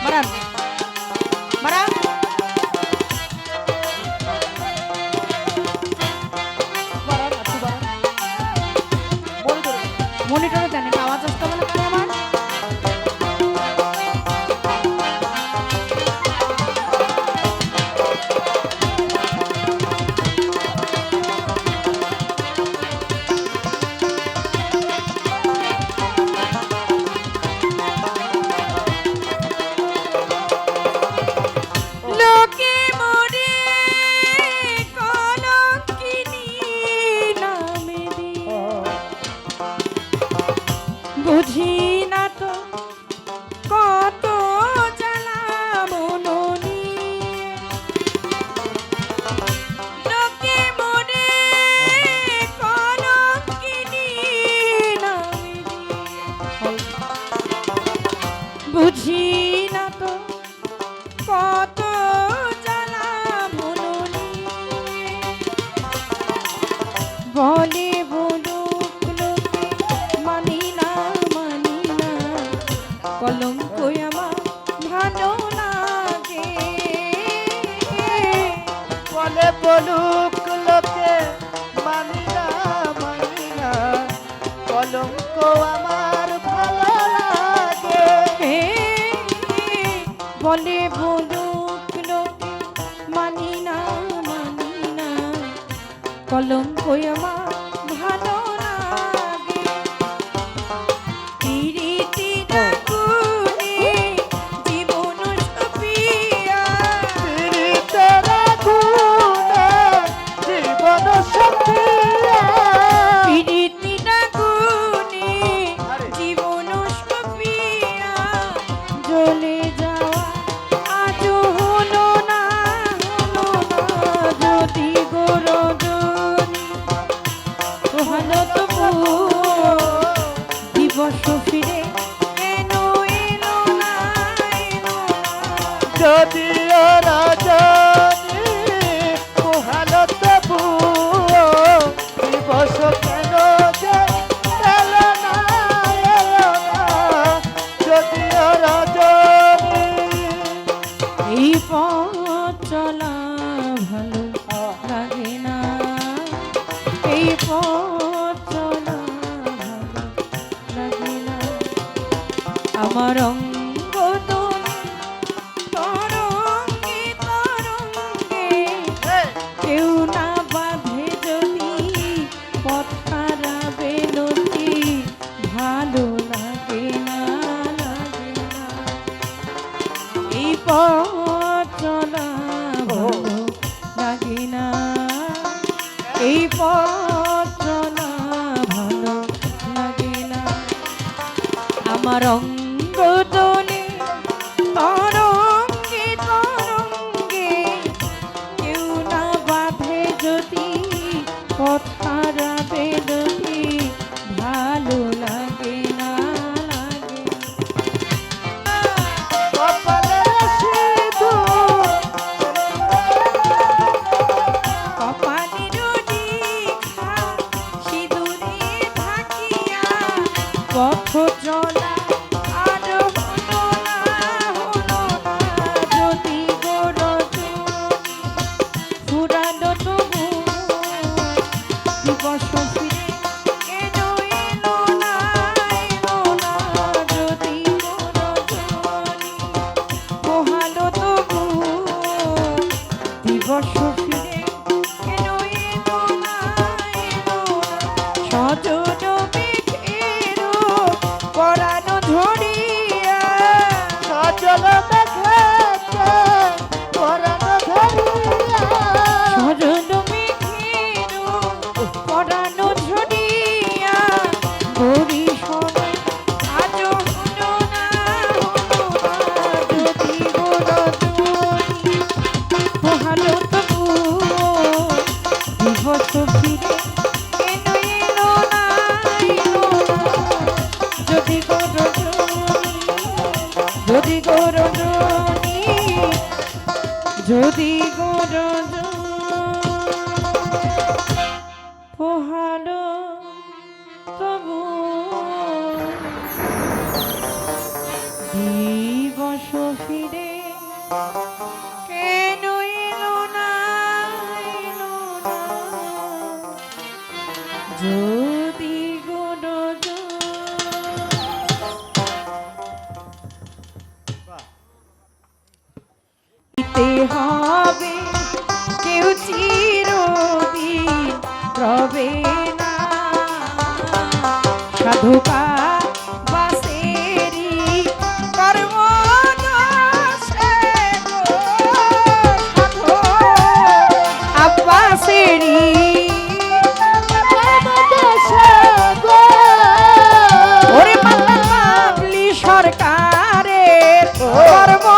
মারান মারান মনিটরে দেন এটা আওয়াজ আসতে হবে না কেন আমার লোকে মরে কলঙ্কিনী নামে দিয়ে বুঝি না তো কত জ্বালা মননি লোকে মরে কলঙ্কিনী নামে দিয়ে বুঝি না তো কত জ্বালা মননি বলে বলুক লোকে মানি না কলঙ্ক আমার ভালো লাগে বলে বলুক লোকে মানি না কলঙ্ক আমার ভালো লাগে বলে বলুক লোকে মানি না কলঙ্ক আমার ভালো লাগে কি সখী রে। পিরিতি না গুনে জীবন সপিয়া জ্বলে যাওয়া আজও হলো না যদি গোরজনী হলো তবু দিবস ফিরে এলো এলো না এলো না যদিও রাজনী পোহালো তবু দিবস কেন যে এলো না যদিও রাজনী। এই পথ চলা ভালো লাগে না এই পথ চলা ভালো লাগে না আমার অঙ্গ তরঙ্গে তরঙ্গে কেউ না বাঁধে যদি পথ হারাবে নদী ভালো লাগে না লাগে না এই পথ চলা ভালো লাগে না এই পথ চলা ভালো লাগে না আমার অঙ্গ দোলে তরঙ্গে তরঙ্গে কেউ না বাঁধে যদি পথ হারাবে যদি ভালো লাগে না লাগে না। কপালে সিঁদুর কপালের রেখা সিঁদুরে ঢাকিয়া পথ চলা আর হলো না যদি গোরজনী ফুরালো তবু দিবস ফিরে এলো এলো না যদি গোরজনী পোহালো তবু দিবস ফিরে এলো এলো না সজল মেঘেরও পরানো ধরিয়া সজল মেঘেতে পরানো ধরিয়া সজল মেঘেরও পরানো ঝরিয়া গরি শোনে আজও হলো না যদি গোরজনী পোহালো তবু দিবস ফিরে এলো এলো না যদি গোরজনী যদি গোরজনী পোহালো তবু দিবস ফিরে কেন এলো না যদি দিতে হবে কেউ চিরদিন রবে না সাধুকা বাসেরি কর্ম আব্বাসেরি ওরে পাবলি সরকারের কর্মদোষী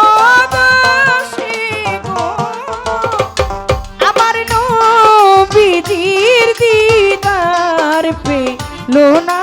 গো আমার নবীজির দিদার পেলো না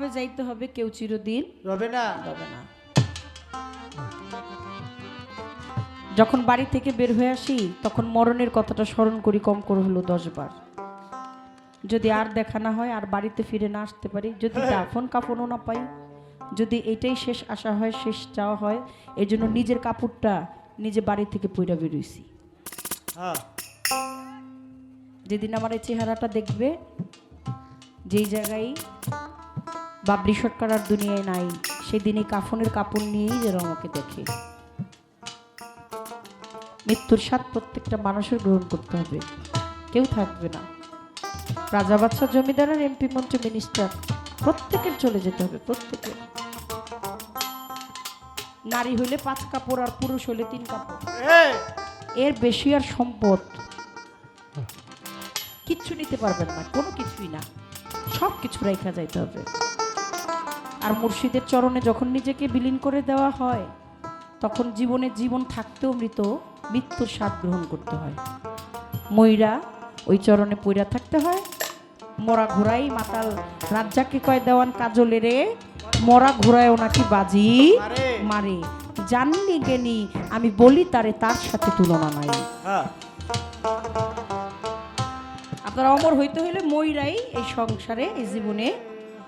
হবে যাইতে হবে, কেউ চিরদিন রবে না। হবে না। যখন বাড়ি থেকে বের হয়ে আসি তখন মরণের কথাটা স্মরণ করি কম করে হলো 10 বার। যদি আর দেখা না হয়, আর বাড়িতে ফিরে না আসতে পারি, যদি দাফন কাফনও না পাই, যদি এটাই শেষ আশা হয়, শেষ চাওয়া হয়, এই জন্য নিজের কাপড়টা নিজে বাড়ি থেকে পইরা বেরোইছি। হ্যাঁ যেদিন আমার এই চেহারাটা দেখবে, যেই জায়গায় বাবরি সরকার আর দুনিয়ায় নাই, সেদিন এই কাফনের কাপড় নিয়েই যেন আমাকে দেখে। মৃত্যুর স্বাদ প্রত্যেকটা মানুষের গ্রহণ করতে হবে, কেউ থাকবে না। রাজা বাদশা, জমিদার আর এমপি মন্ত্রী মিনিস্টার প্রত্যেকের চলে যেতে হবে, প্রত্যেকের। নারী হইলে 5 কাপড় আর পুরুষ হইলে 3 কাপড়, এর বেশি আর সম্পদ কিচ্ছু নিতে পারবেন না, কোনো কিছুই না, সব কিছু রেখা যাইতে হবে। আর মুর্শিদের চরণে যখন নিজেকে বিলীন করে দেওয়া হয়, তখন জীবনে জীবন থাকতেও মৃত্যুর স্বাদ গ্রহণ করতে হয়। ময়রা ওই চরণে পইরা থাকতে হয়। মরা ঘোড়াই মাতাল রাজ্জাকে কয় দেওয়ান কাজলে রে, মরা ঘোড়ায়ও নাকি বাজি মারে, জাননি জ্ঞানী আমি বলি তারে, তার সাথে তুলনা নাই। হ্যাঁ আপনারা অমর হইতে হইলে ময়রাই এই সংসারে, এই জীবনে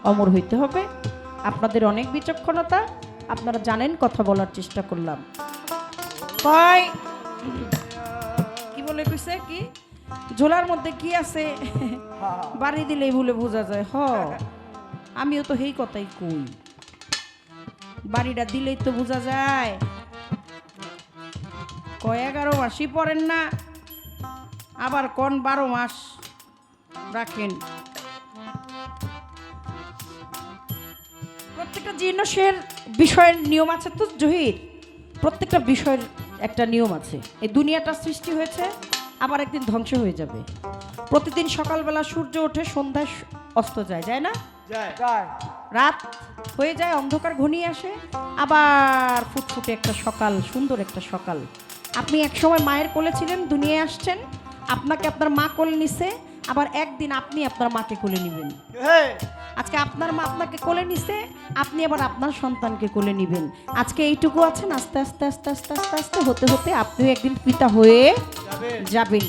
অমর হইতে হবে। আপনাদের অনেক বিচক্ষণতা, আপনারা জানেন, কথা বলার চেষ্টা করলাম। কয় কি বলে কইছে, কি ঝোলার মধ্যে কি আছে বাড়ি দিলেই বলে বোঝা যায়। আমিও তো সেই কথাই কই, বাড়িটা দিলেই তো বোঝা যায়। কয় 11 মাসই পড়েন না, আবার কোন 12 মাস রাখেন। প্রত্যেকটা জিনিসের বিষয়ের নিয়ম আছে তো জহির, প্রত্যেকটা বিষয়ের একটা নিয়ম আছে। এই দুনিয়াটা সৃষ্টি হয়েছে, আবার একদিন ধ্বংস হয়ে যাবে। প্রতিদিন সকালবেলা সূর্য ওঠে, সন্ধ্যায় অস্ত যায়, যায় না? রাত হয়ে যায়, অন্ধকার ঘনিয়ে আসে, আবার ফুটফুটে একটা সকাল, সুন্দর একটা সকাল। আপনি এক সময় মায়ের কোলে ছিলেন, দুনিয়ায় আসছেন, আপনাকে আপনার মা কোলে নিছে, আবার একদিন আপনি আপনার মাকে কোলে নেবেন। আজকে আপনার মা আপনাকে কোলে নিছে, আপনি আবার আপনার সন্তানকে কোলে নেবেন। আজকে এইটুকু আছেন, আস্তে আস্তে আস্তে আস্তে আস্তে আস্তে হতে হতে আপনিও একদিন পিতা হয়ে যাবেন।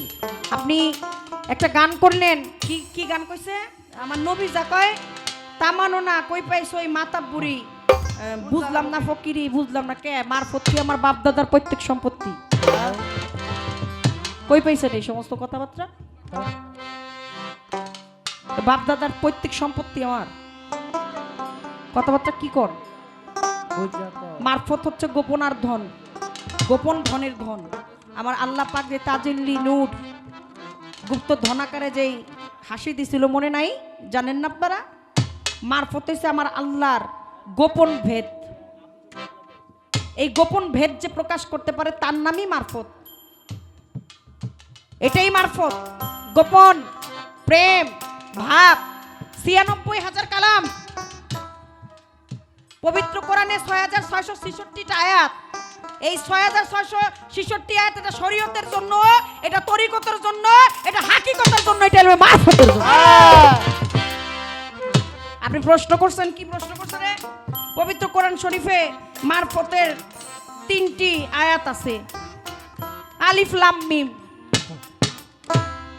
আপনি একটা গান করলেন, কি গান কইছে আমার নবী, যা কয় তামানো না কই পাইছো ওই মাতা বুড়ি, বুঝলাম না ফকিরি, বুঝলাম না কে মারফত কি আমার বাপ দাদার প্রত্যেক সম্পত্তি। কই পাইছেন এই সমস্ত কথাবার্তা? বাপ দাদার প্রত্যেক সম্পত্তি আমার, কথাবার্তা কি কর? মারফত হচ্ছে গোপন আর ধন, গোপন ধনের ধন। আমার আল্লাহ পাক যে তাজিল্লি নূর গুপ্ত ধনাকারে যেই হাসি দিছিল, মনে নাই? জানেন না আপনারা? মারফত হচ্ছে আমার আল্লাহর গোপন ভেদ। এই গোপন ভেদ যে প্রকাশ করতে পারে তার নামই মারফত। এটাই মারফত, গোপন প্রেম ভাব। 96,000 কালাম, পবিত্র কোরআনে 6,666টা আয়াত। এই 6,666 আয়াত এটা শরীয়তের জন্য, এটা তরিকতের জন্য, এটা হাকিকতের জন্য, এটা হলো মারফতের জন্য। আপনি প্রশ্ন করছেন, কি প্রশ্ন করছেন রে? পবিত্র কোরআন শরীফে মারফতের 3টি আয়াত আছে, আলিফ লাম মিম।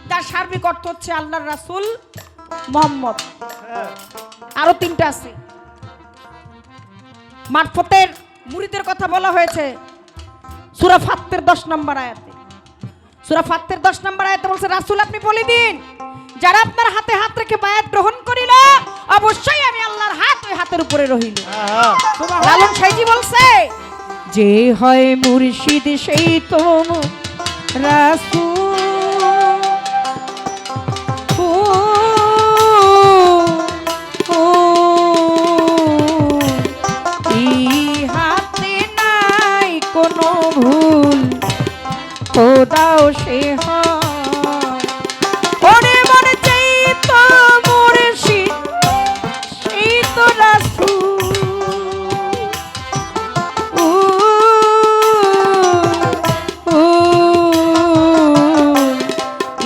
তার সার্বিক অর্থ হচ্ছে আল্লাহর রাসূল মুহাম্মদ। আরো 3টা আছে। মারফতের মুরিদের কথা বলা হয়েছে সূরা ফাত্তের 10 নম্বর আয়াতে। সূরা ফাত্তের 10 নম্বর আয়াতে বলছে, রাসূল আপনি বলে দিন, যারা আপনার হাতে হাত রেখে বায়াত গ্রহণ করিল, অবশ্যই আমি আল্লাহর হাত ওই হাতের উপরে রহিল। লালন সাইজি বলছে, যে হয় মুর্শিদ সেই তো রাসূল, খোদাও সে ওরে মন চাই তো মুর্শিদ সেই তো রাসূল।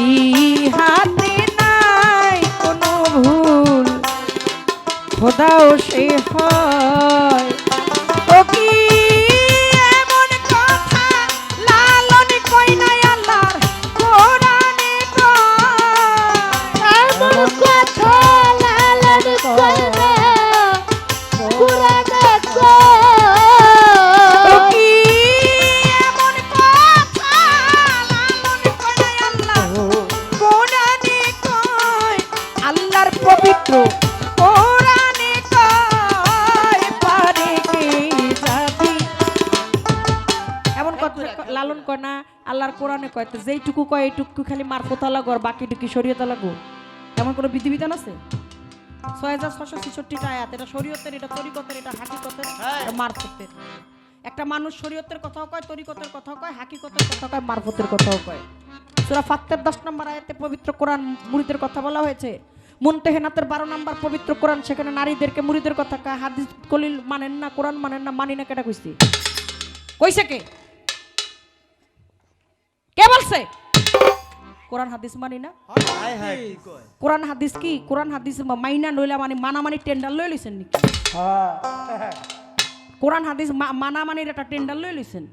ইহাতে নাই কোনো ভুল, খোদাও লালন কয় না আল্লাহর কোরআনে কয় তো যেইটুকু কয় এইটুকু খালি মারফত লাগো আর বাকিটুকু শরীয়ত লাগো এমন কোনো বিধিবিধান আছে 6666টা আয়াত এটা শরীয়তের এটা তরিকতের এটা হাকিকতের এটা মারফতের একটা মানুষ শরীয়তের কথাও কয় তরিকতের কথাও কয় হাকিকতের কথাও কয় মারফতের কথাও কয় সূরা ফাত্তির 10 নম্বর আয়াতে পবিত্র কোরআন মুরিদের কথা বলা হয়েছে মুনতাহিনাতের 12 নম্বর পবিত্র কোরআন সেখানে নারীদেরকে মুরিদের কথা কয় হাদিস কলিল মানেন না কোরআন মানেন না মানি না কেটা কইছি কইছে কে বলছে কোরআন হাদিস মানি না হাই হাই কি কয় কোরআন হাদিস কি কোরআন হাদিস মাইনা নইলা মানে মানামানি টেন্ডার লই লইছেন নাকি কোরআন হাদিস মানামানির একটা টেন্ডার লই লইছেন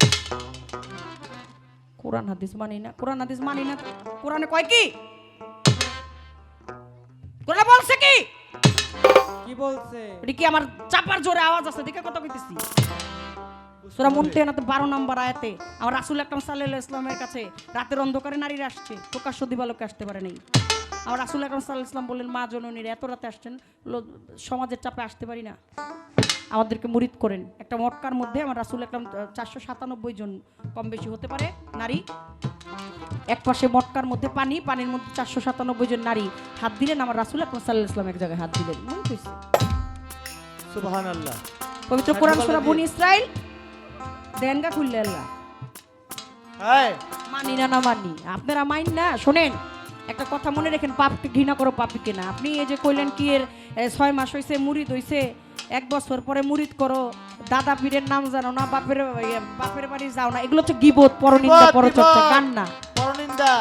কোরআন হাদিস মানি না কোরআন হাদিস মানি না কোরআনে কয় কি কোরআন বলছে কি কি বলছে এটা কি আমার চাপার জোরে আওয়াজ আছে দেখে কথা কইতেছি সূরা মুনতাহিনাতে 12 নম্বর আয়াতে আমার রাসূল আকরাম সাল্লাল্লাহু আলাইহি ওয়াসাল্লামের কাছে রাতের অন্ধকারে নারীরা আসছে প্রকাশ্য দিবালোকে আসতে পারে নাই আমার রাসূল আকরাম সাল্লাল্লাহু আলাইহি ওয়াসাল্লাম বললেন মা জননীর এত রাতে আসছেন সমাজের চাপে আসতে পারি না আমাদেরকে মুরিদ করেন একটা মটকার মধ্যে আমার রাসূল আকরাম 497 জন কম বেশি হতে পারে নারী এক পাশে মটকার মধ্যে পানি পানির মধ্যে 497 জন নারী হাত দিলেন আমার রাসূল আকরাম সাল্লাল্লাহু আলাইহি ওয়াসাল্লাম এক জায়গায় হাত দিলেন মনে কইছে সুবহানাল্লাহ পবিত্র কোরআন সূরা বনী ইসরাইল দেনগা খুললে আল্লাহ হাই মানি না মানি আপনারা মাইন না শোনেন একটা কথা মনে রাখেন পাপকে ঘৃণা করো পাপীকে না আপনি এই যে কইলেন কি এর 6 মাস হইছে মুরিদ হইছে 1 বছর পরে মুরিদ করো দাদা পীরের নাম জানো না বাপের বাড়ি যাও না এগুলো হচ্ছে গীবত পরনিন্দা পরচর্চা গান না পরনিন্দা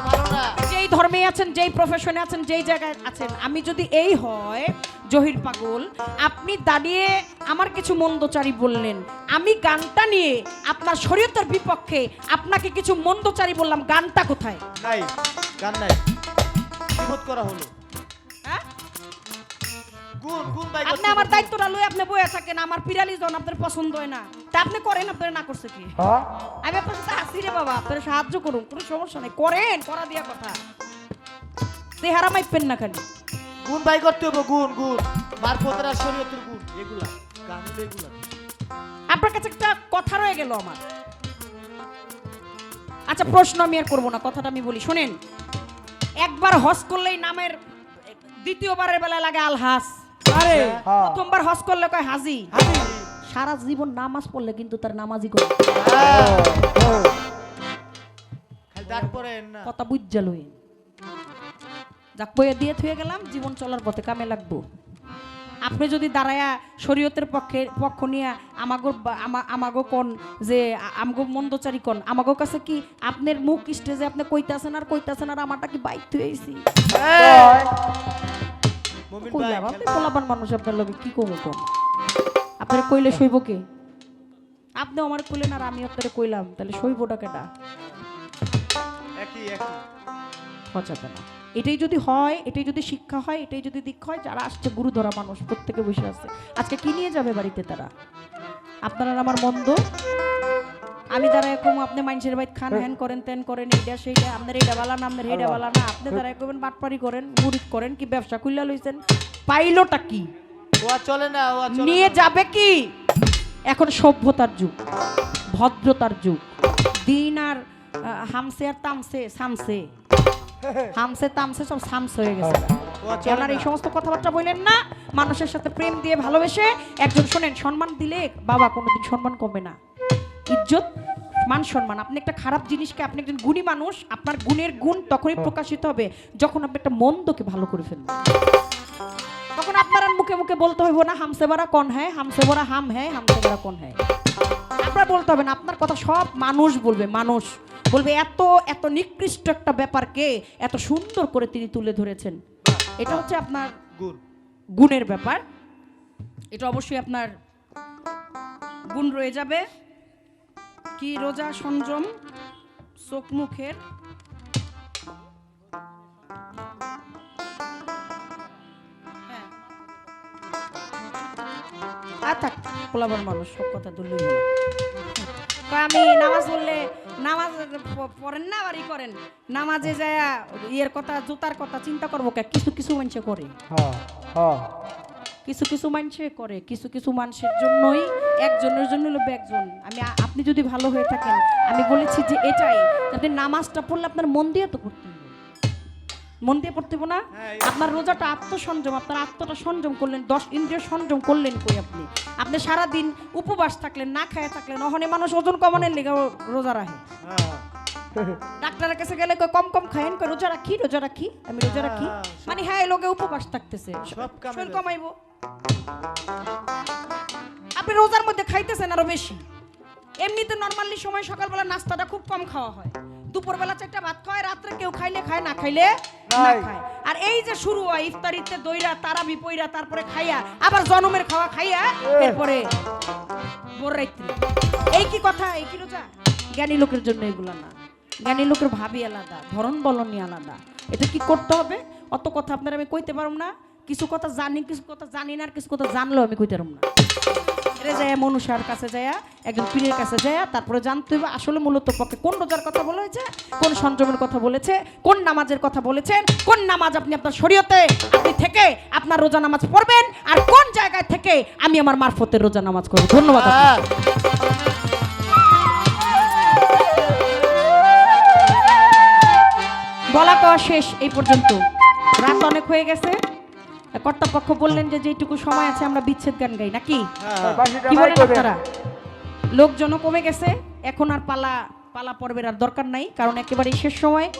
ভালো না যেই ধর্মে আছেন যেই প্রফেশনে আছেন যেই জায়গায় আছেন আমি যদি এই হয় জহির পাগল আপনি দাঁড়িয়ে আমার কিছু মন্দচারী বললেন আমি গানটা নিয়ে আপনার শরীয়তের বিপক্ষে আপনাকে কিছু মন্দচারী বললাম গানটা কোথায় নাই গান নাই বিপদ করা হলো হ্যাঁ গুণ গুণ ভাই আপনি আমার দায়িত্বটা লই আপনি বইয়া থাকেন আমার পিরালি জন আপনার পছন্দ হয় না তা আপনি করেন আপনারা না করছে কি আমি আপনার সাথে আসি রে বাবা আপনারা সাহায্য করুন কোনো সমস্যা নেই করেন করা দিয়া কথা চেহারা মাইপেন না খালি গুণ ভাই করতে হবে গুণ গুণ মারফতের আর শরীয়তের গুণ এগুলা গান এগুলা আপনার কাছে একটা কথা রয়ে গেল আমার আচ্ছা প্রশ্ন আমি আর করবো না কথাটা আমি বলি শুনেন একবার হজ করলেই নামের দ্বিতীয়বারের বেলা লাগে আলহাস আরে প্রথমবার হজ করলে কয় হাজি সারা জীবন নামাজ পড়লে কিন্তু তার নামাজি করে খালি দাঁত পড়েন না কথা বুঝা লই যাক বইয়ে দিয়ে থুয়ে গেলাম জীবন চলার পথে কামে লাগবো আপনি যদি দাঁড়ায়া শরীয়তের পক্ষ নিয়ে আমাগো কোন যে আমগো মন্দচারী কোন আমাগো কাছে কি আপনার মুখ স্টেজে আপনি কইতাছেন আর আমারটা কি বাইক থুয়েছি মুমিন ভাই কইলাম আপনি পোলাপান মানুষ আপনার লগে কি করবো কোন আপনার কইলে সইব কে আপনি আমার কইলেন আর আমি আপনারে কইলাম তাহলে সইবটা কেডা একই একই হচ্ছে না এটাই যদি হয় এটাই যদি শিক্ষা হয় এটাই যদি দীক্ষা হয় যারা আসছে গুরু ধরা মানুষ প্রত্যেকে বসে আছে আজকে কি নিয়ে যাবে বাড়িতে তারা আপনারা আমার মন্দ আমি দ্বারা এরকম আপনি মানুষের বাইত খান হ্যান করেন তেন করেন এইটা সেইটা আপনার এইটা বালা না আপনার এইটা বালা না আপনি দ্বারা এরকম বাটপারি করেন মুরিদ করেন কি ব্যবসা খুললা লইছেন পাইলোটা কি ও আর চলে না ও আর চলে নিয়ে যাবে কি এখন সভ্যতার যুগ ভদ্রতার যুগ দিন আর হামসে আর তামসে সামসে হামসে তামসে সব সামস হয়ে গেছে আপনার এই সমস্ত কথাবার্তা বললেন না মানুষের সাথে প্রেম দিয়ে ভালোবেসে একজন শোনেন সম্মান দিলে বাবা কোনোদিন সম্মান কমবে না ইজ্জত মান সম্মান আপনি একটা খারাপ জিনিসকে আপনি একজন গুণী মানুষ আপনার গুণের গুণ তখনই প্রকাশিত হবে যখন আপনি একটা মন্দকে ভালো করে ফেলবেন তখন আপনার আর মুখে মুখে বলতে হইব না হামসে বড়া কোন হ্যাঁ হামসে বড়া হাম হ্যাঁ হামসে বড়া কোন হ্যাঁ আপনার বলতে হবে না আপনার কথা সব মানুষ বলবে মানুষ বলবে এত এত নিকৃষ্ট একটা ব্যাপারকে এত সুন্দর করে তিনি তুলে ধরেছেন এটা হচ্ছে আপনার গুণ গুণের ব্যাপার এটা অবশ্যই আপনার গুণ রয়ে যাবে কি রোজা সংযম চোখ মুখের হ্যাঁ আর থাক পোলাবার মানুষ সব কথা দুলুই না আমি নামাজ পড়লে নামাজ পড়েন না বাড়ি করেন নামাজে যায় ইয়ের কথা জুতার কথা চিন্তা করবো কে কিছু কিছু মানুষ করে কিছু কিছু মানুষে করে, কিছু কিছু মানুষের জন্যই, একজনের জন্য হলো একজন। আপনি যদি ভালো হয়ে থাকেন, আমি বলেছি যে এটাই, আপনি নামাজটা পড়লে আপনার মন দিয়ে তো পড়তে হবে, মন দিয়ে পড়তে হবে না। আপনার রোজাটা আত্মসংযম, আপনার আত্মটা সংযম করলেন, 10 ইন্দ্রিয় সংযম করলেন কই আপনি? আপনি সারাদিন উপবাস থাকলেন, না খায় থাকলেন, অহনে মানুষ ওজন কমানোর লেগে রোজা রাখে। ডাক্তারের কাছে গেলে কই কম কম খায়েন, কই রোজা রাখি, রোজা রাখি, আমি রোজা রাখি, মানে হ্যাঁ এই লোকে উপবাস থাকতেছে, সব কামে শরীর কমাইবো। আপনি রোজার মধ্যে খাইতেছেন আরো বেশি। এমনিতে নরমালি সময় সকালবেলা নাস্তাটা খুব কম খাওয়া হয়, দুপুরবেলা 4টা ভাত খায়, রাত্রে কেউ খাইলে খায়, না খাইলে না খায়। আর এই যে শুরু হয় ইফতারিতে দইরা তারাবি পইরা, তারপরে খাইয়া আবার জনমের খাওয়া খাইয়া, এরপরে ভোর রাত্রি, এই কি কথা? এই কি রোজা? জ্ঞানী লোকের জন্য এগুলা না। জ্ঞানী লোকের ভাবি আলাদা, ধরন বলনই আলাদা। এটা কি করতে হবে অত কথা আপনারা আমি কইতে পারুম না। কিছু কথা জানি, কিছু কথা জানি না, আর কিছু কথা জানলেও আমি কইতে পারুম না। এরে যায় মনুষ্যার কাছে যায়, একজন পীরের কাছে যায়, তারপরে জানতে হবে আসলে মূলত পক্ষে কোন রোজার কথা বলেছে, কোন সংযমের কথা বলেছে, কোন নামাজের কথা বলেছেন, কোন নামাজ আপনি আপনার শরীয়তে আপনি থেকে আপনার রোজা নামাজ পড়বেন, আর কোন জায়গায় থেকে আমি আমার মারফতের রোজা নামাজ করব। ধন্যবাদ। বলা কওয়া শেষ এই পর্যন্ত, রাত অনেক হয়ে গেছে। কর্তাপক্ষ বললেন যে যেটুকু সময় আছে আমরা বিচ্ছেদ গান গাই, নাকি কি বলেন আপনারা? লোকজনও কমে গেছে, এখন আর পালা পর্বের আর দরকার নাই, কারণ একেবারে শেষ সময়।